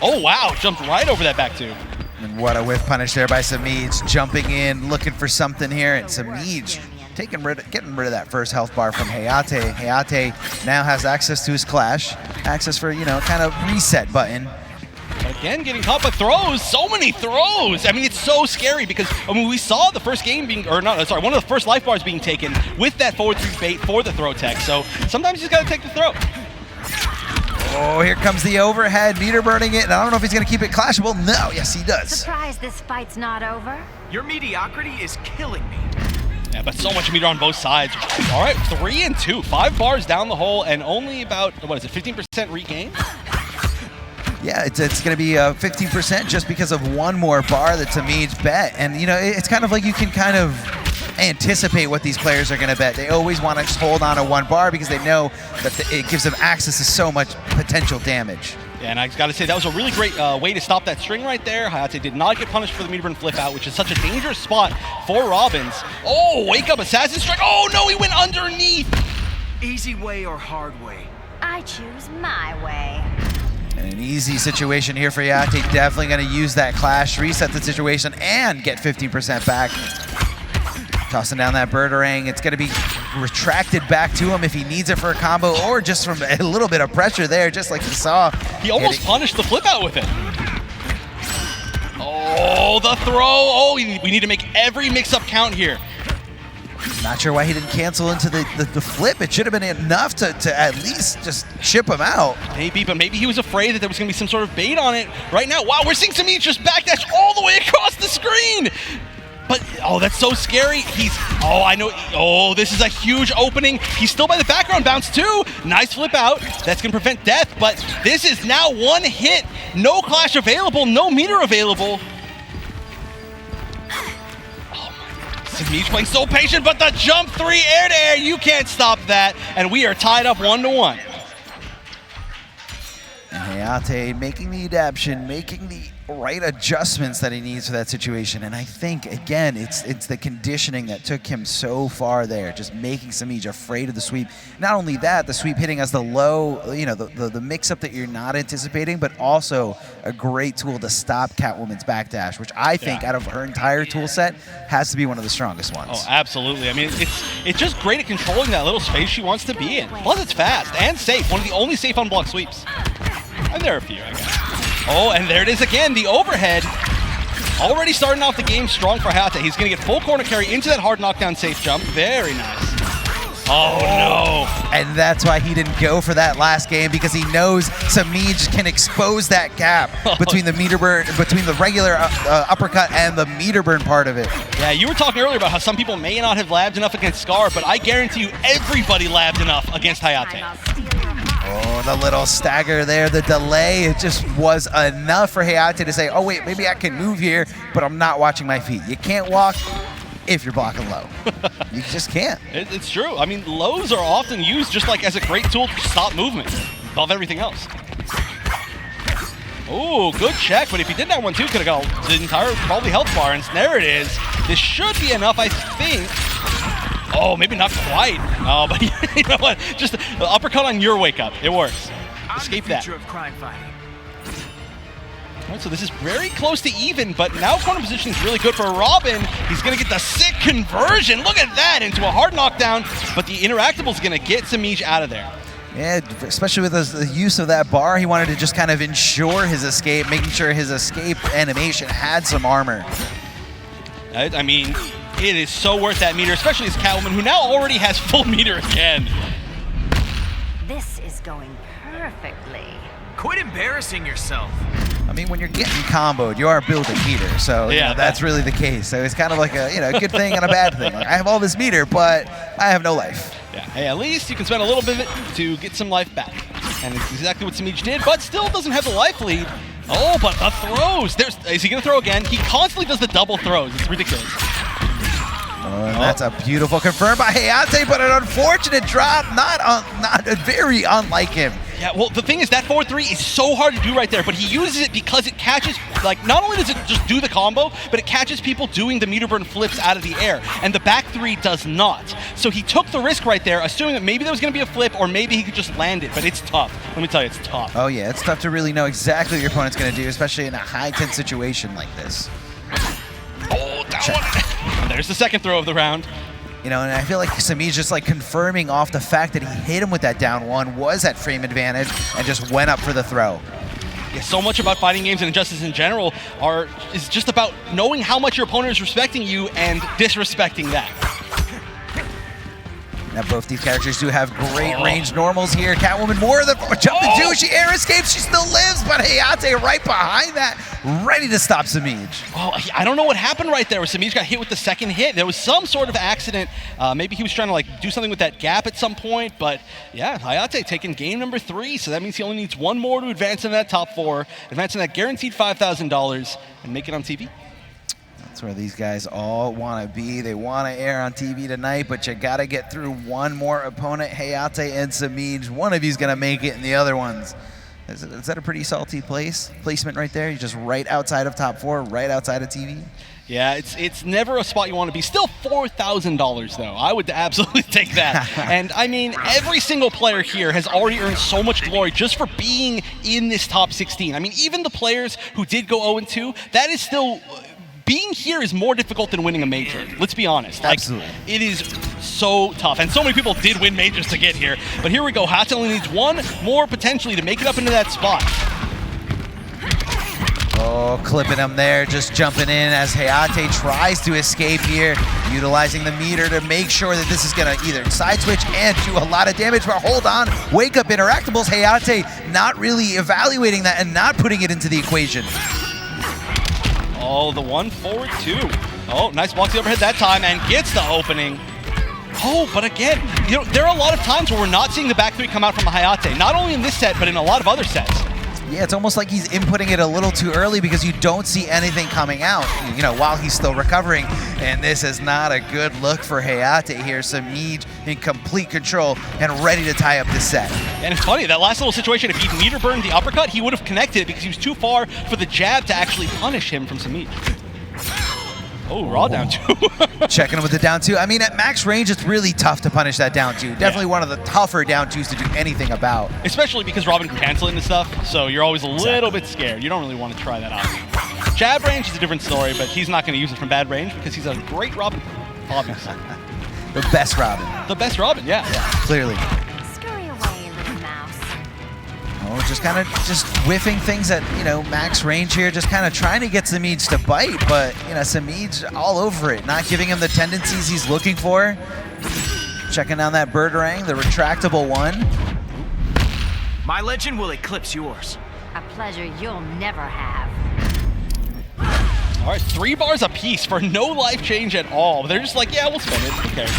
Oh, wow. Jumped right over that back 2. And what a whiff punish there by Semiij. Jumping in, looking for something here. And Semiij getting rid of that first health bar from Hayatei. Hayatei now has access to his clash. Access for, kind of reset button. But again getting caught, but throws, so many throws. I mean, it's so scary because, I mean, we saw the first game being, or not, sorry, one of the first life bars being taken with that forward 3 bait for the throw tech. So sometimes you just gotta take the throw. Oh, here comes the overhead, meter burning it, and I don't know if he's gonna keep it clashable. No, yes he does. Surprised this fight's not over? Your mediocrity is killing me. Yeah, but so much meter on both sides. All right, 3 and 2, 5 bars down the hole, and only about, what is it, 15% regain? Yeah, it's going to be 15% just because of one more bar that Sameach bet. And, you know, it's kind of like you can kind of anticipate what these players are going to bet. They always want to just hold on to one bar because they know that it gives them access to so much potential damage. Yeah, and I got to say, that was a really great way to stop that string right there. Hayate did not get punished for the meter burn flip out, which is such a dangerous spot for Robbins. Oh, wake up, assassin strike. Oh, no, he went underneath. Easy way or hard way? I choose my way. And an easy situation here for Hayate. Definitely going to use that clash, reset the situation, and get 15% back. Tossing down that Birdarang. It's going to be retracted back to him if he needs it for a combo, or just from a little bit of pressure there, just like you saw. He almost punished the flip out with it. Oh, the throw. Oh, we need to make every mix-up count here. Not sure why he didn't cancel into the flip. It should have been enough to at least just chip him out. Maybe, but maybe he was afraid that there was going to be some sort of bait on it. Right now, wow, we're seeing Semiij just backdash all the way across the screen. But, oh, that's so scary. Oh, I know. Oh, this is a huge opening. He's still by the background bounce, too. Nice flip out. That's going to prevent death, but this is now one hit. No clash available, no meter available. Semiij playing so patient, but the jump 3 air to air, you can't stop that. And we are tied up 1-1. And Hayate making the adaptation, making the right adjustments that he needs for that situation. And I think, again, it's the conditioning that took him so far there, just making Semiij afraid of the sweep. Not only that, the sweep hitting as the low, you know, the mix-up that you're not anticipating, but also a great tool to stop Catwoman's backdash, which I think out of her entire tool set has to be one of the strongest ones. Oh, absolutely. I mean, it's just great at controlling that little space she wants to be in. Plus, it's fast and safe. One of the only safe on-block sweeps. And there are a few, I guess. Oh, and there it is again, the overhead. Already starting off the game strong for Hayate. He's going to get full corner carry into that hard knockdown safe jump. Very nice. Oh, no. And that's why he didn't go for that last game, because he knows Semiij can expose that gap between the meter burn, between the regular uppercut and the meter burn part of it. Yeah, you were talking earlier about how some people may not have labbed enough against Scar, but I guarantee you everybody labbed enough against Hayate. Oh, the little stagger there, the delay, it just was enough for Hayate to say, oh wait, maybe I can move here, but I'm not watching my feet. You can't walk if you're blocking low. You just can't. It's true. I mean, lows are often used just like as a great tool to stop movement above everything else. Oh, good check, but if he did that one too, could have got the entire probably health bar, and there it is. This should be enough, I think. Oh, maybe not quite. Oh, but you know what? Just an uppercut on your wake up. It works. Escape that. Of crime fighting. All right, so this is very close to even, but now corner position is really good for Robin. He's going to get the sick conversion. Look at that, into a hard knockdown, but the interactable is going to get Semiij out of there. Yeah, especially with the use of that bar, he wanted to just kind of ensure his escape, making sure his escape animation had some armor. I mean, it is so worth that meter, especially as Catwoman, who now already has full meter again. This is going perfectly. Quit embarrassing yourself. I mean, when you're getting comboed, you are building meter, so yeah, that's really the case. So it's kind of like a good thing and a bad thing. Like, I have all this meter, but I have no life. Yeah, hey, at least you can spend a little bit of it to get some life back. And it's exactly what Semiij did, but still doesn't have the life lead. Oh, but the throws. Is he going to throw again? He constantly does the double throws. It's ridiculous. And that's a beautiful confirm by Hayate, but an unfortunate drop, not very unlike him. Yeah, well, the thing is that forward 3 is so hard to do right there, but he uses it because it catches, like, not only does it just do the combo, but it catches people doing the meter burn flips out of the air, and the back 3 does not. So he took the risk right there, assuming that maybe there was going to be a flip, or maybe he could just land it, but it's tough. Let me tell you, it's tough. Oh yeah, it's tough to really know exactly what your opponent's going to do, especially in a high-tense situation like this. Oh, that one! And there's the second throw of the round. You know, and I feel like Semiij just like confirming off the fact that he hit him with that down one, was at frame advantage, and just went up for the throw. Yeah, so much about fighting games and Injustice in general is just about knowing how much your opponent is respecting you and disrespecting that. Now both these characters do have great range normals here. Catwoman more of the jumping too. She air escapes. She still lives, but Hayate right behind that, ready to stop Semiij. Oh, I don't know what happened right there. Semiij got hit with the second hit. There was some sort of accident. Maybe he was trying to like do something with that gap at some point. But yeah, Hayate taking game number 3. So that means he only needs one more to advance in that top 4, advance in that guaranteed $5,000, and make it on TV. That's where these guys all want to be. They want to air on TV tonight, but you got to get through one more opponent, Hayate and Semiij. One of you's going to make it, and the other one's. Is that a pretty salty placement right there? You're just right outside of top 4, right outside of TV? Yeah, it's never a spot you want to be. Still $4,000 though. I would absolutely take that. And I mean, every single player here has already earned so much glory just for being in this top 16. I mean, even the players who did go 0-2, that is still... Being here is more difficult than winning a major. Let's be honest. Like, absolutely. It is so tough. And so many people did win majors to get here. But here we go. Hayate only needs one more potentially to make it up into that spot. Oh, clipping him there, just jumping in as Hayate tries to escape here, utilizing the meter to make sure that this is going to either side switch and do a lot of damage, but hold on, wake up interactables. Hayate not really evaluating that and not putting it into the equation. Oh, the 1-4-2. Oh, nice boxy overhead that time and gets the opening. Oh, but again, you know, there are a lot of times where we're not seeing the back 3 come out from Hayate, not only in this set, but in a lot of other sets. Yeah, it's almost like he's inputting it a little too early because you don't see anything coming out, you know, while he's still recovering. And this is not a good look for Hayate here. Semiij in complete control and ready to tie up this set. And it's funny, that last little situation, if he'd meter burned the uppercut, he would have connected because he was too far for the jab to actually punish him from Semiij. Oh, raw down 2. Checking him with the down 2. I mean, at max range, it's really tough to punish that down 2. Definitely one of the tougher down 2s to do anything about. Especially because Robin can cancel it and stuff, so you're always a little bit scared. You don't really want to try that out. Jab range is a different story, but he's not going to use it from bad range because he's a great Robin, obviously. The best Robin. The best Robin, yeah. Clearly. Scurry away, little mouse. Oh, just kind of whiffing things at, you know, max range here, just kind of trying to get Semiij to bite, but, you know, Semiij all over it, not giving him the tendencies he's looking for. Checking down that Birdarang, the retractable one. My legend will eclipse yours. A pleasure you'll never have. All right, 3 bars apiece for no life change at all. They're just like, yeah, we'll spend it. Who cares?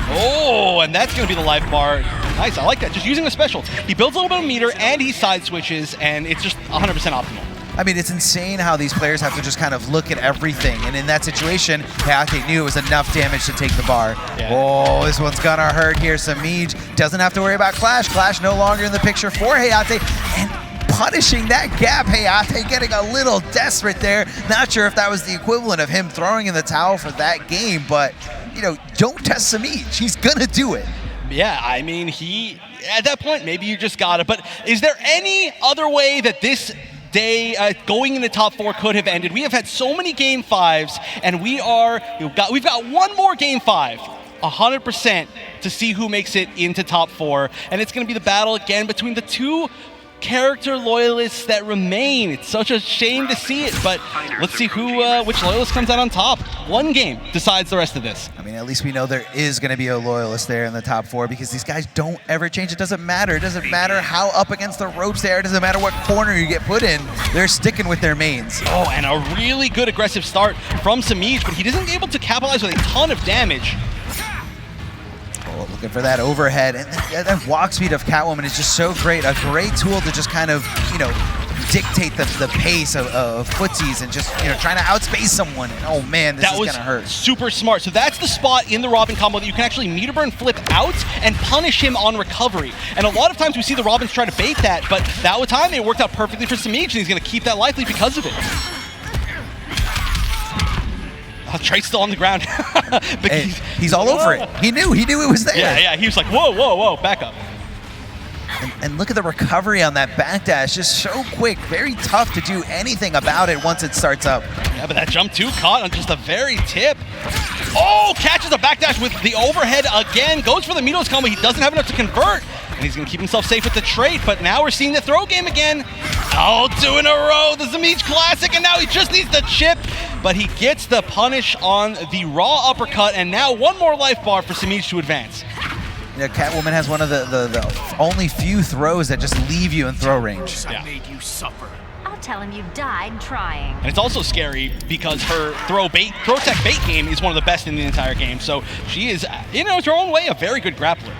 Oh, and that's going to be the life bar. Nice, I like that. Just using the special. He builds a little bit of meter, and he side switches, and it's just 100% optimal. I mean, it's insane how these players have to just kind of look at everything. And in that situation, Hayate knew it was enough damage to take the bar. Yeah. Oh, this one's gonna hurt here. Semiij doesn't have to worry about Clash. Clash no longer in the picture for Hayate. And punishing that gap, Hayate getting a little desperate there. Not sure if that was the equivalent of him throwing in the towel for that game, but, you know, don't test Semiij. He's gonna do it. Yeah, I mean, at that point, maybe you just got it. But is there any other way that this day going in the top 4 could have ended? We have had so many game 5s, and we've got one more game 5, 100% to see who makes it into top 4, and it's going to be the battle again between the 2 character loyalists that remain. It's such a shame to see it, but let's see which loyalist comes out on top. One game decides the rest of this. I mean, at least we know there is going to be a loyalist there in the top 4 because these guys don't ever change. It doesn't matter. It doesn't matter how up against the ropes they are. It doesn't matter what corner you get put in. They're sticking with their mains. Oh, and a really good aggressive start from Semiij, but he doesn't able to capitalize with a ton of damage. Looking for that overhead, and that walk speed of Catwoman is just so great. A great tool to just kind of, you know, dictate the pace of footsies and just, you know, trying to outspace someone. And, oh man, this is gonna hurt. Super smart. So that's the spot in the Robin combo that you can actually meter burn flip out and punish him on recovery. And a lot of times we see the Robins try to bait that, but that time it worked out perfectly for Semiij, and he's gonna keep that lively because of it. Trey's still on the ground. Hey, he's all over it. He knew it was there. Yeah, he was like, whoa, back up. And look at the recovery on that backdash, just so quick, very tough to do anything about it once it starts up. Yeah, but that jump 2 caught on just the very tip. Oh, catches the backdash with the overhead again, goes for the Mitos combo. He doesn't have enough to convert. And he's going to keep himself safe with the trait, but now we're seeing the throw game again. Oh, 2 in a row, the Sameach Classic, and now he just needs the chip, but he gets the punish on the raw uppercut, and now one more life bar for Sameach to advance. You know, Catwoman has one of the only few throws that just leave you in throw range. I made you suffer. I'll tell him you died trying. And it's also scary because her throw tech bait game is one of the best in the entire game. So she is, in her own way, a very good grappler.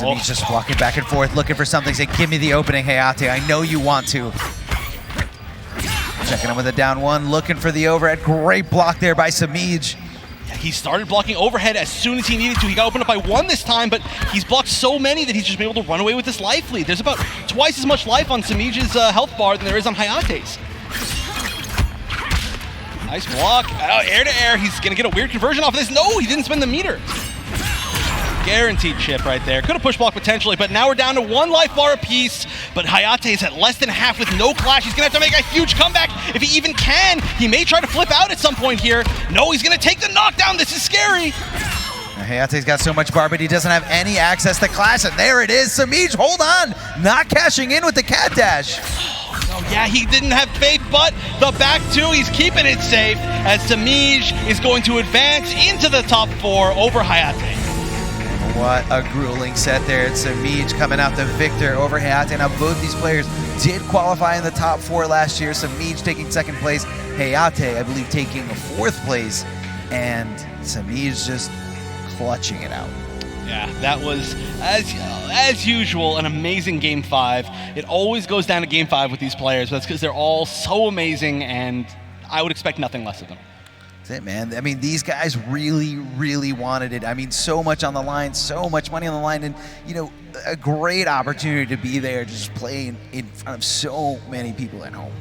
He's just walking back and forth, looking for something. Say, give me the opening, Hayate. I know you want to. Checking him with a down 1, looking for the overhead. Great block there by Semiij. He started blocking overhead as soon as he needed to. He got opened up by 1 this time, but he's blocked so many that he's just been able to run away with this life lead. There's about twice as much life on Semiij's health bar than there is on Hayatei's. Nice block. Air to air. He's going to get a weird conversion off of this. No, he didn't spend the meter. Guaranteed chip right there. Could have push block potentially, but now we're down to 1 life bar apiece. But Hayate is at less than half with no clash. He's going to have to make a huge comeback if he even can. He may try to flip out at some point here. No, he's going to take the knockdown. This is scary. Hayate's got so much bar, but he doesn't have any access to clash. And there it is. Semiij, hold on. Not cashing in with the cat dash. Oh yeah, he didn't have faith, but the back 2, he's keeping it safe as Semiij is going to advance into the top 4 over Hayate. What a grueling set there. It's Semiij coming out the victor over Hayate. Now both these players did qualify in the top 4 last year. Semiij taking 2nd place, Hayate, I believe, taking 4th place, and Semiij just clutching it out. Yeah, that was, as usual, an amazing Game 5. It always goes down to Game 5 with these players, but that's because they're all so amazing, and I would expect nothing less of them. That's it, man. I mean, these guys really, really wanted it. I mean, so much on the line, so much money on the line, and, you know, a great opportunity to be there, just playing in front of so many people at home.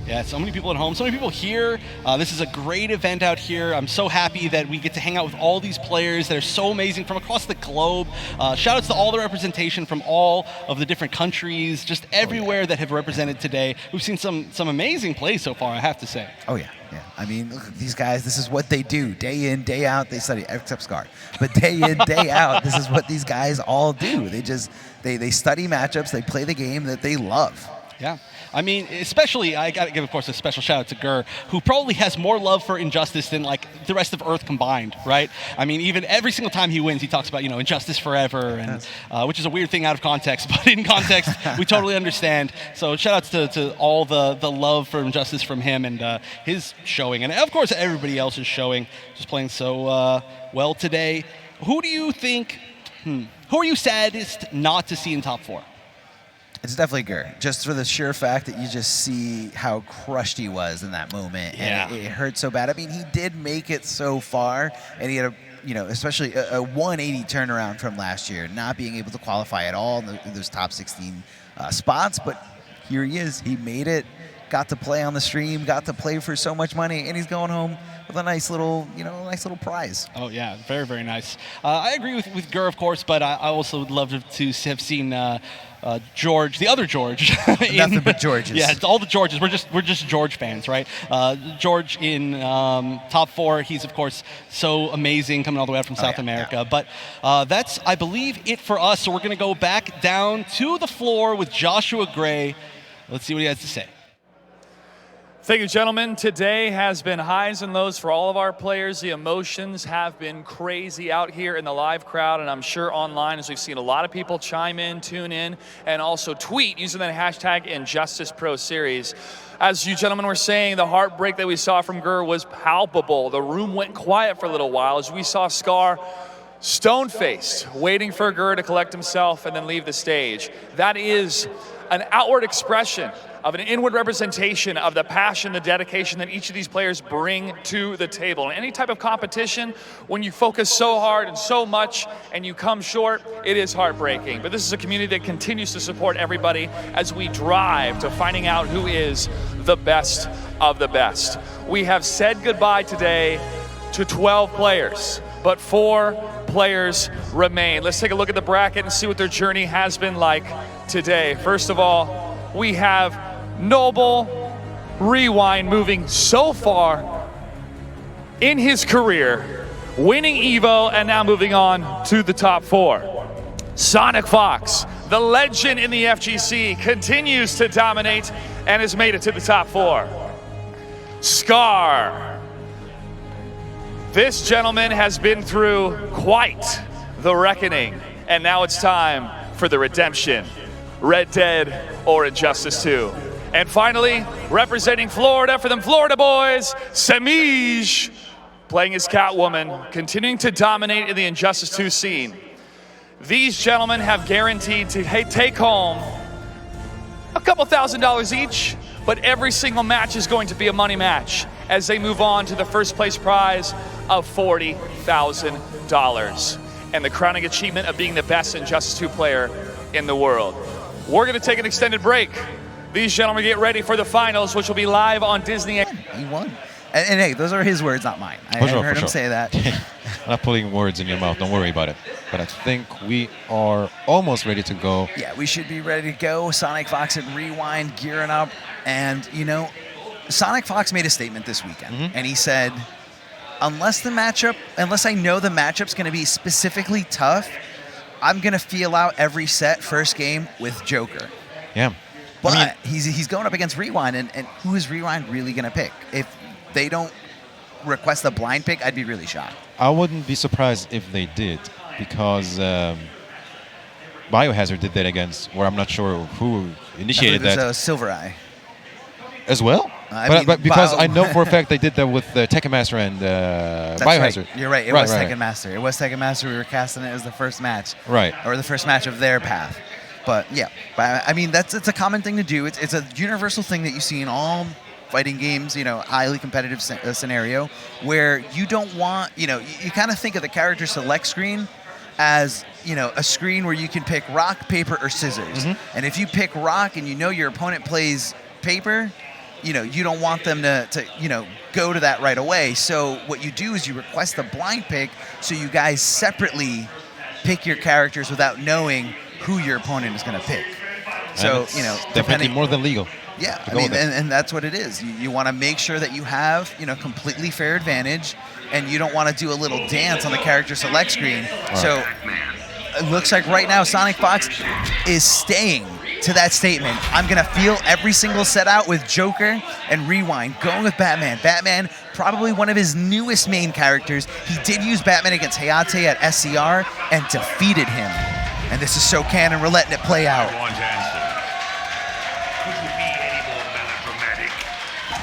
Yeah, so many people at home, so many people here. This is a great event out here. I'm so happy that we get to hang out with all these players that are so amazing from across the globe. Shout outs to all the representation from all of the different countries, just everywhere that have represented today. We've seen some amazing plays so far, I have to say. Oh yeah, yeah. I mean, look at these guys, this is what they do. Day in, day out, they study, except Scar. But day in, day out, this is what these guys all do. They just, they study matchups, they play the game that they love. Yeah. I mean, especially, I got to give, of course, a special shout out to Gerd, who probably has more love for Injustice than, like, the rest of Earth combined, right? I mean, even every single time he wins, he talks about, you know, Injustice forever, and which is a weird thing out of context, but in context, we totally understand. So shout outs to all the love for Injustice from him and his showing, and of course, everybody else is showing, just playing so well today. Who do you think, who are you saddest not to see in top 4? It's definitely Gerd, just for the sheer fact that you just see how crushed he was in that moment. Yeah. And it hurt so bad. I mean, he did make it so far, and he had especially a 180 turnaround from last year, not being able to qualify at all in those top 16 spots. But here he is. He made it, got to play on the stream, got to play for so much money, and he's going home with a nice little, nice little prize. Oh yeah, very, very nice. I agree with Gerd, of course, but I also would love to have seen George, the other George. Nothing but Georges. Yeah, it's all the Georges. We're just George fans, right? George in top 4. He's of course so amazing, coming all the way out from South America. Yeah. But that's, I believe, it for us. So we're gonna go back down to the floor with Joshua Gray. Let's see what he has to say. Thank you, gentlemen. Today has been highs and lows for all of our players. The emotions have been crazy out here in the live crowd, and I'm sure online, as we've seen a lot of people chime in, tune in, and also tweet using the hashtag InjusticeProSeries. As you gentlemen were saying, the heartbreak that we saw from Gerd was palpable. The room went quiet for a little while as we saw Scar stone-faced, waiting for Gerd to collect himself and then leave the stage. That is an outward expression of an inward representation of the passion, the dedication that each of these players bring to the table. In any type of competition, when you focus so hard and so much and you come short, it is heartbreaking. But this is a community that continues to support everybody as we drive to finding out who is the best of the best. We have said goodbye today to 12 players, but 4 players remain. Let's take a look at the bracket and see what their journey has been like today. First of all, we have Noble Rewind moving so far in his career, winning Evo and now moving on to the top 4. SonicFox, the legend in the FGC, continues to dominate and has made it to the top 4. Scar. This gentleman has been through quite the reckoning, and now it's time for the redemption. Red Dead or Injustice 2. And finally, representing Florida for them Florida boys, Semiij, playing as Catwoman, continuing to dominate in the Injustice 2 scene. These gentlemen have guaranteed to take home a couple $1,000s each, but every single match is going to be a money match as they move on to the first place prize of $40,000 and the crowning achievement of being the best Injustice 2 player in the world. We're going to take an extended break. These gentlemen get ready for the finals, which will be live on Disney. He won. And hey, those are his words, not mine. I heard him say that. I'm not putting words in your mouth. Don't worry about it. But I think we are almost ready to go. Yeah, we should be ready to go. SonicFox and Rewind gearing up. And, you know, SonicFox made a statement this weekend. And he said, unless I know the matchup's going to be specifically tough, I'm going to feel out every set first game with Joker. Yeah. But he's going up against Rewind, and who is Rewind really going to pick? If they don't request a blind pick, I'd be really shocked. I wouldn't be surprised if they did, because Biohazard did that against, where I'm not sure who initiated that. It was SylverRye. As well? But because I know for a fact they did that with Tekken Master and Biohazard. Right. You're right. It was Tekken Master. It was Tekken Master. We were casting it as the first match. Right. Or the first match of their path. But yeah, I mean, it's a common thing to do. It's a universal thing that you see in all fighting games, you know, highly competitive scenario, where you don't want, you know, you kind of think of the character select screen as, you know, a screen where you can pick rock, paper, or scissors. And if you pick rock and you know your opponent plays paper, you know, you don't want them to you know, go to that right away. So what you do is you request a blind pick so you guys separately pick your characters without knowing who your opponent is going to pick. So, you know, definitely more than legal. Yeah, I mean, and that's what it is. You want to make sure that you have, you know, completely fair advantage, and you don't want to do a little dance on the character select screen. Right. So it looks like right now SonicFox is staying to that statement. I'm going to feel every single set out with Joker and Rewind, going with Batman. Batman, probably one of his newest main characters. He did use Batman against Hayate at SCR and defeated him. And this is so canon. We're letting it play out. I want to answer. Couldn't be any more melodramatic.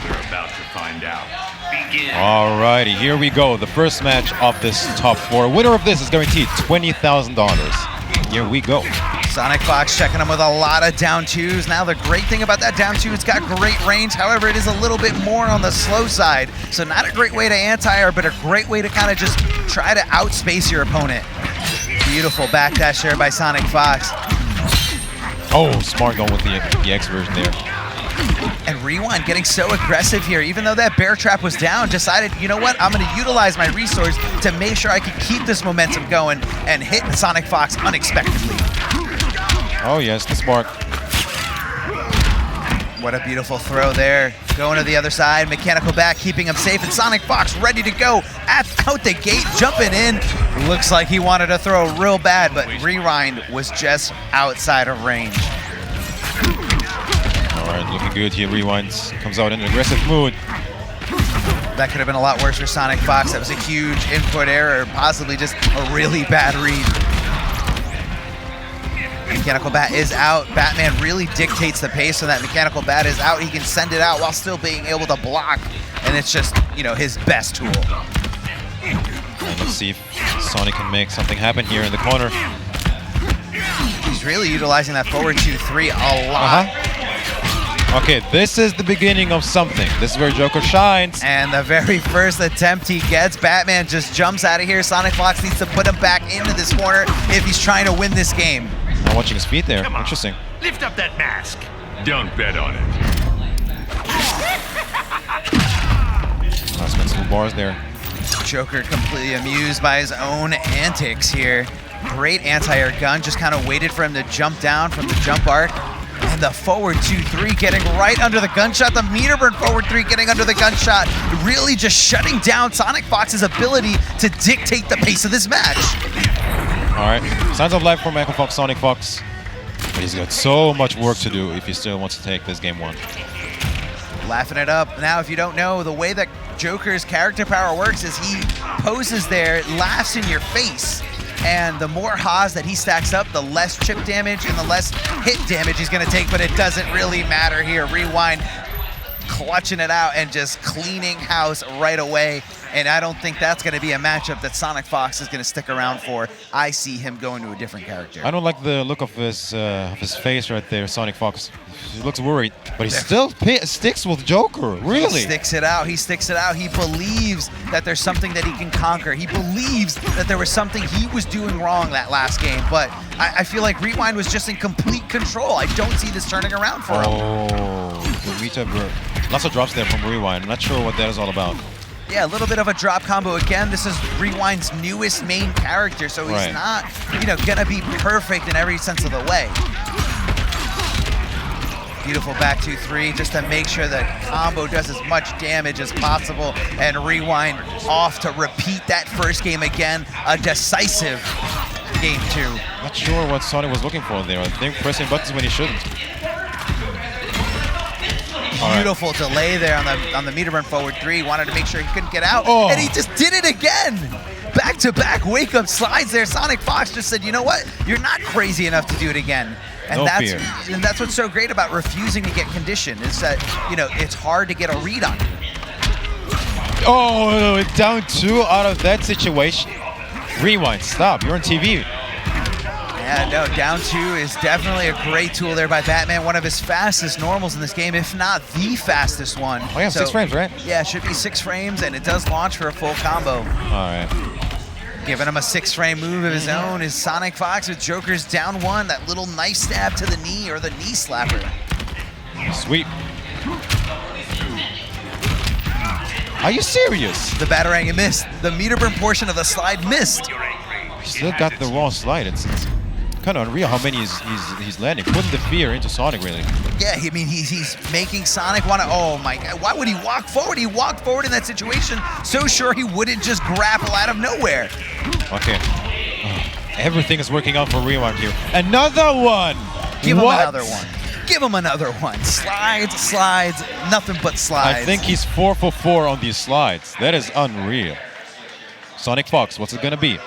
We're about to find out. Begin. Alrighty, here we go. The first match of this top 4. Winner of this is guaranteed $20,000. Here we go. SonicFox checking him with a lot of down twos. Now the great thing about that down two, it's got great range. However, it is a little bit more on the slow side. So not a great way to anti-air, but a great way to kind of just try to outspace your opponent. Beautiful backdash there by SonicFox. Oh, smart going with the X version there. And Rewind getting so aggressive here, even though that bear trap was down, decided, you know what, I'm going to utilize my resource to make sure I can keep this momentum going and hit SonicFox unexpectedly. Oh yes, the spark. What a beautiful throw there. Going to the other side, mechanical back, keeping him safe, and SonicFox ready to go out the gate, jumping in. Looks like he wanted to throw real bad, but Rewind was just outside of range. All right, looking good here. Rewind comes out in an aggressive mood. That could have been a lot worse for SonicFox. That was a huge input error, possibly just a really bad read. Mechanical bat is out. Batman really dictates the pace, so that mechanical bat is out. He can send it out while still being able to block, and it's just, you know, his best tool. And let's see if Sonic can make something happen here in the corner. He's really utilizing that forward 2-3 a lot. Okay, this is the beginning of something. This is where Joker shines. And the very first attempt he gets, Batman just jumps out of here. SonicFox needs to put him back into this corner if he's trying to win this game. I'm watching his feet there. Interesting. Lift up that mask. Don't bet on it. Nice mental bars there. Joker completely amused by his own antics here. Great anti-air gun, just kind of waited for him to jump down from the jump arc. And the forward 2-3 getting right under the gunshot. The meter burn forward 3 getting under the gunshot. Really just shutting down SonicFox's ability to dictate the pace of this match. All right, signs of life from Echo Fox, SonicFox. But he's got so much work to do if he still wants to take this game 1. Laughing it up. Now, if you don't know, the way that Joker's character power works is he poses there, laughs in your face, and the more Haas that he stacks up, the less chip damage and the less hit damage he's going to take, but it doesn't really matter here. Rewind, clutching it out and just cleaning house right away. And I don't think that's going to be a matchup that SonicFox is going to stick around for. I see him going to a different character. I don't like the look of his face right there, SonicFox. He looks worried, but he still sticks with Joker, really. He sticks it out, he sticks it out. He believes that there's something that he can conquer. He believes that there was something he was doing wrong that last game, but I feel like Rewind was just in complete control. I don't see this turning around for him. Oh, the meter, lots of drops there from Rewind. I'm not sure what that is all about. Yeah, a little bit of a drop combo. Again, this is Rewind's newest main character, so he's not, gonna be perfect in every sense of the way. Beautiful back 2-3, just to make sure that combo does as much damage as possible, and Rewind off to repeat that first game again, a decisive game 2. Not sure what Sonic was looking for there. I think pressing buttons when he shouldn't. Beautiful delay there on the meter burn forward 3. Wanted to make sure he couldn't get out, and he just did it again. Back-to-back wake-up slides there. SonicFox just said, you know what? You're not crazy enough to do it again. And that's what's so great about refusing to get conditioned, is that, it's hard to get a read on you. Oh, down 2 out of that situation. Rewind, stop, you're on TV. Yeah, no, down 2 is definitely a great tool there by Batman. One of his fastest normals in this game, if not the fastest one. Oh yeah, 6 frames, right? Yeah, it should be 6 frames, and it does launch for a full combo. All right. Giving him a 6-frame move of his own is SonicFox with Joker's down 1, that little knife stab to the knee, or the knee slapper. Sweet. Are you serious? The Batarang missed. The meter burn portion of the slide missed. Still got the wrong slide. It's kind of unreal how many he's landing. Putting the fear into Sonic, really. Yeah, I mean, he's making Sonic want to, oh my God, why would he walk forward? He walked forward in that situation, so sure he wouldn't just grapple out of nowhere. Okay. Everything is working out for Rewind here. Another one! Give him another one. Give him another one. Slides, nothing but slides. I think he's 4 for 4 on these slides. That is unreal. SonicFox, what's it gonna be?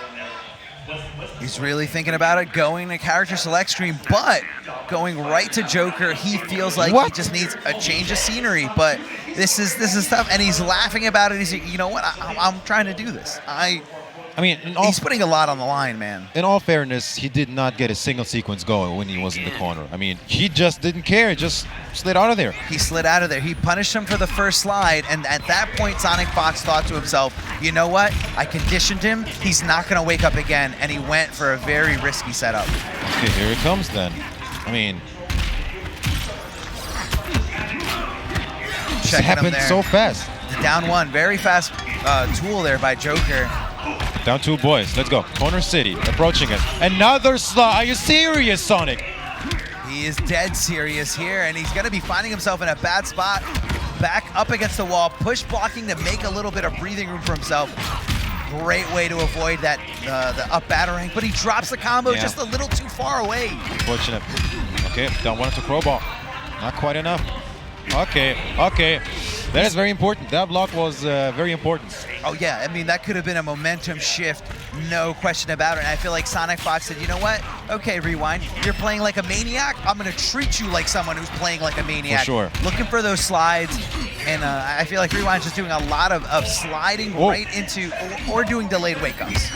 He's really thinking about it, going to character select screen, but going right to Joker. He feels like he just needs a change of scenery, but this is tough, and he's laughing about it. He's like, you know what? I'm trying to do this. I mean, he's putting a lot on the line, man. In all fairness, he did not get a single sequence going when he was in the corner. I mean, he just didn't care. Just slid out of there. He slid out of there. He punished him for the first slide, and at that point, SonicFox thought to himself, you know what? I conditioned him. He's not going to wake up again, and he went for a very risky setup. Okay, here it comes then. I mean, it happened so fast. The down 1, very fast tool there by Joker. Down 2 boys. Let's go. Corner City, approaching it. Another slide. Are you serious, Sonic? He is dead serious here, and he's going to be finding himself in a bad spot. Back up against the wall, push blocking to make a little bit of breathing room for himself. Great way to avoid that the up batarang, but he drops the combo just a little too far away. Unfortunate. Okay, down 1 to crowbar. Not quite enough. Okay. That is very important. That block was very important. Oh yeah, I mean, that could have been a momentum shift, no question about it. And I feel like SonicFox said, you know what? Okay, Rewind, you're playing like a maniac. I'm gonna treat you like someone who's playing like a maniac. For sure. Looking for those slides, and I feel like Rewind's just doing a lot of sliding right into, or doing delayed wake-ups.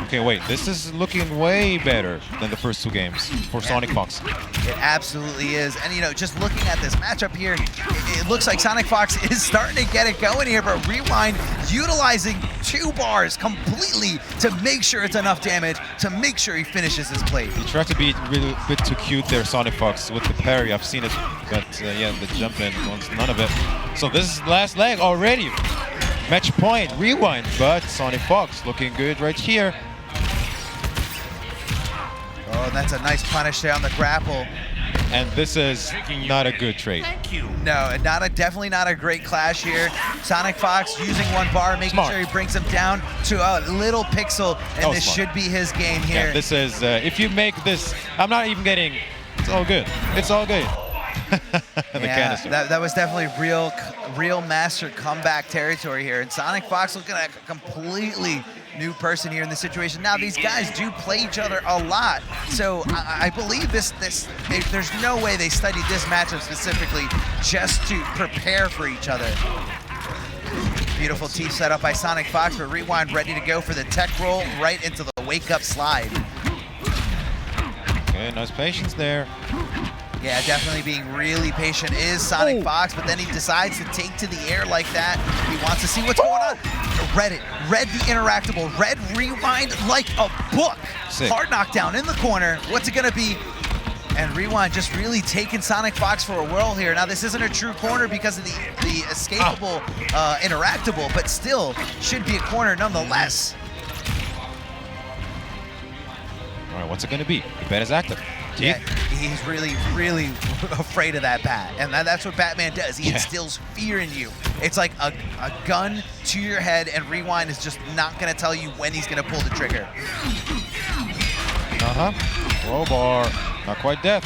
Okay, wait, this is looking way better than the first 2 games for SonicFox. It absolutely is. And, just looking at this matchup here, it looks like SonicFox is starting to get it going here, but Rewind utilizing 2 bars completely to make sure it's enough damage, to make sure he finishes his plate. He tried to be really a bit too cute there, SonicFox, with the parry. I've seen it, but yeah, the jump in wants none of it. So this is the last leg already. Match point, Rewind, but SonicFox looking good right here. Oh, that's a nice punish there on the grapple. And this is not a good trade. No, definitely not a great clash here. SonicFox using one bar, making sure he brings him down to a little pixel, and this should be his game here. Yeah, this is, if you make this, I'm not even getting, it's all good. It's all good. That was definitely real master comeback territory here. And SonicFox looking at a completely new person here in this situation. Now, these guys do play each other a lot, so I believe there's no way they studied this matchup specifically just to prepare for each other. Beautiful T set up by SonicFox, but Rewind ready to go for the tech roll right into the wake-up slide. Okay, nice patience there. Yeah, definitely being really patient is SonicFox, but then he decides to take to the air like that. He wants to see what's going on. Read the interactable. Red Rewind like a book. Sick. Hard knockdown in the corner. What's it gonna be? And Rewind just really taking SonicFox for a whirl here. Now, this isn't a true corner because of the escapable interactable, but still should be a corner nonetheless. All right, what's it gonna be? The bat is active. Yeah, he's really afraid of that bat. And that's what Batman does. He instills fear in you. It's like a gun to your head, and Rewind is just not going to tell you when he's going to pull the trigger. Crowbar. Not quite dead.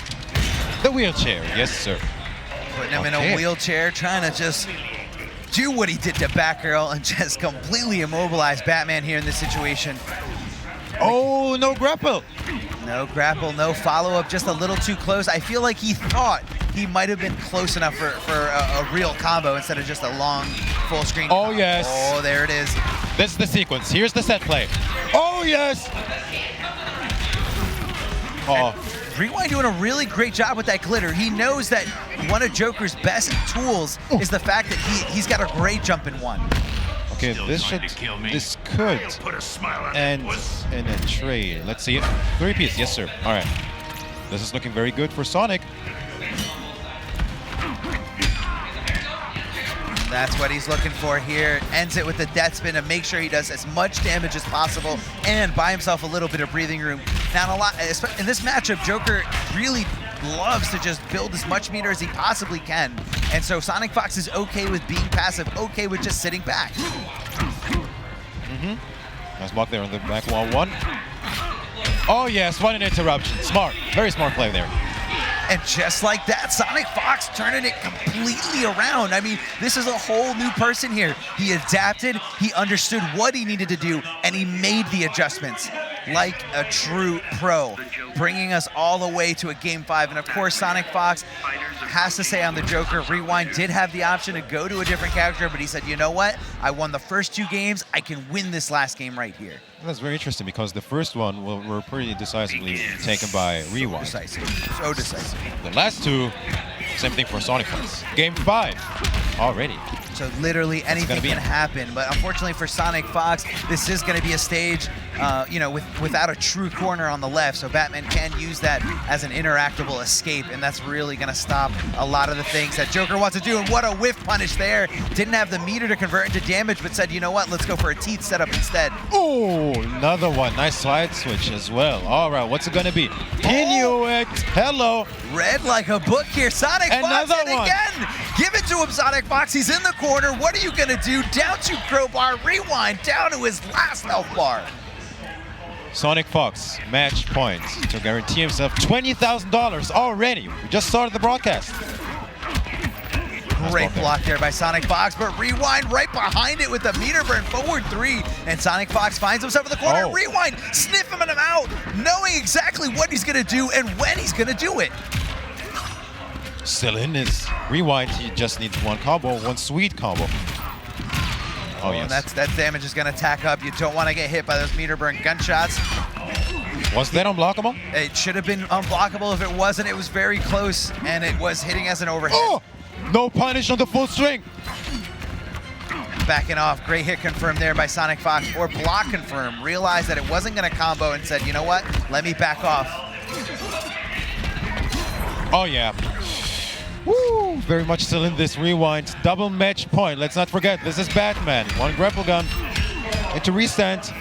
The wheelchair. Yes, sir. Putting him in a wheelchair, trying to just do what he did to Batgirl and just completely immobilize Batman here in this situation. Oh, no grapple. No grapple, no follow-up, just a little too close. I feel like he thought he might have been close enough for a real combo instead of just a long full screen. Oh, yes. Oh, there it is. This is the sequence. Here's the set play. Oh, yes. Oh. Rewind doing a really great job with that glitter. He knows that one of Joker's best tools is the fact that he's got a great jump in one. Okay, this could end in a trade. Let's see it. 3-piece, yes sir. All right. This is looking very good for Sonic. That's what he's looking for here. Ends it with the death spin to make sure he does as much damage as possible and buy himself a little bit of breathing room. Now, in this matchup, Joker really loves to just build as much meter as he possibly can. And so SonicFox is okay with being passive, okay with just sitting back. Nice block there on the back wall one. Oh yes, what an interruption. Smart, very smart play there. And just like that, SonicFox turning it completely around. I mean, this is a whole new person here. He adapted, he understood what he needed to do, and he made the adjustments like a true pro, bringing us all the way to a Game 5. And of course, SonicFox has to say on the Joker, Rewind did have the option to go to a different character, but he said, you know what? I won the first 2 games. I can win this last game right here. That's very interesting because the first one were pretty decisively taken by Rewind. Decisive. So decisive. The last 2, same thing for SonicFox. Game 5 already. So literally anything can happen, but unfortunately for SonicFox, this is going to be a stage, without a true corner on the left. So Batman can use that as an interactable escape, and that's really going to stop a lot of the things that Joker wants to do. And what a whiff punish there! Didn't have the meter to convert into damage, but said, you know what? Let's go for a teeth setup instead. Oh, another one. Nice slide switch as well. All right, what's it going to be? He knew it. Hello. Read like a book here. SonicFox, and again, give it to him, SonicFox. He's in the corner. What are you going to do? Down to crowbar, Rewind, down to his last health bar. SonicFox, match points to guarantee himself $20,000 already. We just started the broadcast. Great block there by SonicFox, but Rewind right behind it with the meter burn forward 3. And SonicFox finds himself in the corner. Oh. Rewind sniffing him out, knowing exactly what he's going to do and when he's going to do it. Still in his Rewind, he just needs one combo, one sweet combo. Oh, yes. That damage is going to tack up. You don't want to get hit by those meter burn gunshots. Was that unblockable? It should have been unblockable. If it wasn't, it was very close, and it was hitting as an overhead. Oh! No punish on the full string. Backing off. Great hit confirmed there by SonicFox, or block confirmed. Realized that it wasn't going to combo and said, you know what? Let me back off. Oh, yeah. Woo! Very much still in this Rewind. Double match point. Let's not forget, this is Batman. One grapple gun into restand.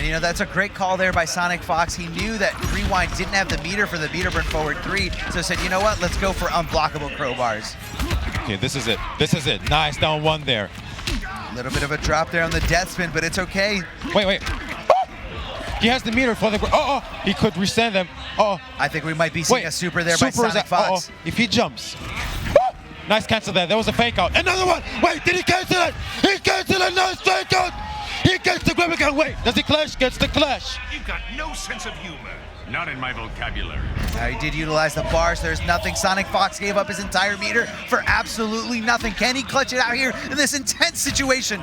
And you know, that's a great call there by SonicFox. He knew that Rewind didn't have the meter for the meter burn forward 3, so said, you know what, let's go for unblockable crowbars. Okay, this is it. This is it. Nice down 1 there. A little bit of a drop there on the death spin, but it's okay. Wait. He has the meter for the... he could resend them. I think we might be seeing a super there by SonicFox. If he jumps. Nice cancel there. There was a fake out. Another one. Wait, did he cancel it? He canceled it. Nice fake out. He gets the grab again. Wait, does he clash? Gets the clash. You've got no sense of humor. Not in my vocabulary. Now he did utilize the bars. There's nothing. SonicFox gave up his entire meter for absolutely nothing. Can he clutch it out here in this intense situation?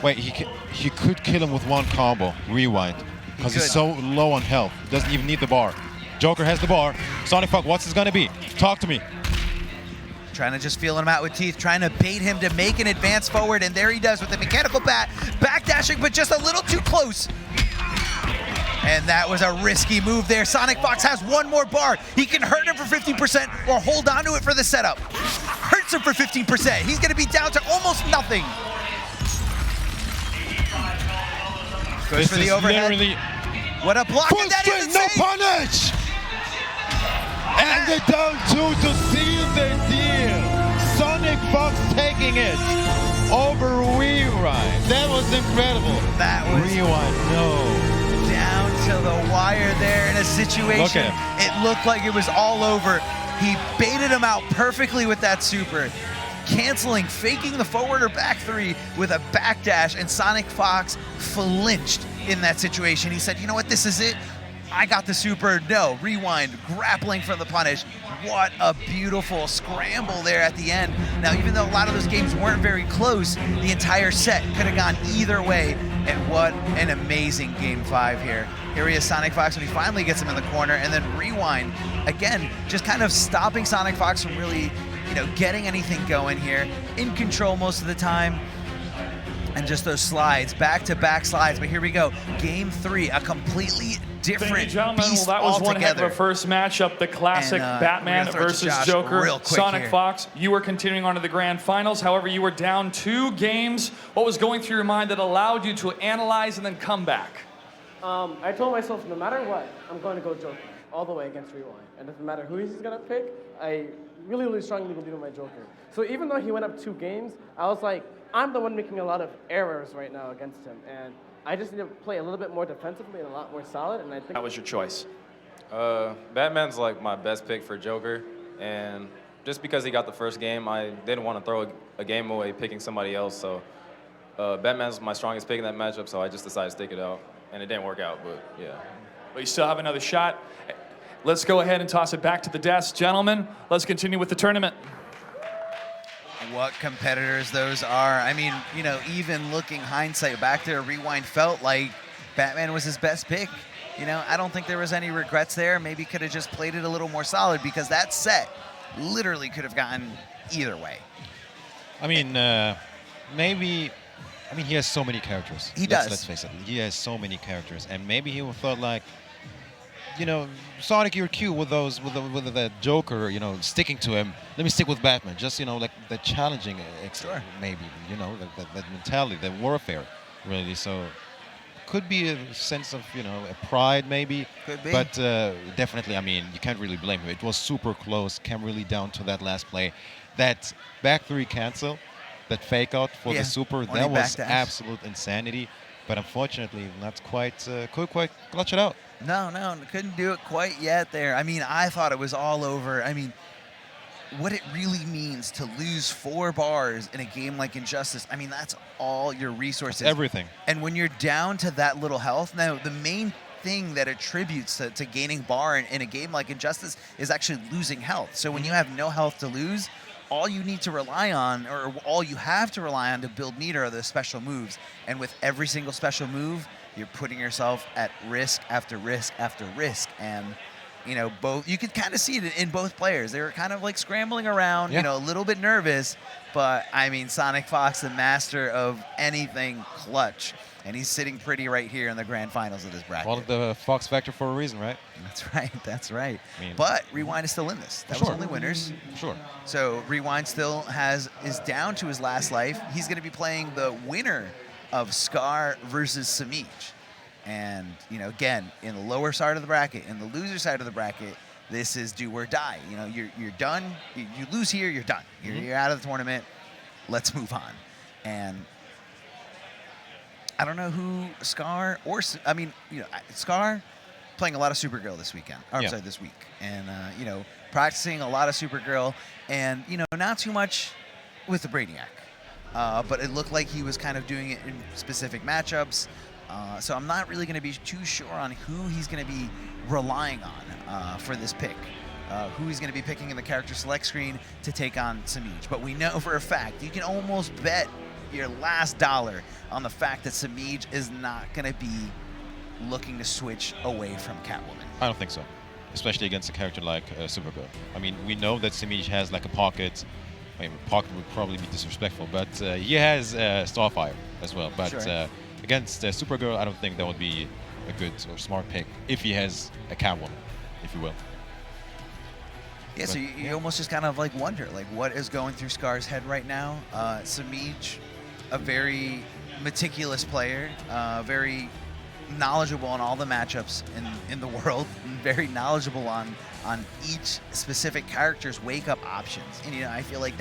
Wait, he could kill him with 1 combo. Rewind. Because he's so low on health. Doesn't even need the bar. Joker has the bar. SonicFox, what's this gonna be? Talk to me. Trying to just feel him out with teeth, trying to bait him to make an advance forward, and there he does with the mechanical bat, backdashing, but just a little too close. And that was a risky move there. SonicFox has 1 more bar. He can hurt him for 15% or hold on to it for the setup. Hurts him for 15%. He's gonna be down to almost nothing. Goes This for the is overhead. literally What a block, and that is no insane. punish! And the down 2 to seal the deal. SonicFox taking it over Rewind. That was incredible. That was Rewind, no. Down to the wire there in a situation. Look at him. It looked like it was all over. He baited him out perfectly with that super. Canceling, faking the forward or back 3 with a backdash, and SonicFox flinched in that situation. He said, you know what, this is it. I got the super. No, Rewind grappling for the punish. What a beautiful scramble there at the end. Now, even though a lot of those games weren't very close, the entire set could have gone either way. And what an amazing Game 5 here. Here he is, SonicFox, when he finally gets him in the corner, and then Rewind, again, just kind of stopping SonicFox from really, you know, getting anything going here. In control most of the time. And just those slides, back-to-back slides. But here we go, Game 3, a completely different Thank you, gentlemen. beast Well, that was one heck of altogether. a first matchup. The classic And, Batman we're gonna throw it to versus Josh Joker. real quick here. SonicFox, you were continuing on to the grand finals. However, you were down 2 games. What was going through your mind that allowed you to analyze and then come back? I told myself, no matter what, I'm going to go Joker all the way against Rewind. And it doesn't matter who he's going to pick, I really, really strongly believe in my Joker. So even though he went up 2 games, I was like, I'm the one making a lot of errors right now against him. And I just need to play a little bit more defensively and a lot more solid. And I think that was your choice. Batman's like my best pick for Joker, and just because he got the first game, I didn't want to throw a game away picking somebody else. So Batman's my strongest pick in that matchup, so I just decided to stick it out, and it didn't work out, but yeah. But you still have another shot. Let's go ahead and toss it back to the desk. Gentlemen, let's continue with the tournament. What competitors those are. I mean, you know, even looking hindsight back there, Rewind felt like Batman was his best pick. You know, I don't think there was any regrets there. Maybe could have just played it a little more solid, because that set literally could have gotten either way. I mean, maybe... I mean, he has so many characters. He does. Let's face it. He has so many characters. And maybe he thought like, you know, Sonic, you're cute with those, with the Joker, you know, sticking to him. Let me stick with Batman. Just, you know, like the challenging, sure. Maybe, you know, that mentality, that warfare, really. So, could be a sense of, you know, a pride, maybe. Could be. But definitely, I mean, you can't really blame him. It was super close. Came really down to that last play. That back 3 cancel, that fake out for the super, that was absolute insanity. But unfortunately, not quite, couldn't quite clutch it out. No, couldn't do it quite yet there. I mean, I thought it was all over. I mean, what it really means to lose 4 bars in a game like Injustice, I mean, that's all your resources. Everything. And when you're down to that little health, now the main thing that attributes to gaining bar in a game like Injustice is actually losing health. So when you have no health to lose, all you need to rely on, or all you have to rely on to build meter, are the special moves. And with every single special move, you're putting yourself at risk after risk after risk. And, you know, you could kind of see it in both players. They were kind of like scrambling around, you know, a little bit nervous. But, I mean, SonicFox, the master of anything clutch. And he's sitting pretty right here in the grand finals of this bracket. Call it the Fox factor for a reason, right? That's right. I mean, but Rewind is still in this. That was only winners. Sure. So Rewind still is down to his last life. He's going to be playing the winner of Scar versus Sameach. And, you know, again, in the lower side of the bracket, in the loser side of the bracket, this is do or die. You know, you're done. You lose here, you're done. You're out of the tournament. Let's move on. And I don't know who Scar or, I mean, you know, Scar playing a lot of Supergirl this weekend. Or, I'm sorry, this week. And, you know, practicing a lot of Supergirl and, you know, not too much with the Brainiac. But it looked like he was kind of doing it in specific matchups. So I'm not really going to be too sure on who he's going to be relying on for this pick. Who he's going to be picking in the character select screen to take on Semiij. But we know for a fact, you can almost bet your last dollar on the fact that Semiij is not going to be looking to switch away from Catwoman. I don't think so, especially against a character like Supergirl. I mean, we know that Semiij has like a pocket. I mean, pocket would probably be disrespectful, but he has Starfire as well. But against Supergirl, I don't think that would be a good or smart pick if he has a Catwoman, if you will. Yeah, but, so you almost just kind of like wonder, like what is going through Scar's head right now. Semiij, a very meticulous player, very knowledgeable on all the matchups in the world, and very knowledgeable on each specific character's wake-up options. And, you know, I feel like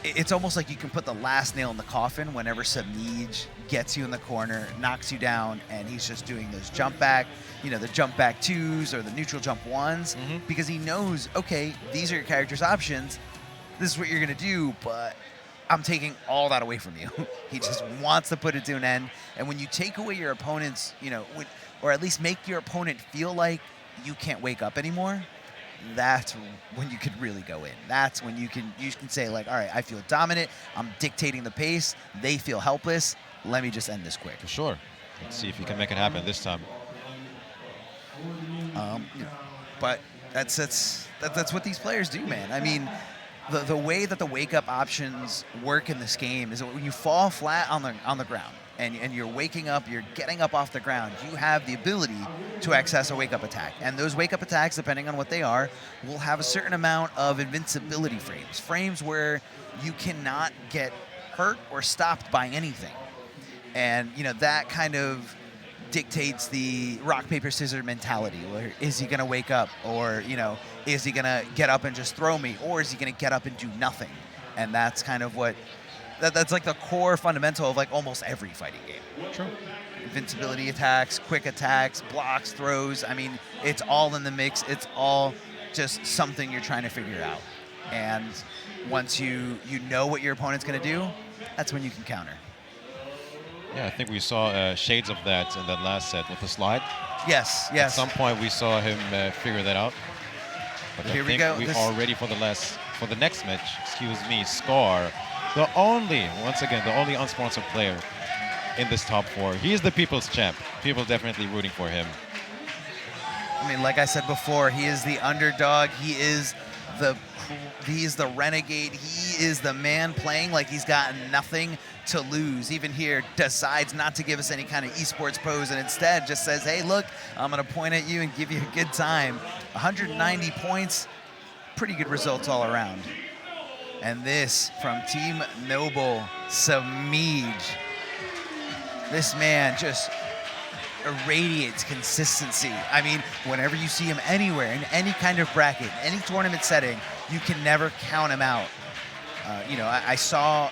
it's almost like you can put the last nail in the coffin whenever Semiij gets you in the corner, knocks you down, and he's just doing those jump back, you know, the jump back 2s or the neutral jump 1s, because he knows, okay, these are your character's options. This is what you're going to do, but I'm taking all that away from you. He just wants to put it to an end. And when you take away your opponent's, you know, or at least make your opponent feel like you can't wake up anymore, that's when you could really go in. That's when you can say, like, all right, I feel dominant. I'm dictating the pace. They feel helpless. Let me just end this quick. For sure. Let's see if you can make it happen this time. You know, but that's what these players do, man. I mean, the way that the wake-up options work in this game is that when you fall flat on the ground and you're waking up, you're getting up off the ground, you have the ability to access a wake-up attack. And those wake-up attacks, depending on what they are, will have a certain amount of invincibility frames. Frames where you cannot get hurt or stopped by anything. And, you know, that kind of dictates the rock, paper, scissors mentality. Where is he going to wake up? Or, you know, is he going to get up and just throw me? Or is he going to get up and do nothing? And that's kind of what, that's like the core fundamental of like almost every fighting game. True. Invincibility attacks, quick attacks, blocks, throws. I mean, it's all in the mix. It's all just something you're trying to figure out. And once you know what your opponent's going to do, that's when you can counter. Yeah, I think we saw shades of that in that last set with the slide. Yes. At some point, we saw him figure that out. But Here I we think go. we are ready for the next match. Excuse me, Scar, once again, the only unsponsored player in this top 4. He is the people's champ. People definitely rooting for him. I mean, like I said before, he is the underdog. He is the renegade. He is the man playing like he's got nothing to lose. Even here, decides not to give us any kind of esports pose and instead just says, hey, look, I'm going to point at you and give you a good time. 190 points, pretty good results all around. And this from Team Noble, Semiij. This man just irradiates consistency. I mean, whenever you see him anywhere, in any kind of bracket, any tournament setting, you can never count him out. You know, I saw,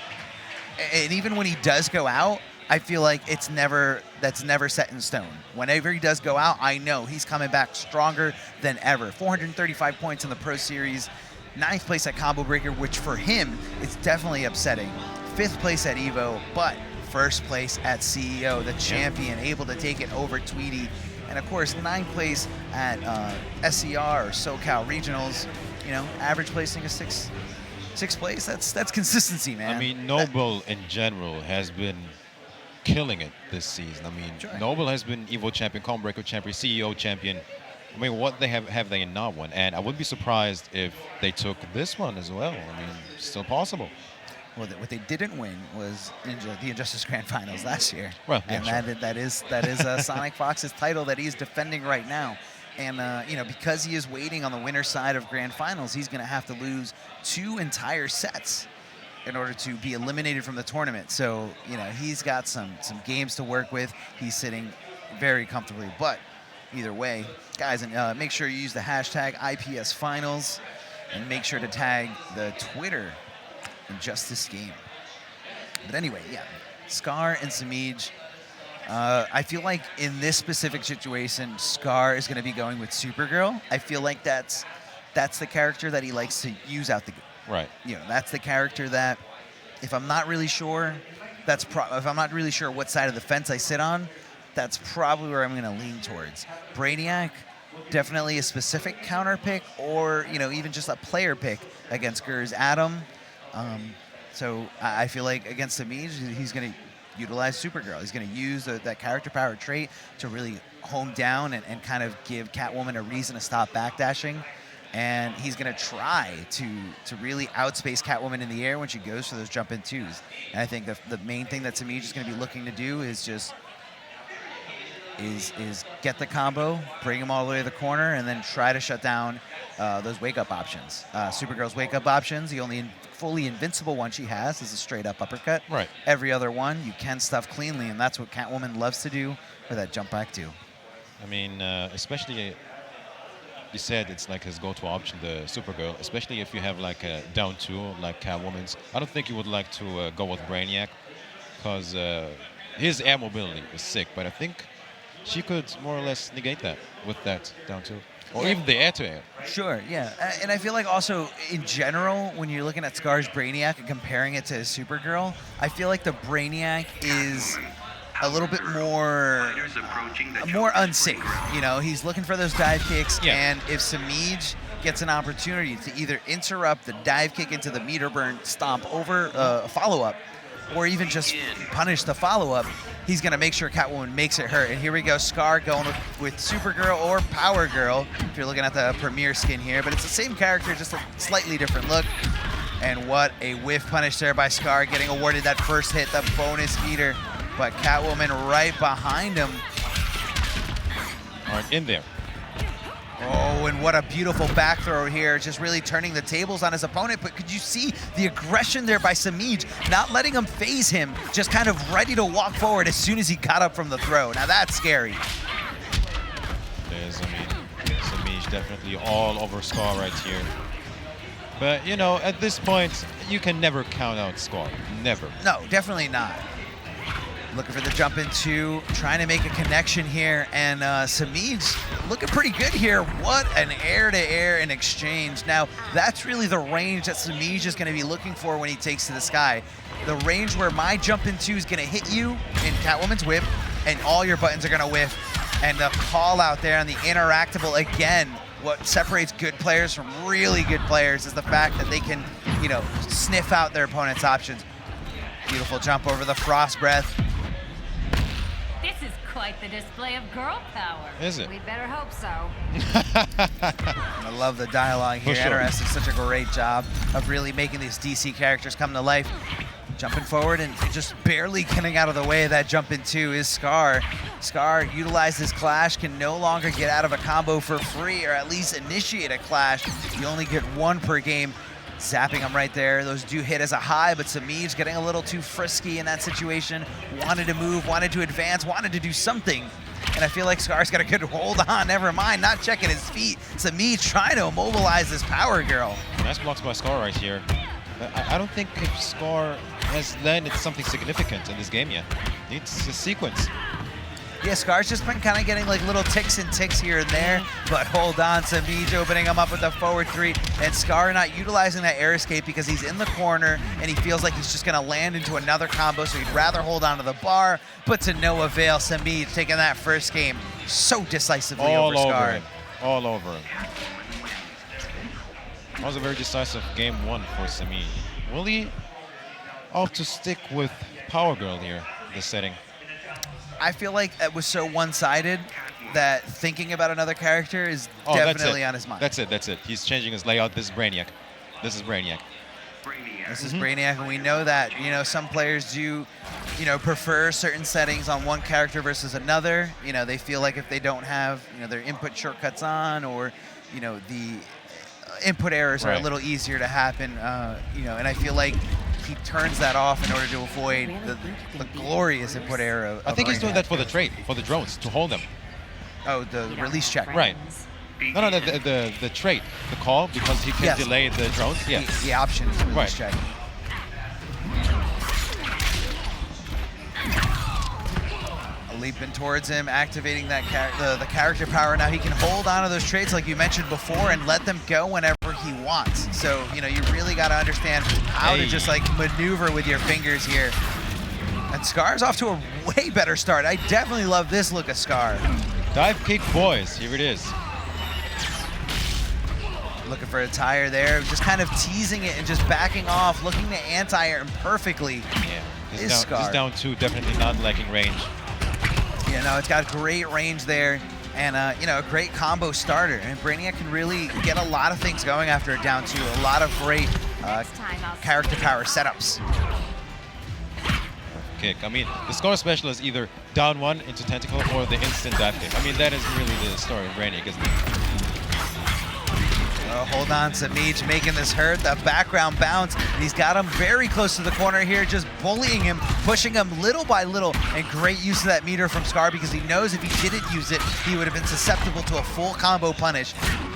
and even when he does go out, I feel like that's never set in stone. Whenever he does go out, I know he's coming back stronger than ever. 435 points in the Pro Series, 9th place at Combo Breaker, which for him is definitely upsetting. 5th place at Evo, but 1st place at CEO, the champion, able to take it over Tweedy. And of course, 9th place at SCR or SoCal Regionals. You know, average placing is 6th place. That's consistency, man. I mean, Noble in general has been killing it this season. I mean, Noble has been Evo champion, Combo Breaker champion, CEO champion. I mean, what they have they not won? And I wouldn't be surprised if they took this one as well. I mean, still possible. Well, what they didn't win was the Injustice Grand Finals last year. Well, yeah, and that is SonicFox's title that he's defending right now. And, you know, because he is waiting on the winner's side of Grand Finals, he's going to have to lose 2 entire sets in order to be eliminated from the tournament. So, you know, he's got some games to work with. He's sitting very comfortably. But either way, guys, and make sure you use the hashtag IPSFinals and make sure to tag the Twitter in just this game. But anyway, yeah, Scar and Semiij. I feel like in this specific situation, Scar is going to be going with Supergirl. I feel like that's the character that he likes to use out the game. Right. You know, that's the character that if I'm not really sure, if I'm not really sure what side of the fence I sit on, that's probably where I'm going to lean towards. Brainiac, definitely a specific counter pick, or even just a player pick against Gerd's Adam. So I feel like against Semiij, he's going to utilize Supergirl. He's going to use that character power trait to really hone down and kind of give Catwoman a reason to stop backdashing. And he's going to try to really outspace Catwoman in the air when she goes for those jump-in twos. And I think the main thing that Semiij is going to be looking to do is just get the combo, bring him all the way to the corner, and then try to shut down those wake-up options. Supergirl's wake-up options, the only fully invincible one she has is a straight-up uppercut. Right. Every other one you can stuff cleanly, and that's what Catwoman loves to do with that jump back too. I mean, especially you said it's like his go-to option, the Supergirl, especially if you have like a down two like Catwoman's. I don't think you would like to go with Brainiac because his air mobility is sick, but I think she could more or less negate that with that down two. Or even the air-to-air. Sure, yeah. And I feel like also, in general, when you're looking at Scar's Brainiac and comparing it to Supergirl, I feel like the Brainiac is a little bit more unsafe. He's looking for those dive kicks, and if Semiij gets an opportunity to either interrupt the dive kick into the meter burn stomp over a follow-up, or even just punish the follow-up, he's going to make sure Catwoman makes it hurt. And here we go, Scar going with Supergirl or Power Girl, if you're looking at the premiere skin here. But it's the same character, just a slightly different look. And what a whiff punish there by Scar, getting awarded that first hit, the bonus meter. But Catwoman right behind him. All right, in there. Oh, and what a beautiful back throw here, just really turning the tables on his opponent. But could you see the aggression there by Semiij, not letting him phase him, just kind of ready to walk forward as soon as he got up from the throw. Now that's scary. Semiij definitely all over Scar right here. But, at this point, you can never count out Scar. Never. No, definitely not. Looking for the jump in two, trying to make a connection here, and Semiij looking pretty good here. What an air-to-air in exchange. Now, that's really the range that Semiij is going to be looking for when he takes to the sky. The range where my jump in two is going to hit you in Catwoman's whip, and all your buttons are going to whiff. And the call out there on the interactable, again, what separates good players from really good players is the fact that they can, sniff out their opponent's options. Beautiful jump over the frost breath. This is quite the display of girl power. Is it? We better hope so. I love the dialogue here. For sure. NRS does such a great job of really making these DC characters come to life. Jumping forward and just barely getting out of the way of that jump in two is Scar. Scar utilized his clash, can no longer get out of a combo for free, or at least initiate a clash. You only get one per game. Zapping him right there. Those do hit as a high, but Semiij getting a little too frisky in that situation. Wanted to move, wanted to advance, wanted to do something. And I feel like Scar's got a good hold on. Never mind, not checking his feet. Semiij trying to immobilize this Power Girl. Nice blocks by Scar right here. I don't think Scar has landed something significant in this game yet. Needs a sequence. Yeah, Scar's just been kind of getting like little ticks and ticks here and there, but hold on, Semiij opening him up with the forward three, and Scar not utilizing that air escape because he's in the corner and he feels like he's just gonna land into another combo, so he'd rather hold on to the bar, but to no avail. Semiij taking that first game so decisively over Scar. All over him. That was a very decisive game one for Semiij. Will he opt to stick with Power Girl here, this setting? I feel like it was so one-sided that thinking about another character is definitely on his mind. That's it. He's changing his layout. This is Brainiac. This is Brainiac. And we know that, some players do, prefer certain settings on one character versus another. They feel like if they don't have, their input shortcuts on, or, the input errors are a little easier to happen, and I feel like he turns that off in order to avoid the glorious input error of I think he's doing Brainiac. that for the trade, for the drones, to hold them. Oh, the release check. Right. No, the trait, the call, because he can Yes. delay the drones. Yeah. The option is release Right. check. Leaping towards him, activating that the character power. Now he can hold on to those traits like you mentioned before and let them go whenever he wants. So, you know, you really got to understand how to just like maneuver with your fingers here. And Scar's off to a way better start. I definitely love this look of Scar. Dive kick, boys. Here it is. Looking for a tire there, just kind of teasing it and just backing off, looking to anti-air perfectly. Yeah. Is Scar. This down 2, definitely not lacking range. Yeah, no, it's got great range there, and you know, a great combo starter. And Brainiac can really get a lot of things going after a down 2. A lot of great character power setups. Kick. I mean, the Scar special is either down 1 into tentacle or the instant dive kick. I mean, that is really the story of Brainiac, isn't it? Oh, hold on, Sameach making this hurt. The background bounce. He's got him very close to the corner here, just bullying him, pushing him little by little, and great use of that meter from Scar because he knows if he didn't use it, he would have been susceptible to a full combo punish.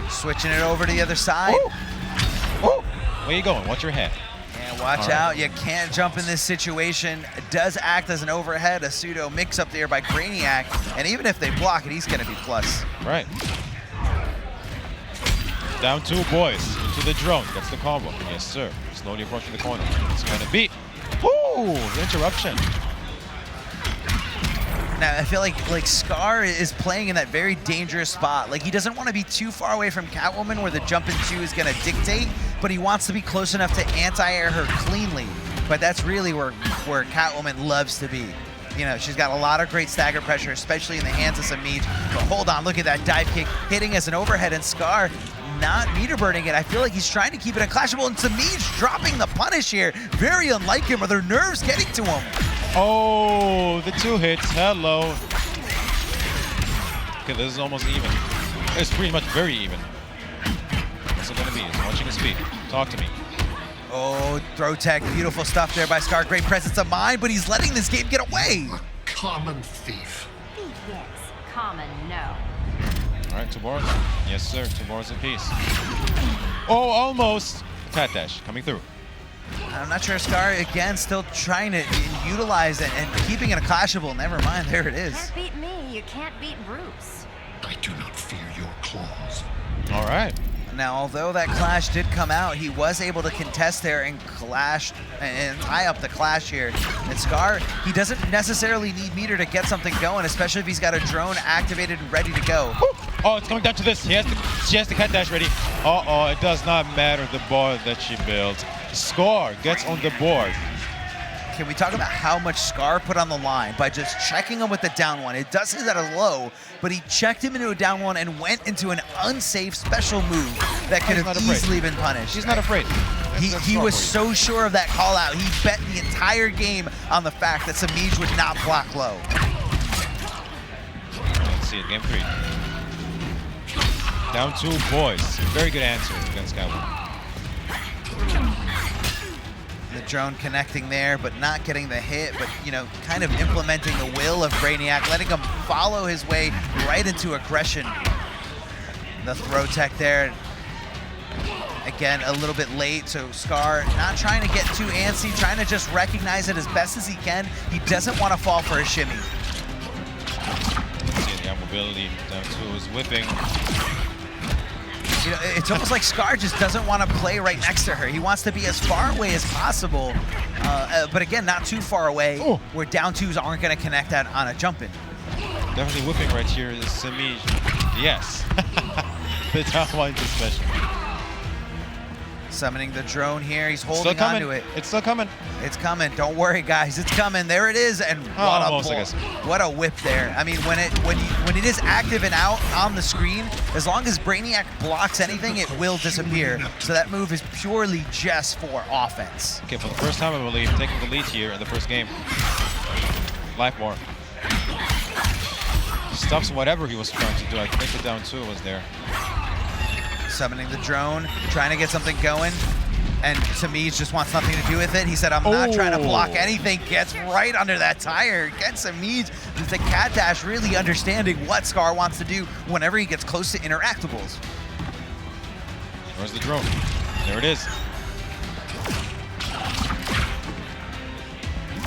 Switching it over to the other side. Ooh. Ooh. Where you going? Watch your head. And watch out, you can't jump in this situation. It does act as an overhead, a pseudo mix-up there by Brainiac, and even if they block it, he's going to be plus. Right. Down 2, boys, into the drone. That's the combo. Yes, sir. Slowly approaching the corner. It's going to be. Woo! The interruption. Now, I feel like Scar is playing in that very dangerous spot. Like, he doesn't want to be too far away from Catwoman where the jump in 2 is going to dictate, but he wants to be close enough to anti-air her cleanly. But that's really where Catwoman loves to be. You know, she's got a lot of great stagger pressure, especially in the hands of Semiij. But hold on, look at that dive kick hitting as an overhead, and Scar not meter burning it. I feel like he's trying to keep it unclashable, and Semiij dropping the punish here. Very unlike him. Are their nerves getting to him? Oh, the 2 hits. Hello. Okay, this is almost even. It's pretty much very even. What's it going to be? He's watching his feet. Talk to me. Oh, throw tech. Beautiful stuff there by Scar. Great presence of mind, but he's letting this game get away. A common thief. Yes, common, no. All right, 2 bars. Yes, sir. 2 bars apiece. Oh, almost. Cat dash coming through. I'm not sure. Scar, again, still trying to utilize it and keeping it a clashable. Never mind. There it is. Can't beat me, you can't beat Bruce. I do not fear your claws. All right. Now, although that clash did come out, he was able to contest there and clash and tie up the clash here. And Scar, he doesn't necessarily need meter to get something going, especially if he's got a drone activated and ready to go. Oh, it's coming down to this. She has the cat dash ready. Uh-oh, it does not matter the board that she built. Scar gets on the board. Can we talk about how much Scar put on the line by just checking him with the down 1? It does hit at a low, but he checked him into a down 1 and went into an unsafe special move that could have easily been punished. He's not afraid. He was so sure of that call out. He bet the entire game on the fact that Semiij would not block low. Let's see it, game 3. Down 2, boys. Very good answer against Catwoman. The drone connecting there, but not getting the hit, but, you know, kind of implementing the will of Brainiac, letting him follow his way right into aggression. The throw tech there. Again, a little bit late, so Scar not trying to get too antsy, trying to just recognize it as best as he can. He doesn't want to fall for a shimmy. See the mobility. Down 2 is whipping. You know, it's almost like Scar just doesn't want to play right next to her. He wants to be as far away as possible, but again, not too far away, where down 2s aren't going to connect that on a jump-in. Definitely whipping right here is Semiij. Yes. The down 1 is special. Summoning the drone here. He's holding on to it. It's still coming. It's coming. Don't worry, guys. It's coming. There it is. And what a whip there. I mean, when it is active and out on the screen, as long as Brainiac blocks anything, it will disappear. So that move is purely just for offense. Okay, for the first time, I believe, taking the lead here in the first game. Life more. Stops whatever he was trying to do. I think the down 2 was there. Summoning the drone, trying to get something going. And Semiij just wants nothing to do with it. He said, I'm not trying to block anything. Gets right under that tire. Gets Semiij with the cat dash, really understanding what Scar wants to do whenever he gets close to interactables. Where's the drone? There it is.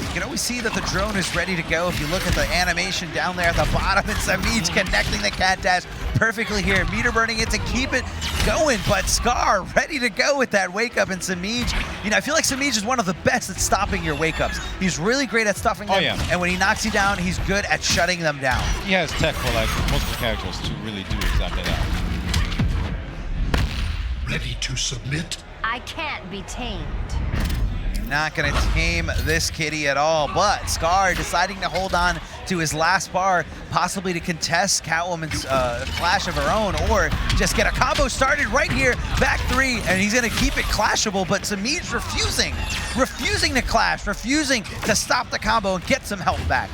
You can always see that the drone is ready to go if you look at the animation down there at the bottom. And Semiij connecting the cat dash perfectly here. Meter burning it to keep it going, but Scar ready to go with that wake up. And Semiij, you know, I feel like Semiij is one of the best at stopping your wake ups. He's really great at stuffing them. And when he knocks you down, he's good at shutting them down. He has tech for like multiple characters to really do exactly that. Ready to submit? I can't be tamed. Not gonna tame this kitty at all, but Scar deciding to hold on to his last bar, possibly to contest Catwoman's clash of her own, or just get a combo started right here, back three, and he's gonna keep it clashable, but Semiij refusing to clash, refusing to stop the combo and get some health back.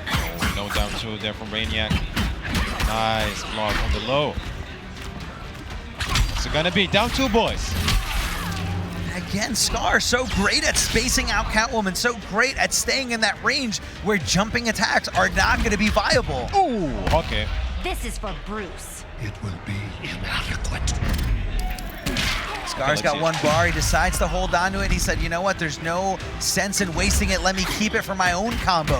Oh, no down two there from Brainiac. Nice block on the low. What's it gonna be? Down two, boys. Again, Scar so great at spacing out Catwoman, so great at staying in that range where jumping attacks are not going to be viable. Ooh, okay. This is for Bruce. It will be inadequate. Scar's got one bar. He decides to hold on to it. He said, you know what? There's no sense in wasting it. Let me keep it for my own combo.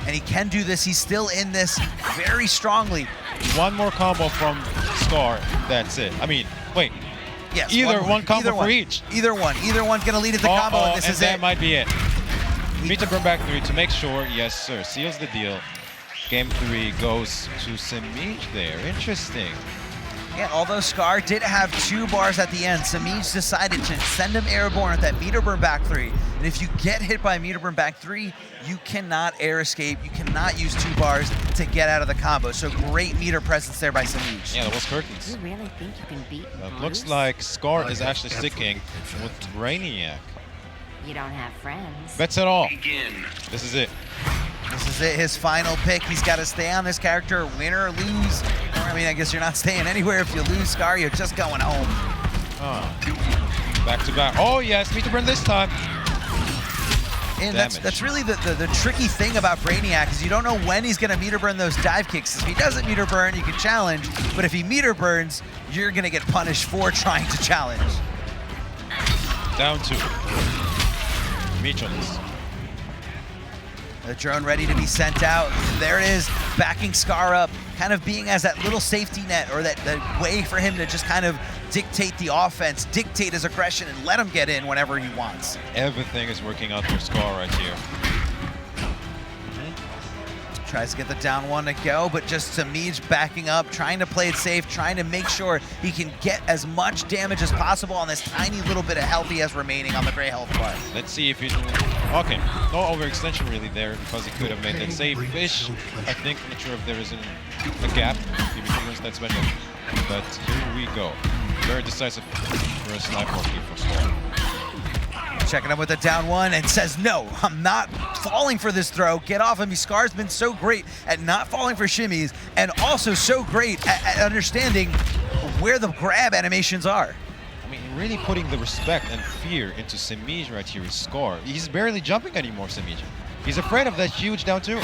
And he can do this. He's still in this very strongly. One more combo from Scar. That's it. I mean, wait. Yes, either one combo for each. Either one. Either one's going to lead to the combo, and this is that might be it. Meter burn back three to make sure. Yes, sir. Seals the deal. Game 3 goes to Semiij there. Interesting. Yeah, although Scar did have 2 bars at the end, Semiij decided to send him airborne with that meter burn back 3. And if you get hit by meter burn back 3, you cannot air escape. You cannot use 2 bars to get out of the combo. So great meter presence there by Semiij. Yeah, that was curtains. You really think you can beat Bruce? Looks like Scar is actually sticking with Brainiac. You don't have friends. Bets it all. This is it. This is it, his final pick. He's got to stay on this character, win or lose. I mean, I guess you're not staying anywhere. If you lose Scar, you're just going home. Back to back. Oh, yes, meter burn this time. And that's really the tricky thing about Brainiac is you don't know when he's going to meter burn those dive kicks. If he doesn't meter burn, you can challenge. But if he meter burns, you're going to get punished for trying to challenge. Down 2. Meacherless. The drone ready to be sent out. There it is, backing Scar up, kind of being as that little safety net or that way for him to just kind of dictate the offense, dictate his aggression, and let him get in whenever he wants. Everything is working out for Scar right here. Tries to get the down one to go, but just Semiij backing up, trying to play it safe, trying to make sure he can get as much damage as possible on this tiny little bit of health he has remaining on the gray health bar. Let's see if he... Okay, no overextension really there because he could have made that save-ish. I think, not sure if there is a gap. He that special. But here we go. Very decisive first sniper for Scar. Checking up with the down one and says, no, I'm not falling for this throw. Get off of me. Scar's been so great at not falling for shimmies and also so great at understanding where the grab animations are. I mean, really putting the respect and fear into Semiij right here is Scar. He's barely jumping anymore, Semiij. He's afraid of that huge down 2.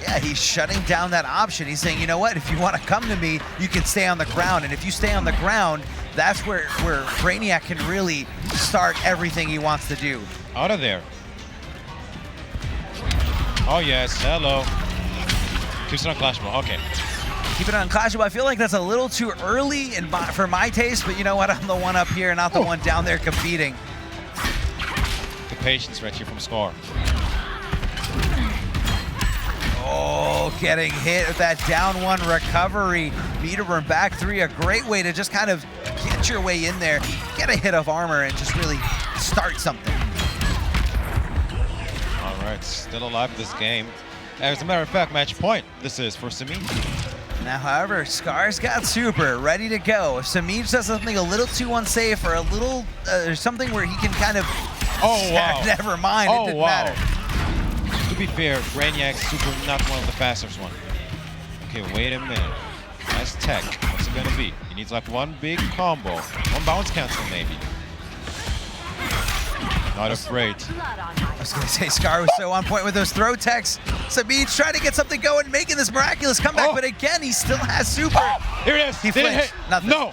Yeah, he's shutting down that option. He's saying, you know what, if you want to come to me, you can stay on the ground. And if you stay on the ground, that's where Brainiac can really start everything he wants to do. Out of there. Oh, yes. Hello. Keeps it on clashable. Okay. Keep it unclashable. I feel like that's a little too early for my taste, but you know what? I'm the one up here, not the one down there competing. The patience right here from Scar. Oh, getting hit with that down 1 recovery. Meter burn back 3, a great way to just kind of get your way in there, get a hit of armor, and just really start something. All right, still alive this game. As a matter of fact, match point. This is for Semiij. Now, however, Scar's got super ready to go. If Semiij does something a little too unsafe or a little something where he can kind of... Oh, wow. Never mind, it didn't matter. To be fair, Brainiac's super not one of the fastest one. Okay, wait a minute. Nice tech. What's it gonna be? He needs like one big combo, one bounce cancel maybe. Not afraid. I was gonna say Scar was so on point with those throw techs. Semiij trying to get something going, making this miraculous comeback, but again, he still has super. Here it is. He flinched. Nothing. No.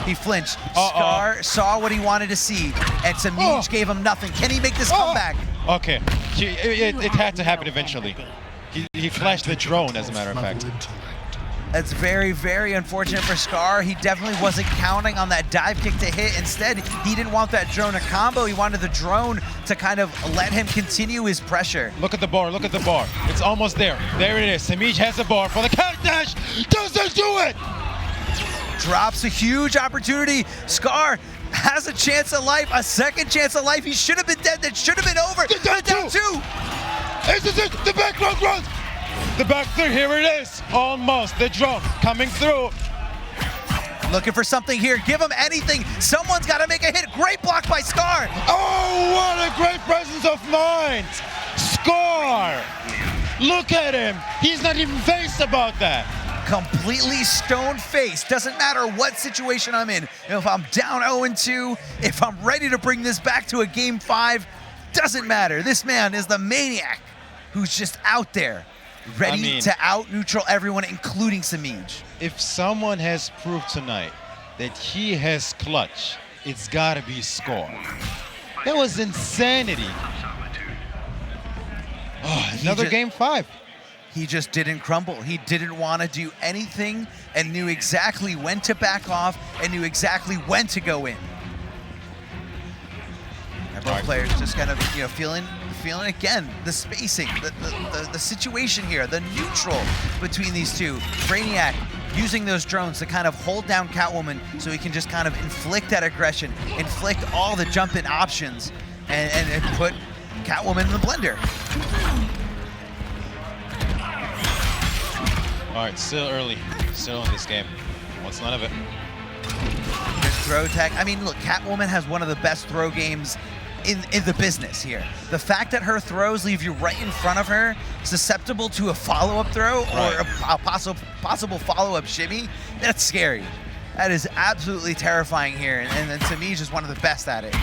He flinched. Scar saw what he wanted to see, and Semiij gave him nothing. Can he make this comeback? Okay. It had to happen eventually. He flashed the drone, as a matter of fact. That's very, very unfortunate for Scar. He definitely wasn't counting on that dive kick to hit. Instead, he didn't want that drone to combo. He wanted the drone to kind of let him continue his pressure. Look at the bar, look at the bar. It's almost there. There it is. Semiij has the bar for the counter dash. Doesn't do it! Drops a huge opportunity. Scar has a chance of life, a second chance of life. He should have been dead. That should have been over. Down two. This is it. The back row runs. The back through, here it is. Almost, the drone coming through. Looking for something here, give him anything. Someone's got to make a hit. Great block by Scar. Oh, what a great presence of mind. Scar. Look at him. He's not even faced about that. Completely stone-faced. Doesn't matter what situation I'm in. If I'm down 0-2, if I'm ready to bring this back to a game 5, doesn't matter. This man is the maniac who's just out there, ready to out-neutral everyone, including Semiij. If someone has proved tonight that he has clutch, it's gotta be Scar. That was insanity. Oh, another game 5. He just didn't crumble. He didn't want to do anything and knew exactly when to back off and knew exactly when to go in. And both players just kind of, feeling again the spacing, the situation here, the neutral between these two. Brainiac using those drones to kind of hold down Catwoman so he can just kind of inflict that aggression, inflict all the jump-in options, and put Catwoman in the blender. All right, still early, still in this game. What's none of it? Good throw tech. I mean, look, Catwoman has one of the best throw games in the business here. The fact that her throws leave you right in front of her, susceptible to a follow-up throw or a possible follow-up shimmy, that's scary. That is absolutely terrifying here, and then Semiij is one of the best at it.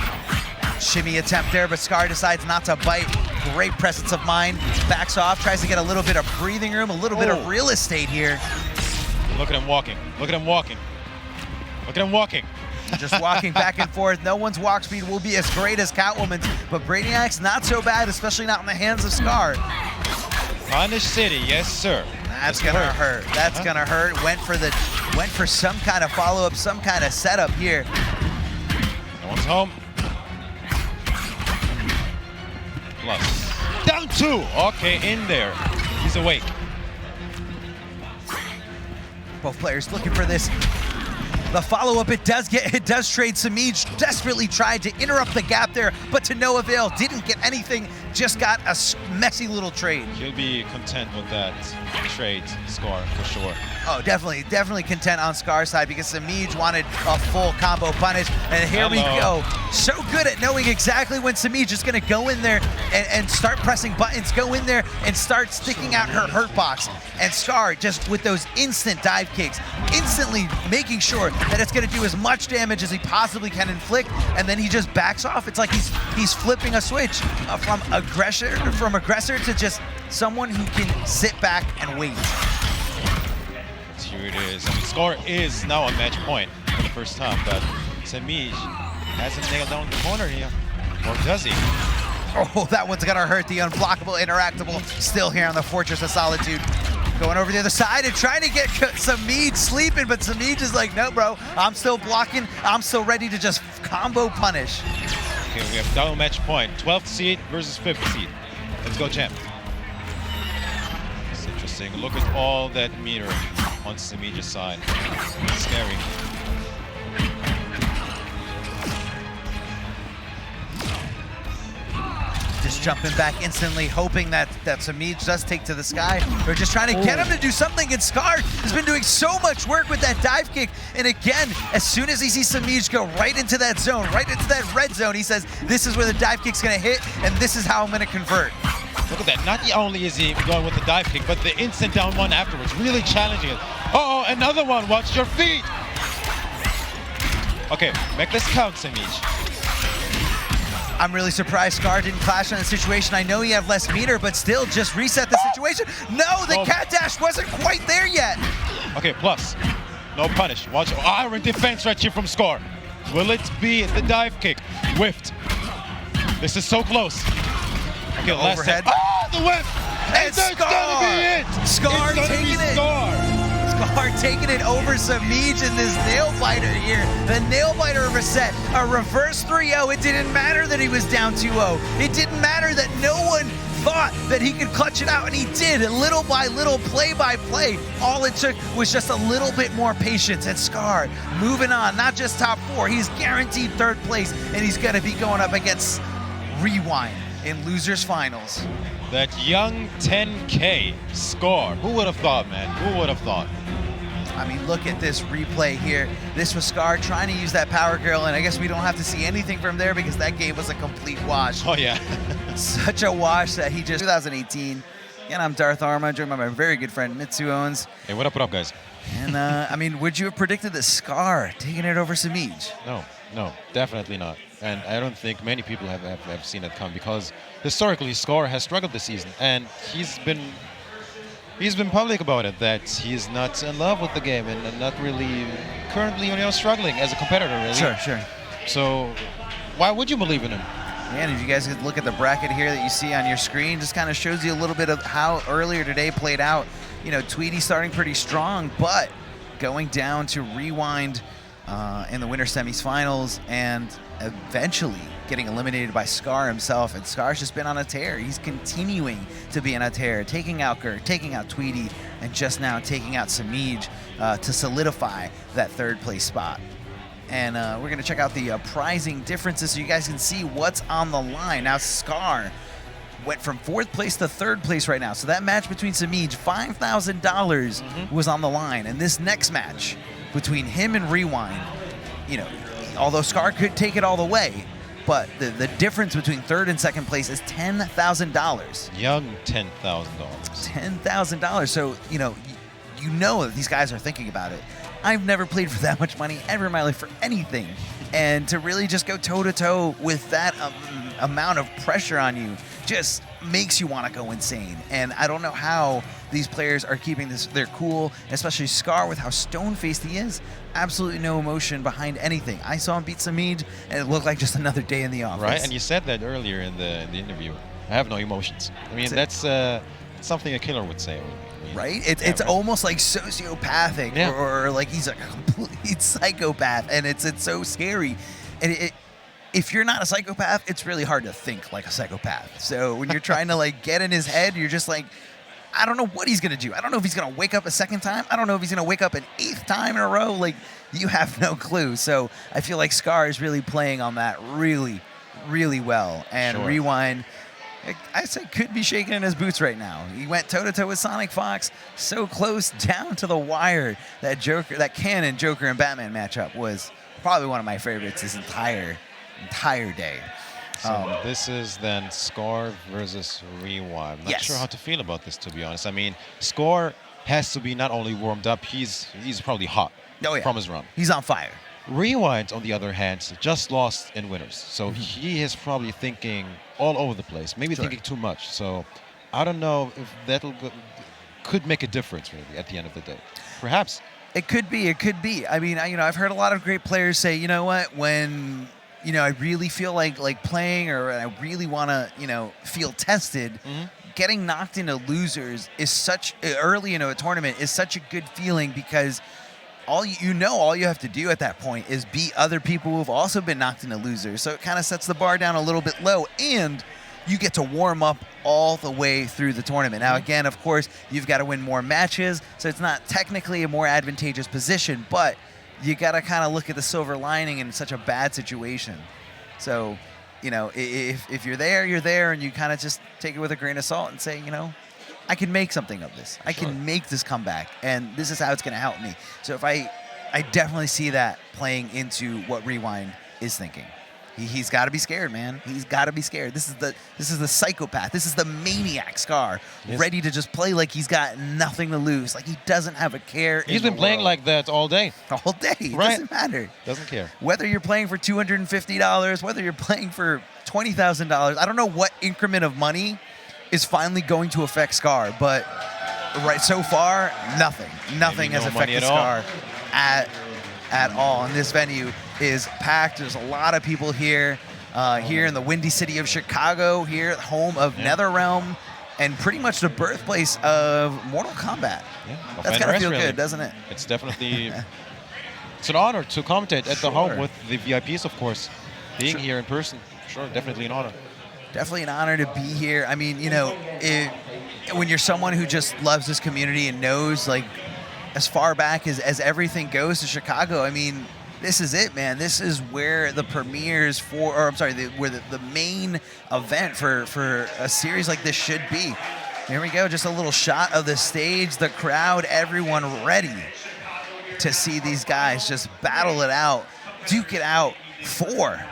Shimmy attempt there, but Scar decides not to bite. Great presence of mind. Backs off, tries to get a little bit of breathing room, a little bit of real estate here. Look at him walking. Look at him walking. Look at him walking. Just walking back and forth. No one's walk speed will be as great as Catwoman's, but Brainiac's not so bad, especially not in the hands of Scar. Punish City, yes sir. That's gonna hurt. That's gonna hurt. Went for some kind of follow-up, some kind of setup here. No one's home. Plus. Down 2. Okay, in there. He's awake. Both players looking for this. The follow-up, it does trade. Semiij desperately tried to interrupt the gap there, but to no avail. Didn't get anything, just got a messy little trade. He'll be content with that trade score for sure. Oh, definitely content on Scar's side because Semiij wanted a full combo punish, and here we go. So good at knowing exactly when Semiij is going to go in there and start pressing buttons, go in there and start sticking out her hurt box. And Scar just with those instant dive kicks, instantly making sure that it's going to do as much damage as he possibly can inflict, and then he just backs off. It's like he's flipping a switch from aggressor to just someone who can sit back and wait. Here it is. I mean, Scar is now on match point for the first time, but Semiij hasn't nailed down the corner here. Or does he? Oh, that one's gonna hurt. The unblockable, interactable, still here on the Fortress of Solitude. Going over the other side and trying to get Semiij sleeping, but Semiij is like, no, bro, I'm still blocking. I'm still ready to just combo punish. Okay, we have double match point. 12th seed versus 5th seed. Let's go, champ. It's interesting. Look at all that meter on Semiij's side. It's scary. Just jumping back instantly, hoping that Semiij does take to the sky. We're just trying to get him to do something, and Scar has been doing so much work with that dive kick. And again, as soon as he sees Semiij go right into that zone, right into that red zone, he says, this is where the dive kick's gonna hit, and this is how I'm gonna convert. Look at that. Not only is he going with the dive kick, but the instant down one afterwards, really challenging it. Oh, another one. Watch your feet. Okay, make this count, Semiij. I'm really surprised Scar didn't clash on the situation. I know you have less meter, but still just reset the situation. No, the cat dash wasn't quite there yet. Okay, plus. No punish. Watch iron defense right here from Scar. Will it be the dive kick? Whiffed. This is so close. Okay, last overhead. Oh, the whip! And that's gonna be it! Scar taking it. Scar taking it over Sameach in this nail biter here. The nail biter reset. A reverse 3-0. It didn't matter that he was down 2-0. It didn't matter that no one thought that he could clutch it out, and he did. Little by little, play by play. All it took was just a little bit more patience. And Scar moving on, not just top 4. He's guaranteed 3rd place, and he's going to be going up against Rewind in losers finals. That young 10K Scar. Who would have thought, man? Who would have thought? I mean, look at this replay here. This was Scar trying to use that Power Girl, and I guess we don't have to see anything from there because that game was a complete wash. Oh, yeah. Such a wash that he just... 2018. Again, I'm Darth Arma, joined by my very good friend Mitsu Owens. Hey, what up, guys? And, I mean, would you have predicted that Scar taking it over Semiij? No, definitely not. And I don't think many people have seen it come because historically Scar has struggled this season, and he's been public about it, that he's not in love with the game and not really currently, struggling as a competitor, really. Sure. So why would you believe in him? Man, if you guys could look at the bracket here that you see on your screen, just kind of shows you a little bit of how earlier today played out. Tweedy starting pretty strong, but going down to Rewind in the winter semifinals and eventually getting eliminated by Scar himself. And Scar's just been on a tear. He's continuing to be on a tear, taking out Gerd, taking out Tweedy, and just now taking out Semiij to solidify that 3rd place spot. And we're going to check out the prizing differences so you guys can see what's on the line. Now, Scar went from 4th place to 3rd place right now. So that match between Semiij, $5,000 was on the line. And this next match between him and Rewind, although Scar could take it all the way, but the difference between 3rd and 2nd place is $10,000. Young $10,000. $10,000. So, you know that these guys are thinking about it. I've never played for that much money ever in my life for anything. And to really just go toe-to-toe with that amount of pressure on you just makes you want to go insane. And I don't know how these players are keeping their cool, especially Scar with how stone-faced he is. Absolutely no emotion behind anything. I saw him beat Semiij, and it looked like just another day in the office. Right, and you said that earlier in the interview. I have no emotions. I mean, that's something a killer would say. Right? It's almost like sociopathic, or like he's a complete psychopath, and it's so scary. And if you're not a psychopath, it's really hard to think like a psychopath. So when you're trying to get in his head, you're just like, I don't know what he's going to do. I don't know if he's going to wake up a 2nd time. I don't know if he's going to wake up an 8th time in a row. You have no clue. So I feel like Scar is really playing on that really, really well. And Rewind, I say, could be shaking in his boots right now. He went toe-to-toe with SonicFox, so close down to the wire. That Canon Joker and Batman matchup was probably one of my favorites this entire day. So this is then Scar versus Rewind. I'm not sure how to feel about this, to be honest. I mean, Scar has to be not only warmed up, he's probably hot from his run. He's on fire. Rewind, on the other hand, just lost in winners. So he is probably thinking all over the place, maybe thinking too much. So I don't know if could make a difference, really, at the end of the day. Perhaps. It could be. I mean, I've heard a lot of great players say, you know what, when I really feel like playing, or I really want to, feel tested, getting knocked into losers is such early into a tournament is such a good feeling, because all you have to do at that point is beat other people who have also been knocked into losers. So it kind of sets the bar down a little bit low, and you get to warm up all the way through the tournament. Now, again, of course, you've got to win more matches, so it's not technically a more advantageous position, but you got to kind of look at the silver lining in such a bad situation. So, if you're there, you're there, and you kind of just take it with a grain of salt and say, I can make something of this. I can make this comeback, and this is how it's going to help me. So if I definitely see that playing into what Rewind is thinking. He's got to be scared, man. He's got to be scared. This is the psychopath. This is the maniac Scar, ready to just play like he's got nothing to lose, like he doesn't have a care. He's been playing like that all day. All day. Right. Doesn't matter. Doesn't care. Whether you're playing for $250, whether you're playing for $20,000, I don't know what increment of money is finally going to affect Scar, but right so far, nothing. Nothing has affected Scar at all. And this venue is packed. There's a lot of people here, here in the windy city of Chicago, here home of NetherRealm, and pretty much the birthplace of Mortal Kombat. Yeah, that's gotta feel good, doesn't it? It's definitely, it's an honor to commentate at the home with the VIPs, of course. Being here in person, sure, definitely an honor. Definitely an honor to be here. I mean, you know, when you're someone who just loves this community and knows, like, as far back as everything goes to Chicago, I mean, this is it, man. This is where the premieres for, or I'm sorry, where the main event for a series like this should be. Here we go, just a little shot of the stage, the crowd, everyone ready to see these guys just battle it out, duke it out for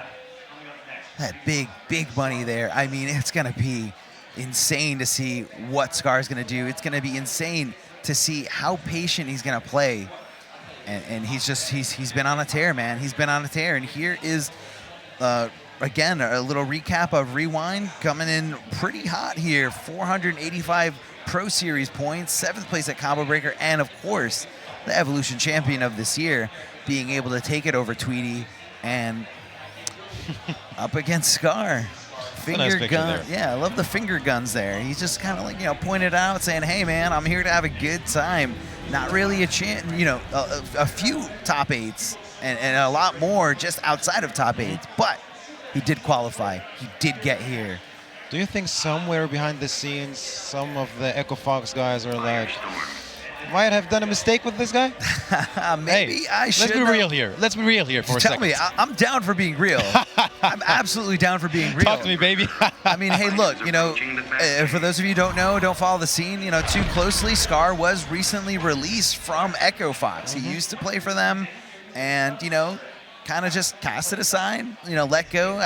that big money there. I mean, it's going to be insane to see what Scar's going to do. It's going to be insane to see how patient he's going to play. And he's been on a tear, man. He's been on a tear. And here is, again, a little recap of Rewind coming in pretty hot here. 485 Pro Series points, 7th place at Combo Breaker, and, of course, the Evolution Champion of this year, being able to take it over Tweedy and up against Scar. Finger gun. Yeah, I love the finger guns there. He's just kind of like, you know, pointed out saying, hey, man, I'm here to have a good time. Not really a chance, you know, a few top 8s and a lot more just outside of top 8s. But he did qualify. He did get here. Do you think somewhere behind the scenes, some of the Echo Fox guys are like, might have done a mistake with this guy? Maybe I should. Let's be real here. Let's be real here for a second. Tell me, I'm down for being real. I'm absolutely down for being real. Talk to me, baby. I mean, hey, look, you know, for those of you who don't know, don't follow the scene, you know, too closely, Scar was recently released from Echo Fox. He used to play for them and, you know, kind of just cast it aside, you know, let go.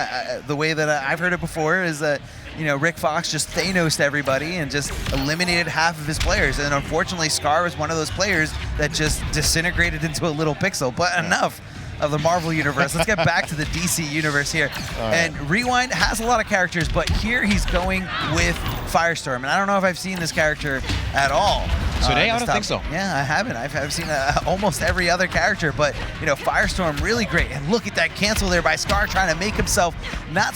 The way that I've heard it before is that, you know, Rick Fox just Thanos'd everybody and just eliminated half of his players. And unfortunately, Scar was one of those players that just disintegrated into a little pixel. But enough of the Marvel universe. Let's get back to the DC universe here. And Rewind has a lot of characters, but here he's going with Firestorm. And I don't know if I've seen this character at all. Today, I don't think so. Yeah, I haven't. I've seen almost every other character, but, you know, Firestorm, really great. And look at that cancel there by Scar, trying to make himself not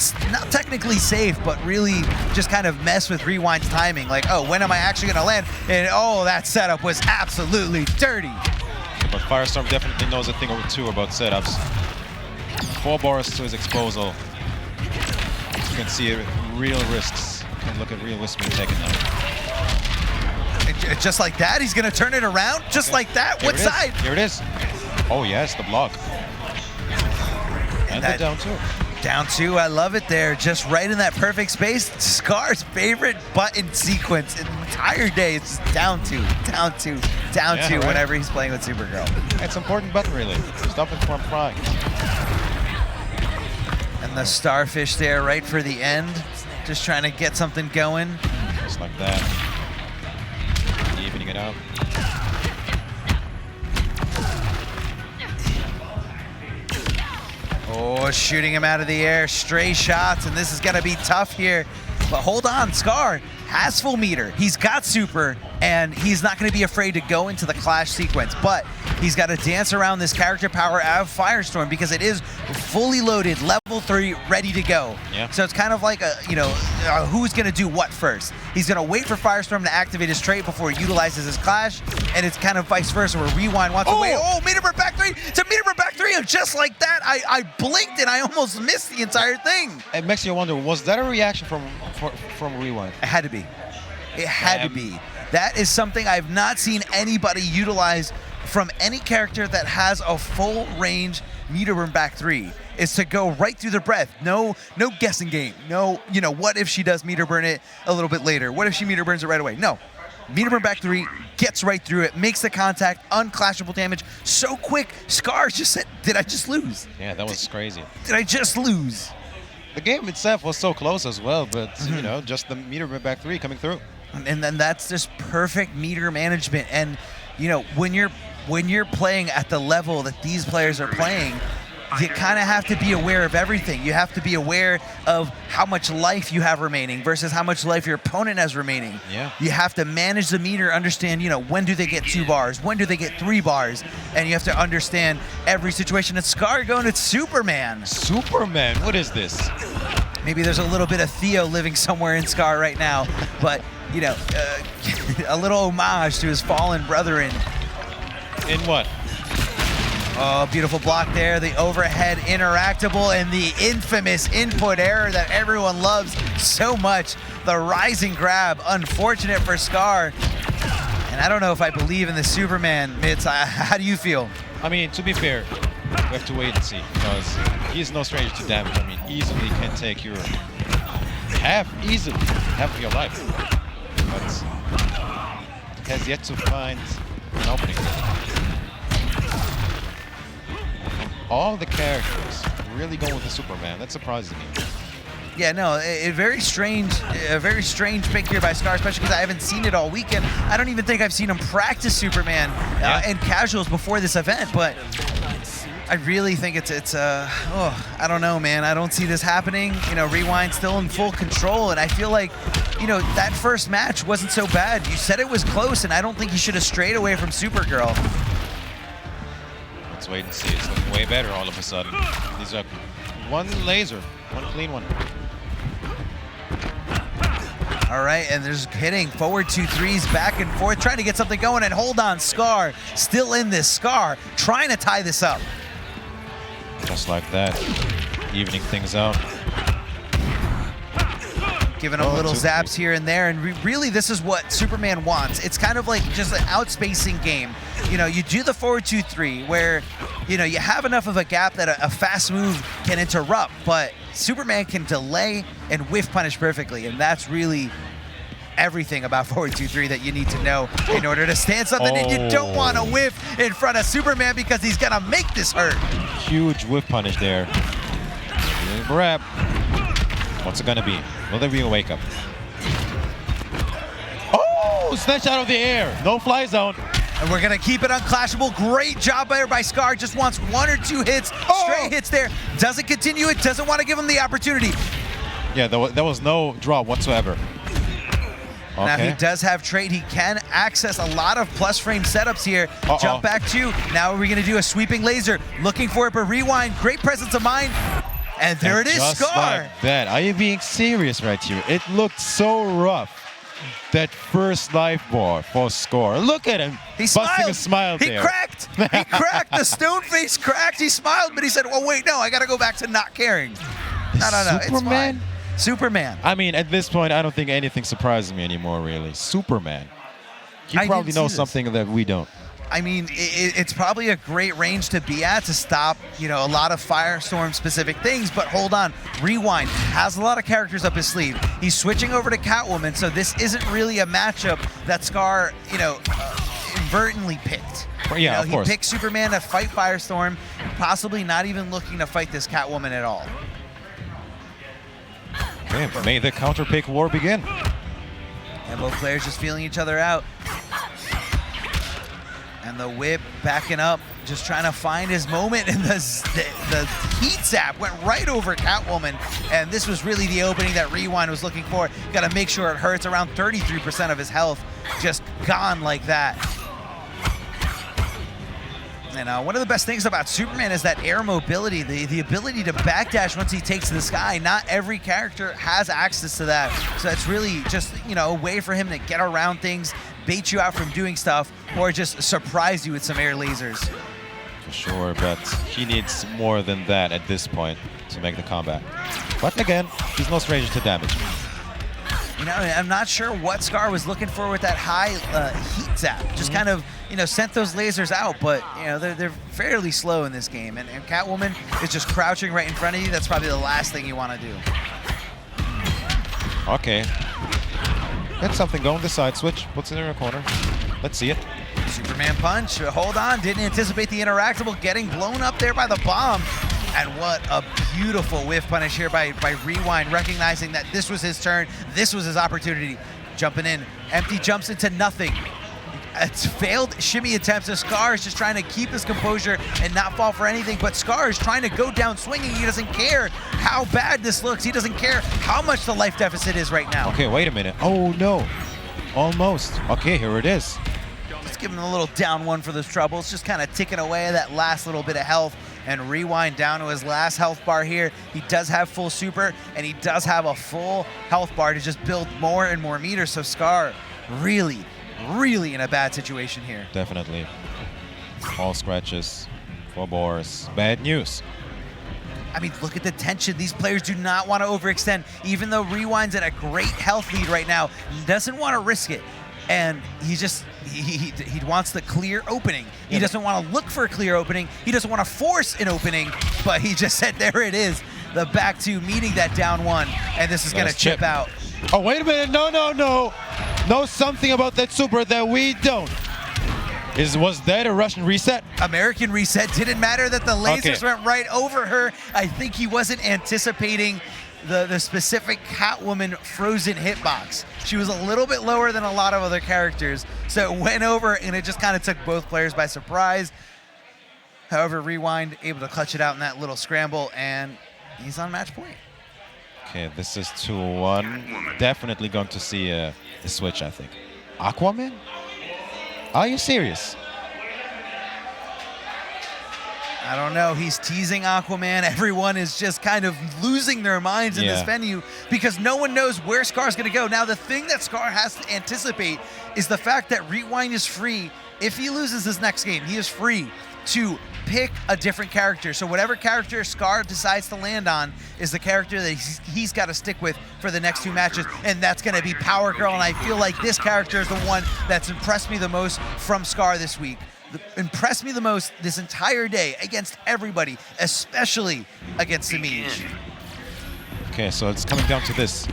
technically safe, but really just kind of mess with Rewind's timing. Like, oh, when am I actually going to land? And, oh, that setup was absolutely dirty. But Firestorm definitely knows a thing or two about setups. 4 bars to his exposal. You can see real risks. You can look at real risks being taken now. Just like that, he's going to turn it around? Just like that? What side? Here it is. Oh, yes, the block. And the down 2. Down 2, I love it there. Just right in that perfect space. Scar's favorite button sequence in the entire day. It's just down 2, down 2, down 2 whenever he's playing with Supergirl. It's important button, really. Stop it from frying. And the starfish there right for the end. Just trying to get something going. Just like that. Evening it out. Oh, shooting him out of the air, stray shots, and this is gonna be tough here. But hold on, Scar has full meter. He's got super, and he's not gonna be afraid to go into the clash sequence, but he's gotta dance around this character power of Firestorm because it is fully loaded, level 3, ready to go. Yeah. So it's kind of like, who's gonna do what first? He's gonna wait for Firestorm to activate his trait before he utilizes his clash, and it's kind of vice versa where Rewind wants to wait. Oh, meter burn back 3 to meter burn back 3, and just like that, I blinked and I almost missed the entire thing. It makes you wonder, was that a reaction from Rewind? It had to be. It had to be. That is something I've not seen anybody utilize from any character that has a full range meter burn back 3. Is to go right through the breath. No guessing game. No, what if she does meter burn it a little bit later? What if she meter burns it right away? No. Meter burn back 3, gets right through it, makes the contact, unclashable damage so quick. Scar just said, did I just lose? Yeah, that was crazy. Did I just lose? The game itself was so close as well, but you know, just the meter burn back 3 coming through. And then that's just perfect meter management. And you know, when you're playing at the level that these players are playing, you kind of have to be aware of everything. You have to be aware of how much life you have remaining versus how much life your opponent has remaining. Yeah. You have to manage the meter, understand, you know, when do they get 2 bars? When do they get 3 bars? And you have to understand every situation. It's Scar going to Superman. Superman, what is this? Maybe there's a little bit of Theo living somewhere in Scar right now, but, you know, a little homage to his fallen brethren. In what? Oh, beautiful block there. The overhead interactable and the infamous input error that everyone loves so much. The rising grab, unfortunate for Scar. And I don't know if I believe in the Superman, Mitz. How do you feel? I mean, to be fair, we have to wait and see, because he's no stranger to damage. I mean, easily can take your half of your life. But has yet to find an opening. All the characters really going with the Superman. That surprises me. Yeah, no, a very strange pick here by Scar, especially because I haven't seen it all weekend. I don't even think I've seen him practice Superman in casuals before this event, but I really think it's I don't know, man. I don't see this happening. You know, Rewind still in full control, and I feel like, you know, that first match wasn't so bad. You said it was close, and I don't think he should have strayed away from Supergirl. Let's wait and see. It's looking way better all of a sudden. These are one laser, one clean one. All right, and there's hitting forward 2-3s back and forth, trying to get something going, and hold on, Scar still in this. Scar trying to tie this up. Just like that, evening things out. Giving him little zaps here and there, and really this is what Superman wants. It's kind of like just an outspacing game. You know, you do the forward 2-3 where, you know, you have enough of a gap that a fast move can interrupt, but Superman can delay and whiff punish perfectly, and that's really everything about forward 2-3 that you need to know in order to stand something. And you don't want to whiff in front of Superman because he's gonna make this hurt. Huge whiff punish there. Grab. What's it gonna be? Will there be a wake up? Oh, snatch out of the air. No fly zone. And we're gonna keep it unclashable. Great job there by Scar. Just wants 1 or 2 hits, straight hits there. Doesn't continue it, doesn't want to give him the opportunity. Yeah, there was no draw whatsoever. Okay. Now he does have trade. He can access a lot of plus frame setups here. Jump back 2. Now we're gonna do a sweeping laser. Looking for it, but Rewind. Great presence of mind. And there it is, just Scar. Like that. Are you being serious right here? It looked so rough. That first life bar for Scar. Look at him. He busting smiled. a smile He there. cracked. He cracked. The stone face cracked. He smiled, but he said, "Oh wait, no, I got to go back to not caring." No, it's fine. Superman. I mean, at this point, I don't think anything surprises me anymore, really. Superman. He probably knows something that we don't. I mean, it's probably a great range to be at to stop, you know, a lot of Firestorm-specific things, but hold on. Rewind has a lot of characters up his sleeve. He's switching over to Catwoman, so this isn't really a matchup that Scar, you know, inadvertently picked. Yeah, of course. He picked Superman to fight Firestorm, possibly not even looking to fight this Catwoman at all. Okay, may the counter-pick war begin. And both players just feeling each other out. And the whip backing up, just trying to find his moment, and the heat zap went right over Catwoman, and this was really the opening that Rewind was looking for. Got to make sure it hurts. Around 33% of his health just gone like that. And one of the best things about Superman is that air mobility, the ability to backdash once he takes to the sky. Not every character has access to that. So it's really just, you know, a way for him to get around things, bait you out from doing stuff, or just surprise you with some air lasers. For sure, but he needs more than that at this point to make the comeback. But again, he's no stranger to damage. You know, I'm not sure what Scar was looking for with that high heat zap. Just kind of, you know, sent those lasers out, but, you know, they're fairly slow in this game. And Catwoman is just crouching right in front of you. That's probably the last thing you want to do. Okay. Gets something going. The side switch. Puts it in a corner. Let's see it. Superman punch. Hold on. Didn't anticipate the interactable. Getting blown up there by the bomb. And what a beautiful whiff punish here by Rewind, recognizing that this was his turn. This was his opportunity. Jumping in. Empty jumps into nothing. It's failed shimmy attempts. Scar is just trying to keep his composure and not fall for anything, but Scar is trying to go down swinging. He doesn't care how bad this looks. He doesn't care how much the life deficit is right now. Okay, wait a minute. Oh, no. Almost. Okay, here it is. Just giving him a little down one for those troubles, just kind of ticking away at that last little bit of health. And Rewind down to his last health bar here. He does have full super, and he does have a full health bar to just build more and more meters. So Scar really in a bad situation here. Definitely. All scratches, 4 bars. Bad news. I mean, look at the tension. These players do not want to overextend. Even though Rewind's at a great health lead right now, doesn't want to risk it. And he wants the clear opening. He doesn't want to look for a clear opening. He doesn't want to force an opening, but he just said, there it is. The back two meeting that down one, and this is going to chip out. Oh, wait a minute. No. Know something about that super that we don't. Was that a Russian reset? American reset. Didn't matter that the lasers went right over her. I think he wasn't anticipating the specific Catwoman frozen hitbox. She was a little bit lower than a lot of other characters, so it went over and it just kind of took both players by surprise. However, Rewind able to clutch it out in that little scramble, and he's on match point. Okay, this is 2-1. Definitely going to see a switch, I think. Aquaman? Are you serious? I don't know. He's teasing Aquaman. Everyone is just kind of losing their minds in this venue because no one knows where Scar's going to go. Now, the thing that Scar has to anticipate is the fact that Rewind is free. If he loses his next game, he is free to pick a different character. So whatever character Scar decides to land on is the character that he's got to stick with for the next 2 matches, and that's going to be Power Girl. And I feel like this character is the one that's impressed me the most from Scar this week. Impressed me the most this entire day against everybody, especially against Semiij. Okay, so it's coming down to this.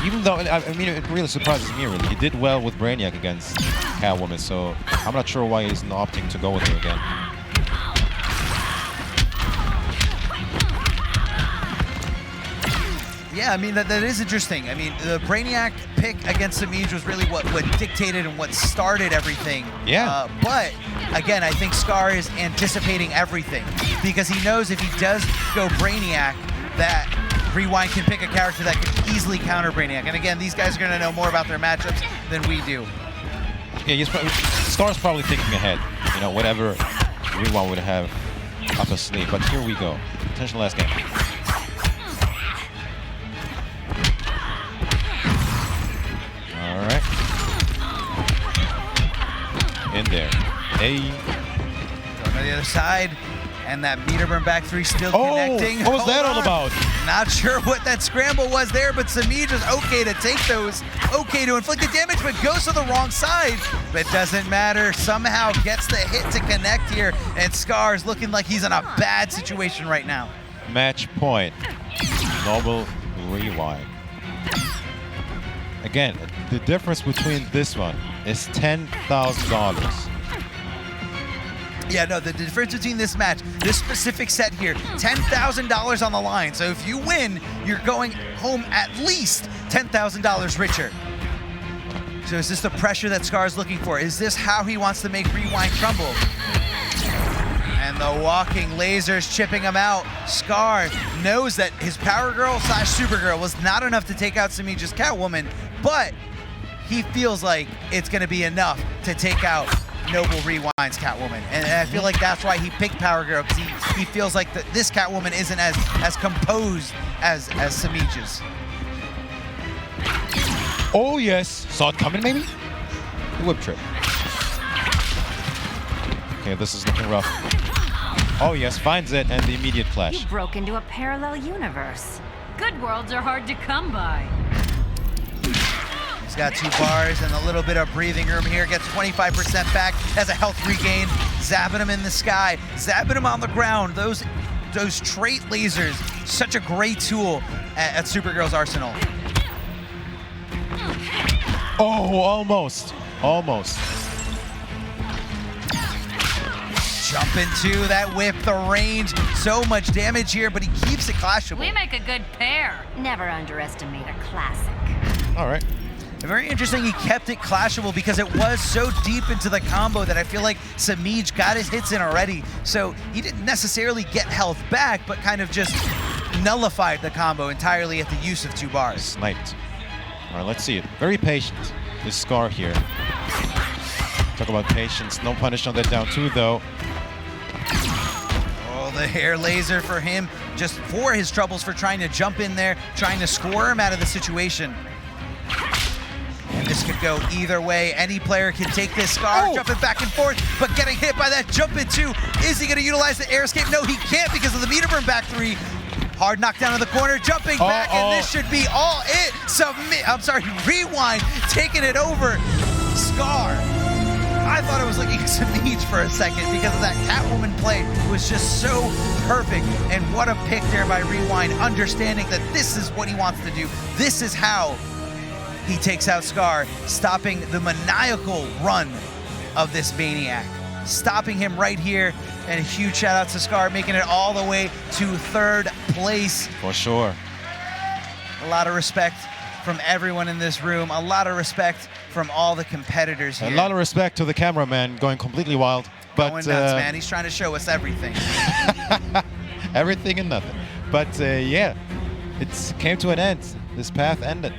Even though, I mean, it really surprises me, really. He did well with Brainiac against Catwoman, so I'm not sure why he's not opting to go with her again. Yeah, I mean, that is interesting. I mean, the Brainiac pick against Semiij was really what dictated and what started everything. Yeah. But, again, I think Scar is anticipating everything because he knows if he does go Brainiac, that Rewind can pick a character that can easily counter Brainiac. And, again, these guys are going to know more about their matchups than we do. Yeah, Scar's probably thinking ahead. You know, whatever Rewind would have up his sleeve. But here we go. Potential last game. All right. In there. Hey. Going to the other side. And that meter burn back 3 still connecting. What was that all about? Not sure what that scramble was there, but Semiij is okay to take those, okay to inflict the damage, but goes to the wrong side. But it doesn't matter. Somehow gets the hit to connect here, and Scar's looking like he's in a bad situation right now. Match point. Noble Rewind. Again, the difference between this one is $10,000. Yeah, no, the difference between this match, this specific set here, $10,000 on the line. So if you win, you're going home at least $10,000 richer. So is this the pressure that Scar's looking for? Is this how he wants to make Rewind crumble? And the walking lasers chipping him out. Scar knows that his Power Girl / Supergirl was not enough to take out Semiij's Catwoman, but he feels like it's going to be enough to take out Noble Rewind's Catwoman. And I feel like that's why he picked Power Girl, because he feels like this Catwoman isn't as composed as Semiij's. Oh, yes. Saw it coming, maybe? Whip trip. Okay, this is looking rough. Oh, yes, finds it, and the immediate clash. You broke into a parallel universe. Good worlds are hard to come by. He's got 2 bars and a little bit of breathing room here. Gets 25% back, has a health regain. Zapping him in the sky, zapping him on the ground. Those trait lasers, such a great tool at Supergirl's arsenal. Oh, almost. Almost. Jump into that whip, the range. So much damage here, but he keeps it clashable. We make a good pair. Never underestimate a classic. All right. Very interesting, he kept it clashable because it was so deep into the combo that I feel like Semiij got his hits in already. So he didn't necessarily get health back, but kind of just nullified the combo entirely at the use of 2 bars. Sniped. All right, let's see it. Very patient, this Scar here. Talk about patience. No punish on that down 2, though. Oh, the hair laser for him, just for his troubles for trying to jump in there, trying to squirm out of the situation. And this could go either way. Any player can take this Scar, jumping back and forth, but getting hit by that jump in 2. Is he gonna utilize the air escape? No, he can't because of the meter burn back 3. Hard knockdown in the corner, jumping back, and this should be all it. Rewind, taking it over. Scar. I thought it was looking at Semiij for a second because of that Catwoman play was just so perfect. And what a pick there by Rewind, understanding that this is what he wants to do. This is how he takes out Scar, stopping the maniacal run of this Brainiac. Stopping him right here, and a huge shout out to Scar, making it all the way to 3rd place. For sure. A lot of respect from everyone in this room. A lot of respect from all the competitors here. A lot of respect to the cameraman going completely wild. But, going nuts, man. He's trying to show us everything. Everything and nothing. But yeah, it came to an end. This path ended.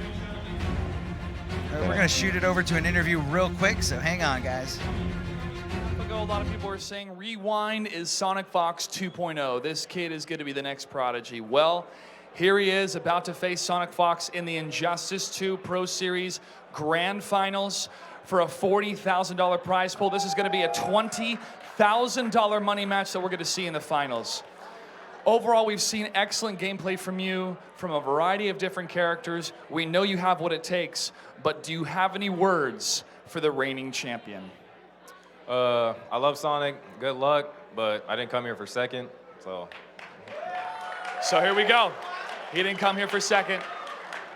We're going to shoot it over to an interview real quick, so hang on, guys. A lot of people are saying Rewind is SonicFox 2.0. This kid is going to be the next prodigy. Well, here he is about to face SonicFox in the Injustice 2 Pro Series Grand Finals for a $40,000 prize pool. This is going to be a $20,000 money match that we're going to see in the finals. Overall, we've seen excellent gameplay from you, from a variety of different characters. We know you have what it takes, but do you have any words for the reigning champion? I love Sonic. Good luck, but I didn't come here for second, so. So here we go. He didn't come here for second.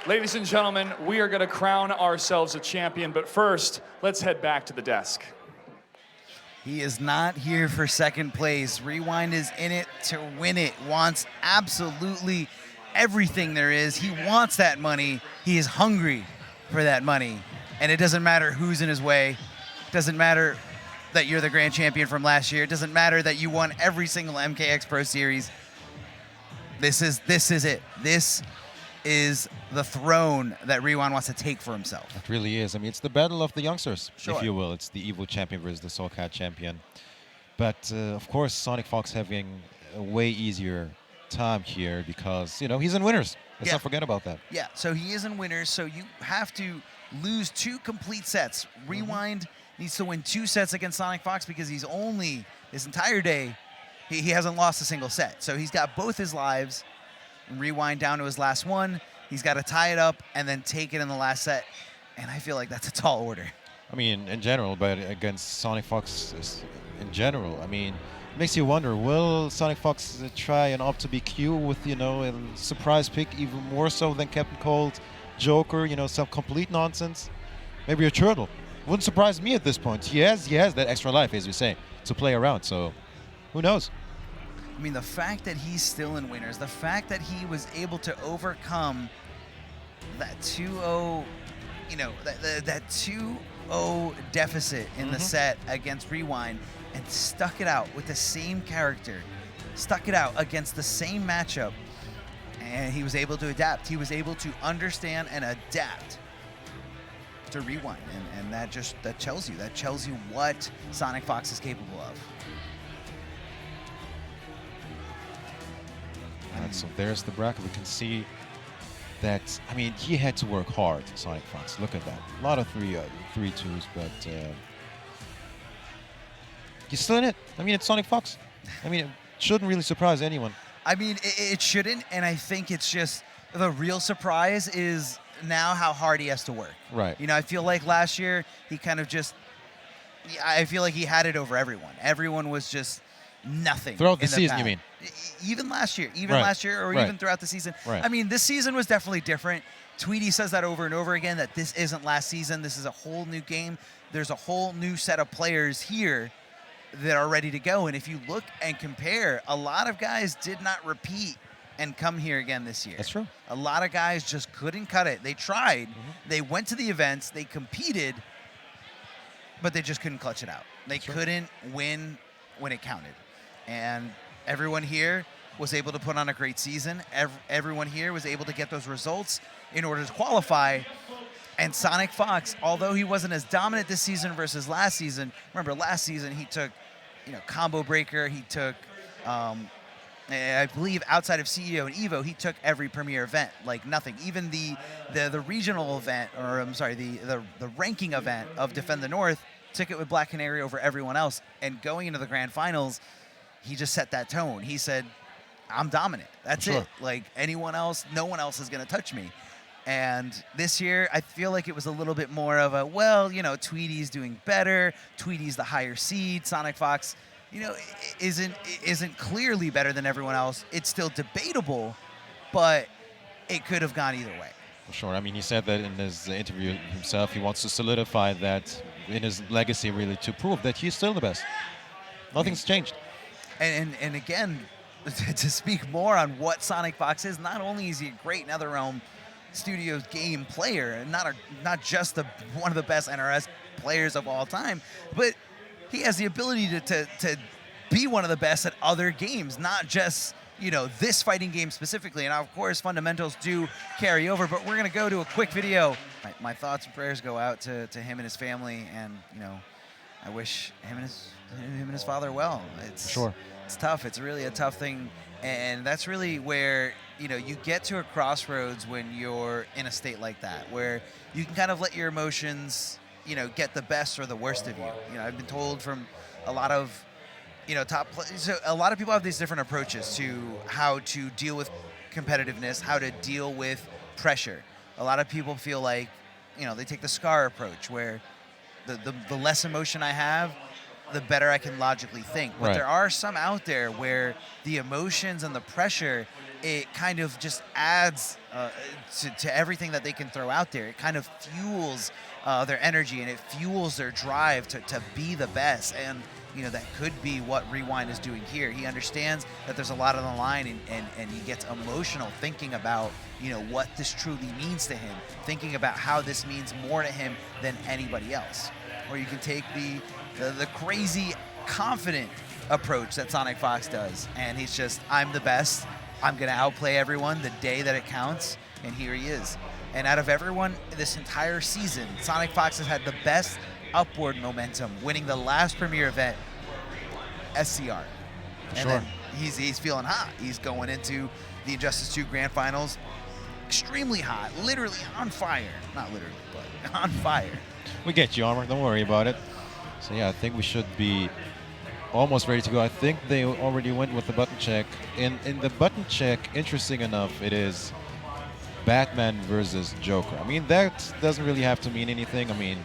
Ladies and gentlemen, we are going to crown ourselves a champion, but first, let's head back to the desk. He is not here for second place. Rewind is in it to win it. Wants absolutely everything there is. He wants that money. He is hungry for that money. And it doesn't matter who's in his way. It doesn't matter that you're the grand champion from last year. It doesn't matter that you won every single MKX Pro Series. This is it. This is the throne that Rewind wants to take for himself. It really is. I mean, it's the battle of the youngsters, sure, if you will. It's the evil champion versus the Soul Cat champion. But of course, SonicFox having a way easier time here because, you know, he's in winners. Let's not forget about that. Yeah, so he is in winners, so you have to lose 2 complete sets. Rewind needs to win 2 sets against SonicFox because he's only, this entire day, he hasn't lost a single set. So he's got both his lives, and Rewind down to his last one. He's got to tie it up and then take it in the last set. And I feel like that's a tall order. I mean, in general, but against SonicFox in general, I mean, it makes you wonder, will SonicFox try and opt to be Q with, you know, a surprise pick even more so than Captain Cold, Joker, you know, some complete nonsense? Maybe a Turtle. Wouldn't surprise me at this point. He has that extra life, as you say, to play around, so who knows? I mean, the fact that he's still in winners, the fact that he was able to overcome that 2-0, you know, that 2-0 deficit in the set against Rewind and stuck it out with the same character, stuck it out against the same matchup, and he was able to adapt. He was able to understand and adapt to Rewind, and that tells you what SonicFox is capable of. And so there's the bracket. We can see that, I mean, he had to work hard, SonicFox. Look at that. A lot of 3-2s, but he's still in it. I mean, it's SonicFox. I mean, it shouldn't really surprise anyone. I mean, it shouldn't, and I think it's just the real surprise is now how hard he has to work. Right. You know, I feel like last year he kind of just, I feel like he had it over everyone. Everyone was just nothing. Throughout the season, you mean? Even last year, Right. last year, or Right. even throughout the season. Right. I mean, this season was definitely different. Tweedy says that over and over again, that this isn't last season. This is a whole new game. There's a whole new set of players here that are ready to go. And if you look and compare, a lot of guys did not repeat and come here again this year. That's true. A lot of guys just couldn't cut it. They tried. They went to the events. They competed, but they just couldn't clutch it out. They couldn't win when it counted. And everyone here was able to put on a great season. Everyone here was able to get those results in order to qualify. And SonicFox, although he wasn't as dominant this season versus last season, remember last season he took, Combo Breaker, he took, I believe outside of CEO and Evo, he took every premier event like nothing. Even the regional event, or I'm sorry, the ranking event of Defend the North, took it with Black Canary over everyone else. And going into the grand finals, he just set that tone. He said, I'm dominant. That's it. Like anyone else, no one else is going to touch me. And this year, I feel like it was a little bit more of a, Tweedy's doing better. Tweedy's the higher seed. SonicFox, isn't clearly better than everyone else. It's still debatable, but it could have gone either way. For sure. I mean, he said that in his interview himself. He wants to solidify that in his legacy, really, to prove that he's still the best. Nothing's changed. And again, to speak more on what SonicFox is, not only is he a great NetherRealm Studios game player, and not just one of the best NRS players of all time, but he has the ability to be one of the best at other games, not just this fighting game specifically. And of course, fundamentals do carry over. But we're gonna go to a quick video. My thoughts and prayers go out to him and his family, and I wish him and his father well. It's tough. It's really a tough thing, and that's really where you get to a crossroads when you're in a state like that, where you can kind of let your emotions, get the best or the worst of you. I've been told from a lot of, top players, so a lot of people have these different approaches to how to deal with competitiveness, how to deal with pressure. A lot of people feel like, they take the Scar approach, where the less emotion I have, the better I can logically think. But there are some out there where the emotions and the pressure, it kind of just adds to everything that they can throw out there. It kind of fuels their energy, and it fuels their drive to be the best. And that could be what Rewind is doing here. He understands that there's a lot on the line, and he gets emotional thinking about what this truly means to him, thinking about how this means more to him than anybody else. Or you can take the crazy confident approach that SonicFox does, and he's just, I'm the best, I'm gonna outplay everyone the day that it counts, and here he is. And out of everyone this entire season, SonicFox has had the best upward momentum, winning the last premier event, SCR. And then he's feeling hot. He's going into the Injustice 2 Grand Finals extremely hot, literally on fire. Not literally, but on fire. We get you, Armor. Don't worry about it. So yeah, I think we should be almost ready to go. I think they already went with the button check. In the button check, interesting enough, it is Batman versus Joker. I mean, that doesn't really have to mean anything. I mean,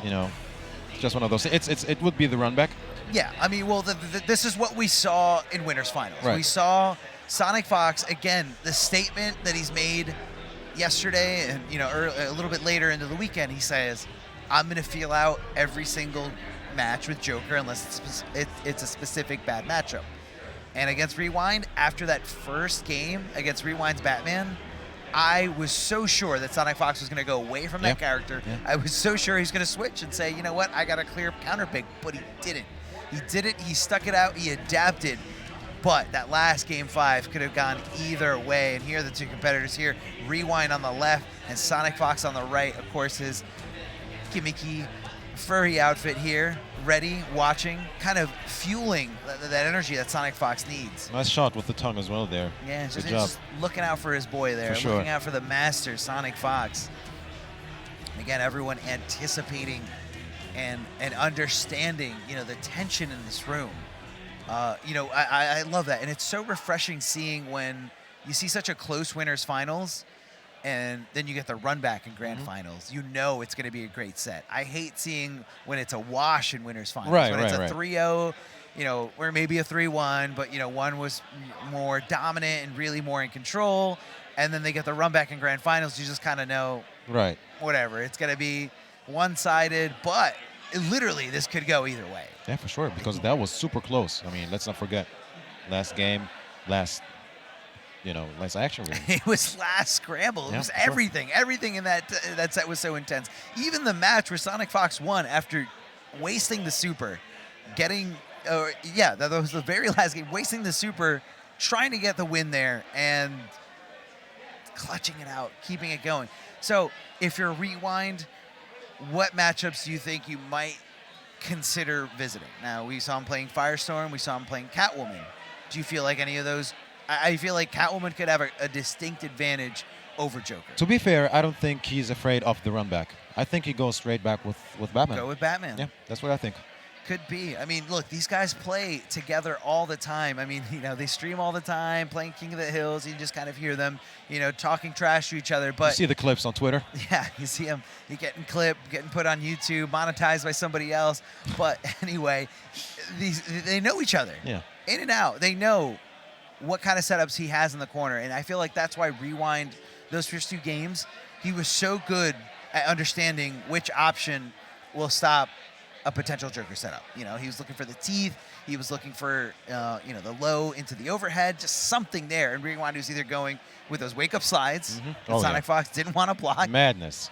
it's just one of those. It would be the run back. Yeah, I mean, well, this is what we saw in Winners Finals. Right. We saw SonicFox, again, the statement that he's made yesterday and, a little bit later into the weekend, he says, I'm going to feel out every single match with Joker unless it's a specific bad matchup. And against Rewind, after that first game against Rewind's Batman, I was so sure that SonicFox was going to go away from that character. Yeah. I was so sure he's going to switch and say, you know what, I got a clear counter pick, but he didn't. He did it, he stuck it out, he adapted. But that last Game 5 could have gone either way. And here are the two competitors here. Rewind on the left and SonicFox on the right. Of course, his gimmicky, furry outfit here, ready, watching, kind of fueling that energy that SonicFox needs. Nice shot with the tongue as well there. Yeah, Good job. just looking out for his boy there. For sure. Looking out for the master, SonicFox. Again, everyone anticipating and understanding, the tension in this room. I love that. And it's so refreshing seeing when you see such a close Winners Finals and then you get the run back in Grand Finals. It's going to be a great set. I hate seeing when it's a wash in Winners Finals. When it's a 3-0 where maybe a 3-1, but one was more dominant and really more in control, and then they get the run back in grand finals. You just kind of know, right? Whatever, it's gonna be one-sided, but literally this could go either way. Yeah, for sure, because that was super close. I mean, let's not forget, last game, last action game. It was last scramble. It was everything. Sure. Everything in that set was so intense. Even the match where SonicFox won after wasting the super, that was the very last game, wasting the super, trying to get the win there and clutching it out, keeping it going. So if you're Rewind, what matchups do you think you might consider visiting? Now, we saw him playing Firestorm. We saw him playing Catwoman. Do you feel like any of those? I feel like Catwoman could have a distinct advantage over Joker. To be fair, I don't think he's afraid of the run back. I think he goes straight back with Batman. Go with Batman. Yeah, that's what I think. Could be. I mean, look, these guys play together all the time. I mean, they stream all the time, playing King of the Hills. You just kind of hear them, talking trash to each other. But you see the clips on Twitter. Yeah, you see them. You getting clipped, getting put on YouTube, monetized by somebody else. But anyway, they know each other. Yeah. In and out. They know what kind of setups he has in the corner. And I feel like that's why Rewind, those first 2 games, he was so good at understanding which option will stop a potential Joker setup. He was looking for the teeth. He was looking for, the low into the overhead, just something there. And Rewind was either going with those wake-up slides that SonicFox didn't want to block. Madness.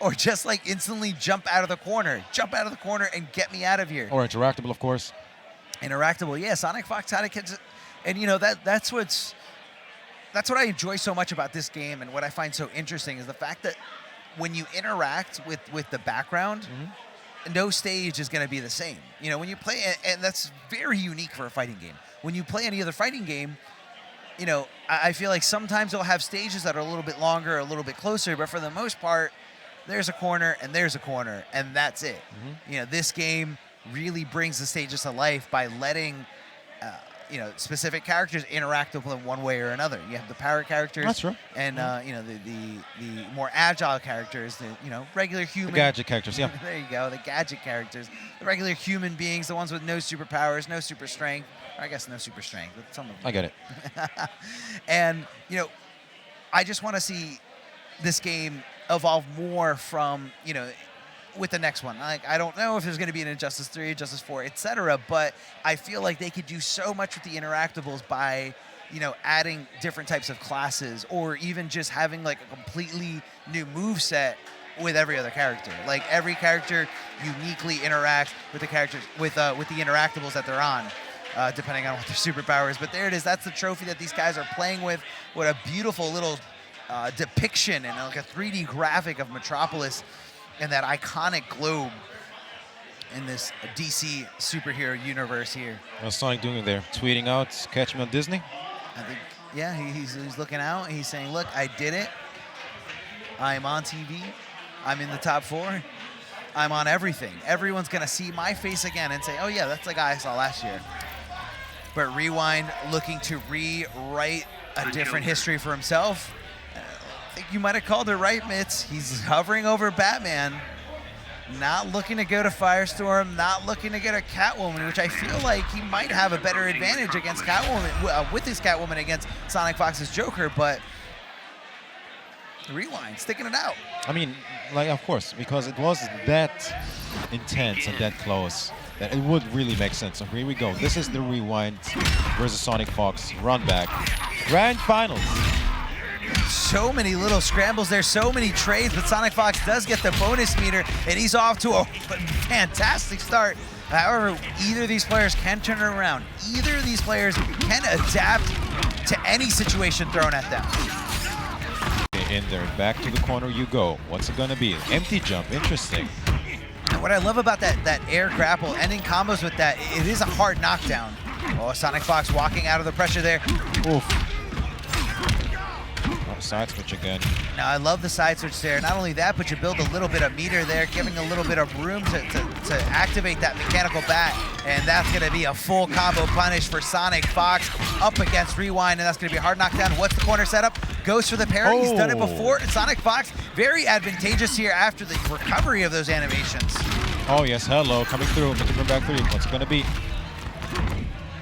Or just instantly jump out of the corner and get me out of here. Or interactable, of course. Interactable, yeah. SonicFox had to catch it. And, that's what I enjoy so much about this game, and what I find so interesting is the fact that when you interact with the background, no stage is going to be the same. When you play, and that's very unique for a fighting game. When you play any other fighting game, I feel like sometimes they'll have stages that are a little bit longer, a little bit closer, but for the most part, there's a corner and there's a corner, and that's it. This game really brings the stages to life by letting specific characters interact with them one way or another. You have the power characters. That's true. And, the more agile characters, the, regular human. The gadget characters, yeah. There you go, the gadget characters. The regular human beings, the ones with no superpowers, no super strength. Or I guess no super strength, but some of them. I get it. And, I just want to see this game evolve more from, with the next one. I don't know if there's going to be an Injustice 3, Injustice 4, etc., but I feel like they could do so much with the interactables by, adding different types of classes, or even just having a completely new move set with every other character. Every character uniquely interacts with the characters with the interactables that they're on, depending on what their superpower is. But there it is. That's the trophy that these guys are playing with. What a beautiful little depiction and a 3D graphic of Metropolis and that iconic globe in this DC superhero universe here. What's Sonic doing there? Tweeting out, catch me on Disney? I think, yeah, he's looking out. He's saying, look, I did it. I'm on TV. I'm in the top 4. I'm on everything. Everyone's going to see my face again and say, oh, yeah, that's the guy I saw last year. But Rewind looking to rewrite a different history for himself. I think you might have called it right, Mitz. He's hovering over Batman, not looking to go to Firestorm, not looking to get a Catwoman, which I feel like he might have a better advantage against Catwoman, with his Catwoman against SonicFox's Joker, but Rewind, sticking it out. I mean, of course, because it was that intense and that close that it would really make sense. So here we go. This is the Rewind versus SonicFox run back. Grand Finals. So many little scrambles there, so many trades, but SonicFox does get the bonus meter, and he's off to a fantastic start. However, either of these players can turn it around. Either of these players can adapt to any situation thrown at them. In there, back to the corner you go. What's it gonna be? Empty jump, interesting. And what I love about that air grapple, ending combos with that, it is a hard knockdown. Oh, SonicFox walking out of the pressure there. Oof. Side switch again. Now, I love the side switch there. Not only that, but you build a little bit of meter there, giving a little bit of room to activate that mechanical bat. And that's going to be a full combo punish for SonicFox up against Rewind, and that's going to be a hard knockdown. What's the corner setup? Goes for the parry. He's done it before. SonicFox, very advantageous here after the recovery of those animations. Oh, yes. Hello. Coming through. Making back 3. What's it going to be?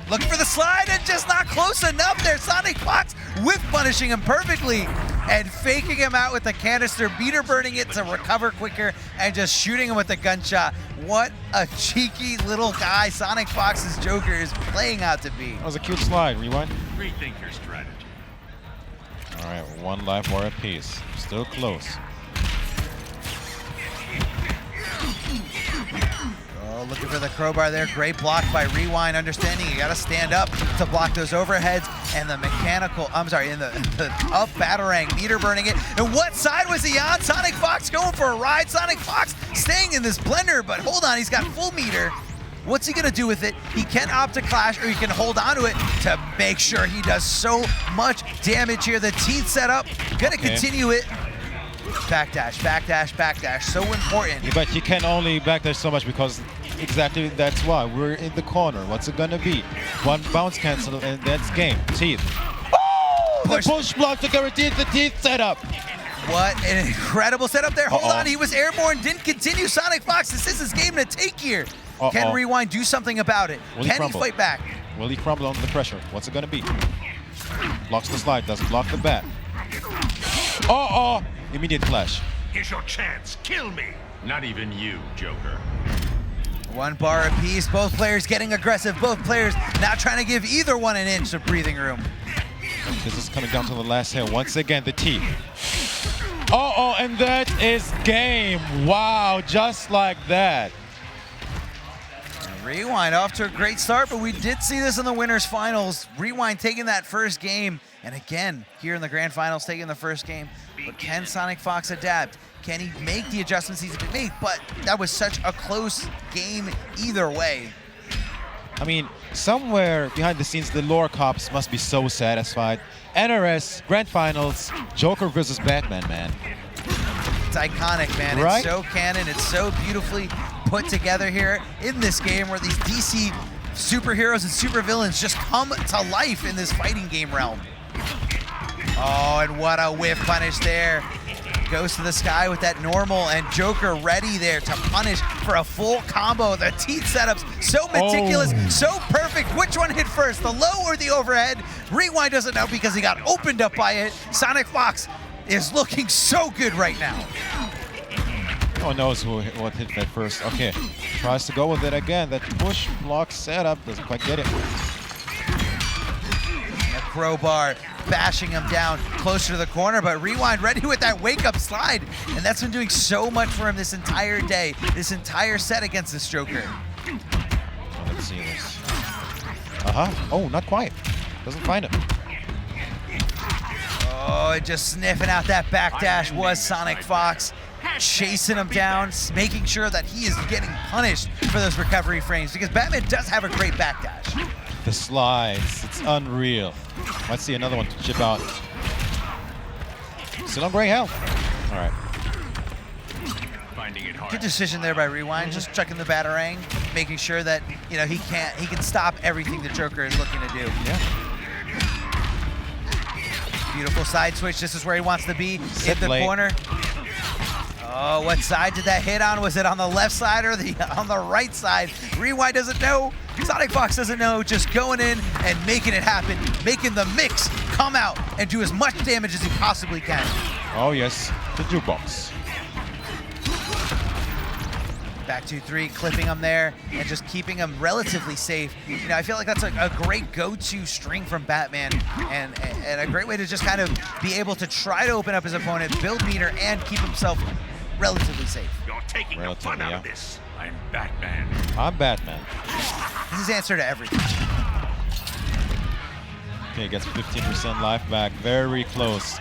Looking for the slide and just not close enough there. SonicFox whip punishing him perfectly and faking him out with the canister, meter burning it to recover quicker and just shooting him with the gunshot. What a cheeky little guy SonicFox's Joker is playing out to be. That was a cute slide. Rewind. Rethink your strategy. All right, 1 life war apiece. Still close. Oh, looking for the crowbar there. Great block by Rewind, understanding you got to stand up to block those overheads. And the mechanical, I'm sorry, in the up batarang, meter burning it. And what side was he on? SonicFox going for a ride. SonicFox staying in this blender, but hold on, he's got full meter. What's he gonna do with it? He can opt to clash, or he can hold on to it to make sure he does so much damage here. The teeth set up, gonna continue it. Backdash, backdash, backdash, so important. Yeah, but you can only backdash so much because exactly that's why. We're in the corner. What's it gonna be? 1 bounce cancel and that's game. Teeth. Oh! The push block to guarantee the teeth setup. What an incredible setup there. Hold on, he was airborne, didn't continue. SonicFox, this is his game to take here. Can Rewind do something about it? Can he fight back? Will he crumble under the pressure? What's it gonna be? Blocks the slide, doesn't block the bat. Immediate clash. Here's your chance. Kill me. Not even you, Joker. 1 bar apiece. Both players getting aggressive. Both players not trying to give either one an inch of breathing room. This is coming down to the last hit. Once again, the teeth. And that is game. Wow, just like that. Rewind off to a great start, but we did see this in the winners finals. Rewind taking that first game, and again, here in the grand finals, taking the first game. But can SonicFox adapt? Can he make the adjustments he's to make? But that was such a close game either way. I mean, somewhere behind the scenes, the lore cops must be so satisfied. NRS, grand finals, Joker versus Batman, man. It's iconic, man. Right? It's so canon. It's so beautifully put together here in this game where these DC superheroes and supervillains just come to life in this fighting game realm. Oh, and what a whiff punish there. Goes to the sky with that normal, and Joker ready there to punish for a full combo. The teeth setups, so meticulous, so perfect. Which one hit first, the low or the overhead? Rewind doesn't know because he got opened up by it. SonicFox is looking so good right now. No one knows what hit that first. Okay, tries to go with it again. That push block setup doesn't quite get it. A crowbar bashing him down closer to the corner, but Rewind ready with that wake-up slide, and that's been doing so much for him this entire day, this entire set against this Joker. Let's see this. Oh, not quite. Doesn't find it. Oh, just sniffing out that backdash was SonicFox. Chasing him down, making sure that he is getting punished for those recovery frames, because Batman does have a great backdash. The slides, it's unreal. Let's see another one to chip out. Still on gray health. All right. Finding it hard. Good decision there by Rewind, just checking the batarang, making sure that he can stop everything the Joker is looking to do. Yeah. Beautiful side switch. This is where he wants to be, in the corner. Oh, what side did that hit on? Was it on the left side or on the right side? Rewind doesn't know. SonicFox doesn't know. Just going in and making it happen, making the mix come out and do as much damage as he possibly can. Oh yes, the jukebox. Back 2-3, clipping him there and just keeping him relatively safe. I feel like that's a great go-to string from Batman and a great way to just kind of be able to try to open up his opponent, build meter, and keep himself relatively safe. You're taking the fun out of this. I'm Batman. I'm Batman. This is answer to everything. Okay, gets 15% life back. Very close.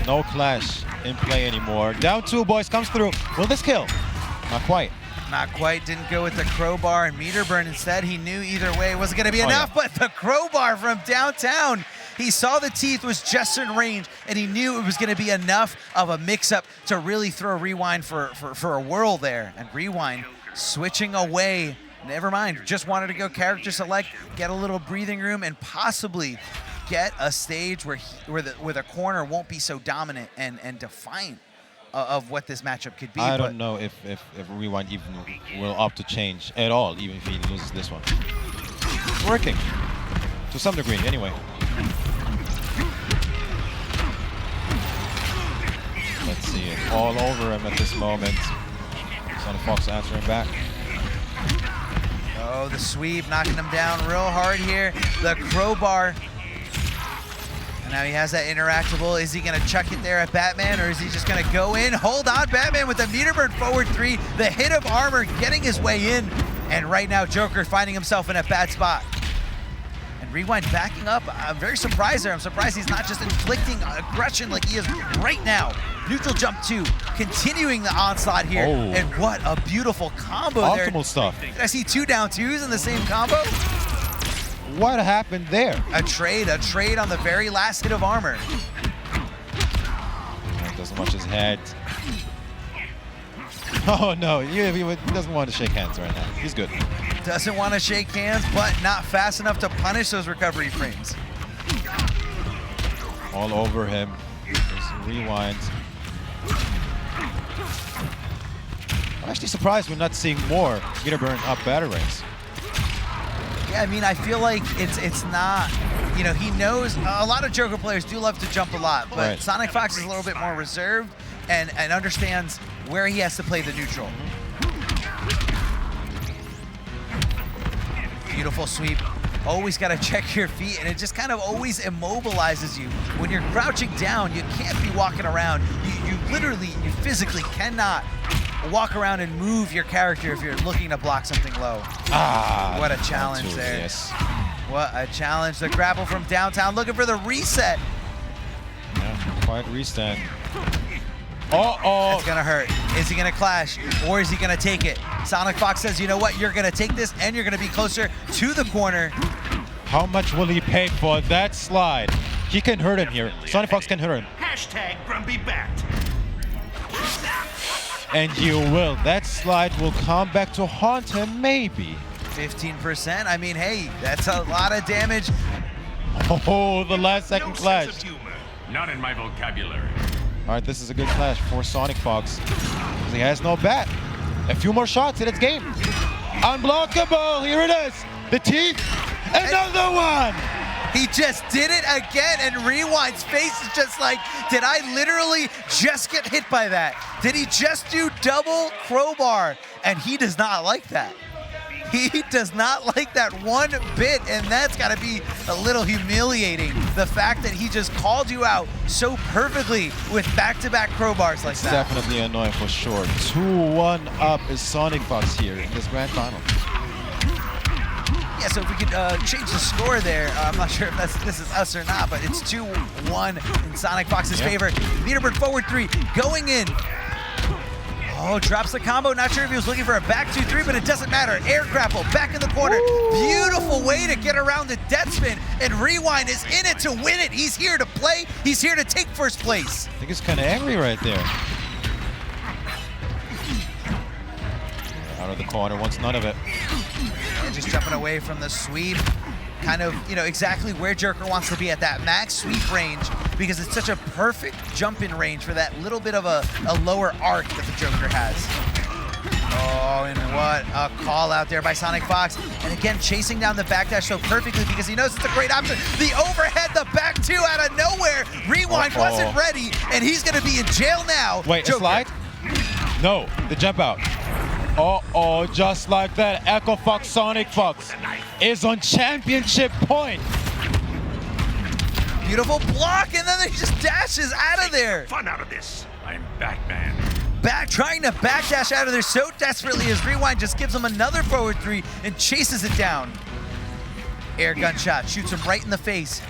No clash in play anymore. Down 2, boys. Comes through. Will this kill? Not quite. Not quite. Didn't go with the crowbar and meter burn instead. He knew either way it wasn't going to be enough, but the crowbar from downtown. He saw the teeth was just in range, and he knew it was going to be enough of a mix-up to really throw Rewind for a whirl there. And Rewind switching away. Never mind. Just wanted to go character select, get a little breathing room, and possibly get a stage where the corner won't be so dominant and defiant of what this matchup could be. I don't know if Rewind even will opt to change at all, even if he loses this one. It's working. To some degree, anyway. Let's see it. All over him at this moment. SonicFox answering back. Oh, the sweep, knocking him down real hard here. The crowbar. And now he has that interactable. Is he going to chuck it there at Batman, or is he just going to go in? Hold on, Batman with the meter burn forward 3. The hit of armor getting his way in. And right now, Joker finding himself in a bad spot. And Rewind backing up. I'm very surprised there. I'm surprised he's not just inflicting aggression like he is right now. Neutral jump 2, continuing the onslaught here. Oh. And what a beautiful combo there. Optimal stuff. Did I see 2 down 2s in the same combo? What happened there? A trade on the very last hit of armor. Doesn't watch his head. Oh no, he doesn't want to shake hands right now. He's good. Doesn't want to shake hands, but not fast enough to punish those recovery frames. All over him. Just rewind. I'm actually surprised we're not seeing more meter burn up batarangs. Yeah, I mean, I feel like it's not, you know, he knows, a lot of Joker players do love to jump a lot, but Right. SonicFox is a little bit more reserved and understands where he has to play the neutral. Beautiful sweep. Always got to check your feet, and it just kind of always immobilizes you. When you're crouching down, you can't be walking around. You literally, you physically cannot walk around and move your character if you're looking to block something low. Ah, what a challenge there. Yes. What a challenge. The grapple from downtown, looking for the reset. Yeah, quiet restand. Uh-oh. It's gonna hurt. Is he gonna clash, or is he gonna take it? SonicFox says, you know what, you're gonna take this, and you're gonna be closer to the corner. How much will he pay for that slide? He can hurt him here. SonicFox can hurt him. Hashtag Grumpy Bat. And you will. That slide will come back to haunt him, maybe. 15%. I mean, hey, that's a lot of damage. Oh, the last second No clash. sense of humor. Not in my vocabulary. All right, this is a good clash for SonicFox. He has no bat. A few more shots and it's game. Unblockable, here it is. The teeth, another one. He just did it again, and Rewind's face is just like, did I literally just get hit by that? Did he just do double crowbar? And he does not like that. He does not like that one bit, and that's gotta be a little humiliating. The fact that he just called you out so perfectly with back-to-back crowbars like that. Definitely annoying for sure. 2-1 up is SonicFox here in this grand final. Yeah, so if we could change the score there, I'm not sure if this is us or not, but it's 2-1 in SonicFox's favor. Meterburn forward 3, going in. Oh, drops the combo. Not sure if he was looking for a back 2-3, but it doesn't matter. Air grapple, back in the corner. Ooh. Beautiful way to get around the death spin, and Rewind is in it to win it. He's here to play. He's here to take first place. I think he's kind of angry right there. Out of the corner, wants none of it. And just jumping away from the sweep. Kind of, you know, exactly where Joker wants to be at that max sweep range, because it's such a perfect jump-in range for that little bit of a lower arc that the Joker has. Oh, and what a call out there by SonicFox. And again, chasing down the backdash so perfectly because he knows it's a great option. The overhead, the back 2 out of nowhere. Rewind wasn't ready, and he's going to be in jail now. Wait, Joker. a slide? No, the jump out. Uh-oh, just like that, EchoFox SonicFox is on championship point. Beautiful block, and then he just dashes out of there. Fun out of this. I'm Batman. Trying to backdash out of there so desperately as Rewind just gives him another forward 3 and chases it down. Air gun shot, shoots him right in the face.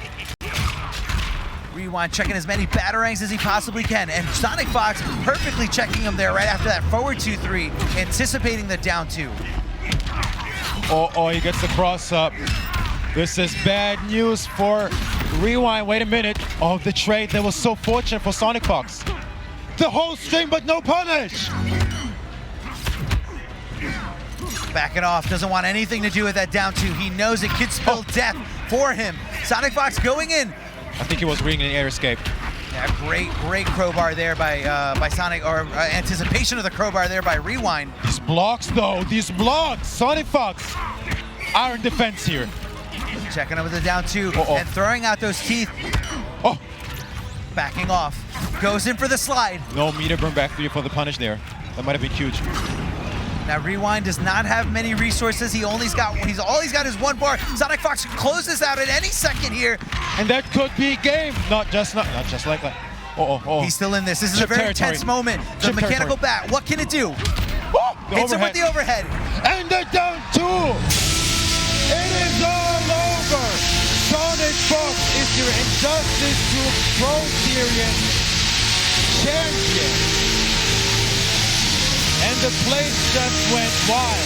Rewind checking as many batarangs as he possibly can, and SonicFox perfectly checking him there right after that forward 2-3, anticipating the down 2. Oh, he gets the cross up. This is bad news for Rewind. Wait a minute. Oh, the trade that was so fortunate for SonicFox. The whole string, but no punish. Backing off, doesn't want anything to do with that down 2. He knows it could spell death for him. SonicFox going in. I think he was reading an air escape. Yeah, great crowbar there by Sonic, or anticipation of the crowbar there by Rewind. These blocks though, these blocks, SonicFox, iron defense here. Checking over the down 2 and throwing out those teeth. Oh. Backing off. Goes in for the slide. No meter burn back 3 for the punish there. That might have been huge. Now Rewind does not have many resources. All he's got is 1 bar. SonicFox closes out at any second here. And that could be game. Not just like that. He's still in this. This is Chip a very territory. tense moment. The Chip mechanical territory. bat. What can it do? The Hits him with overhead. the overhead. And the down 2. It is all over. SonicFox is your Injustice 2 Pro Series champion. And the place just went wild.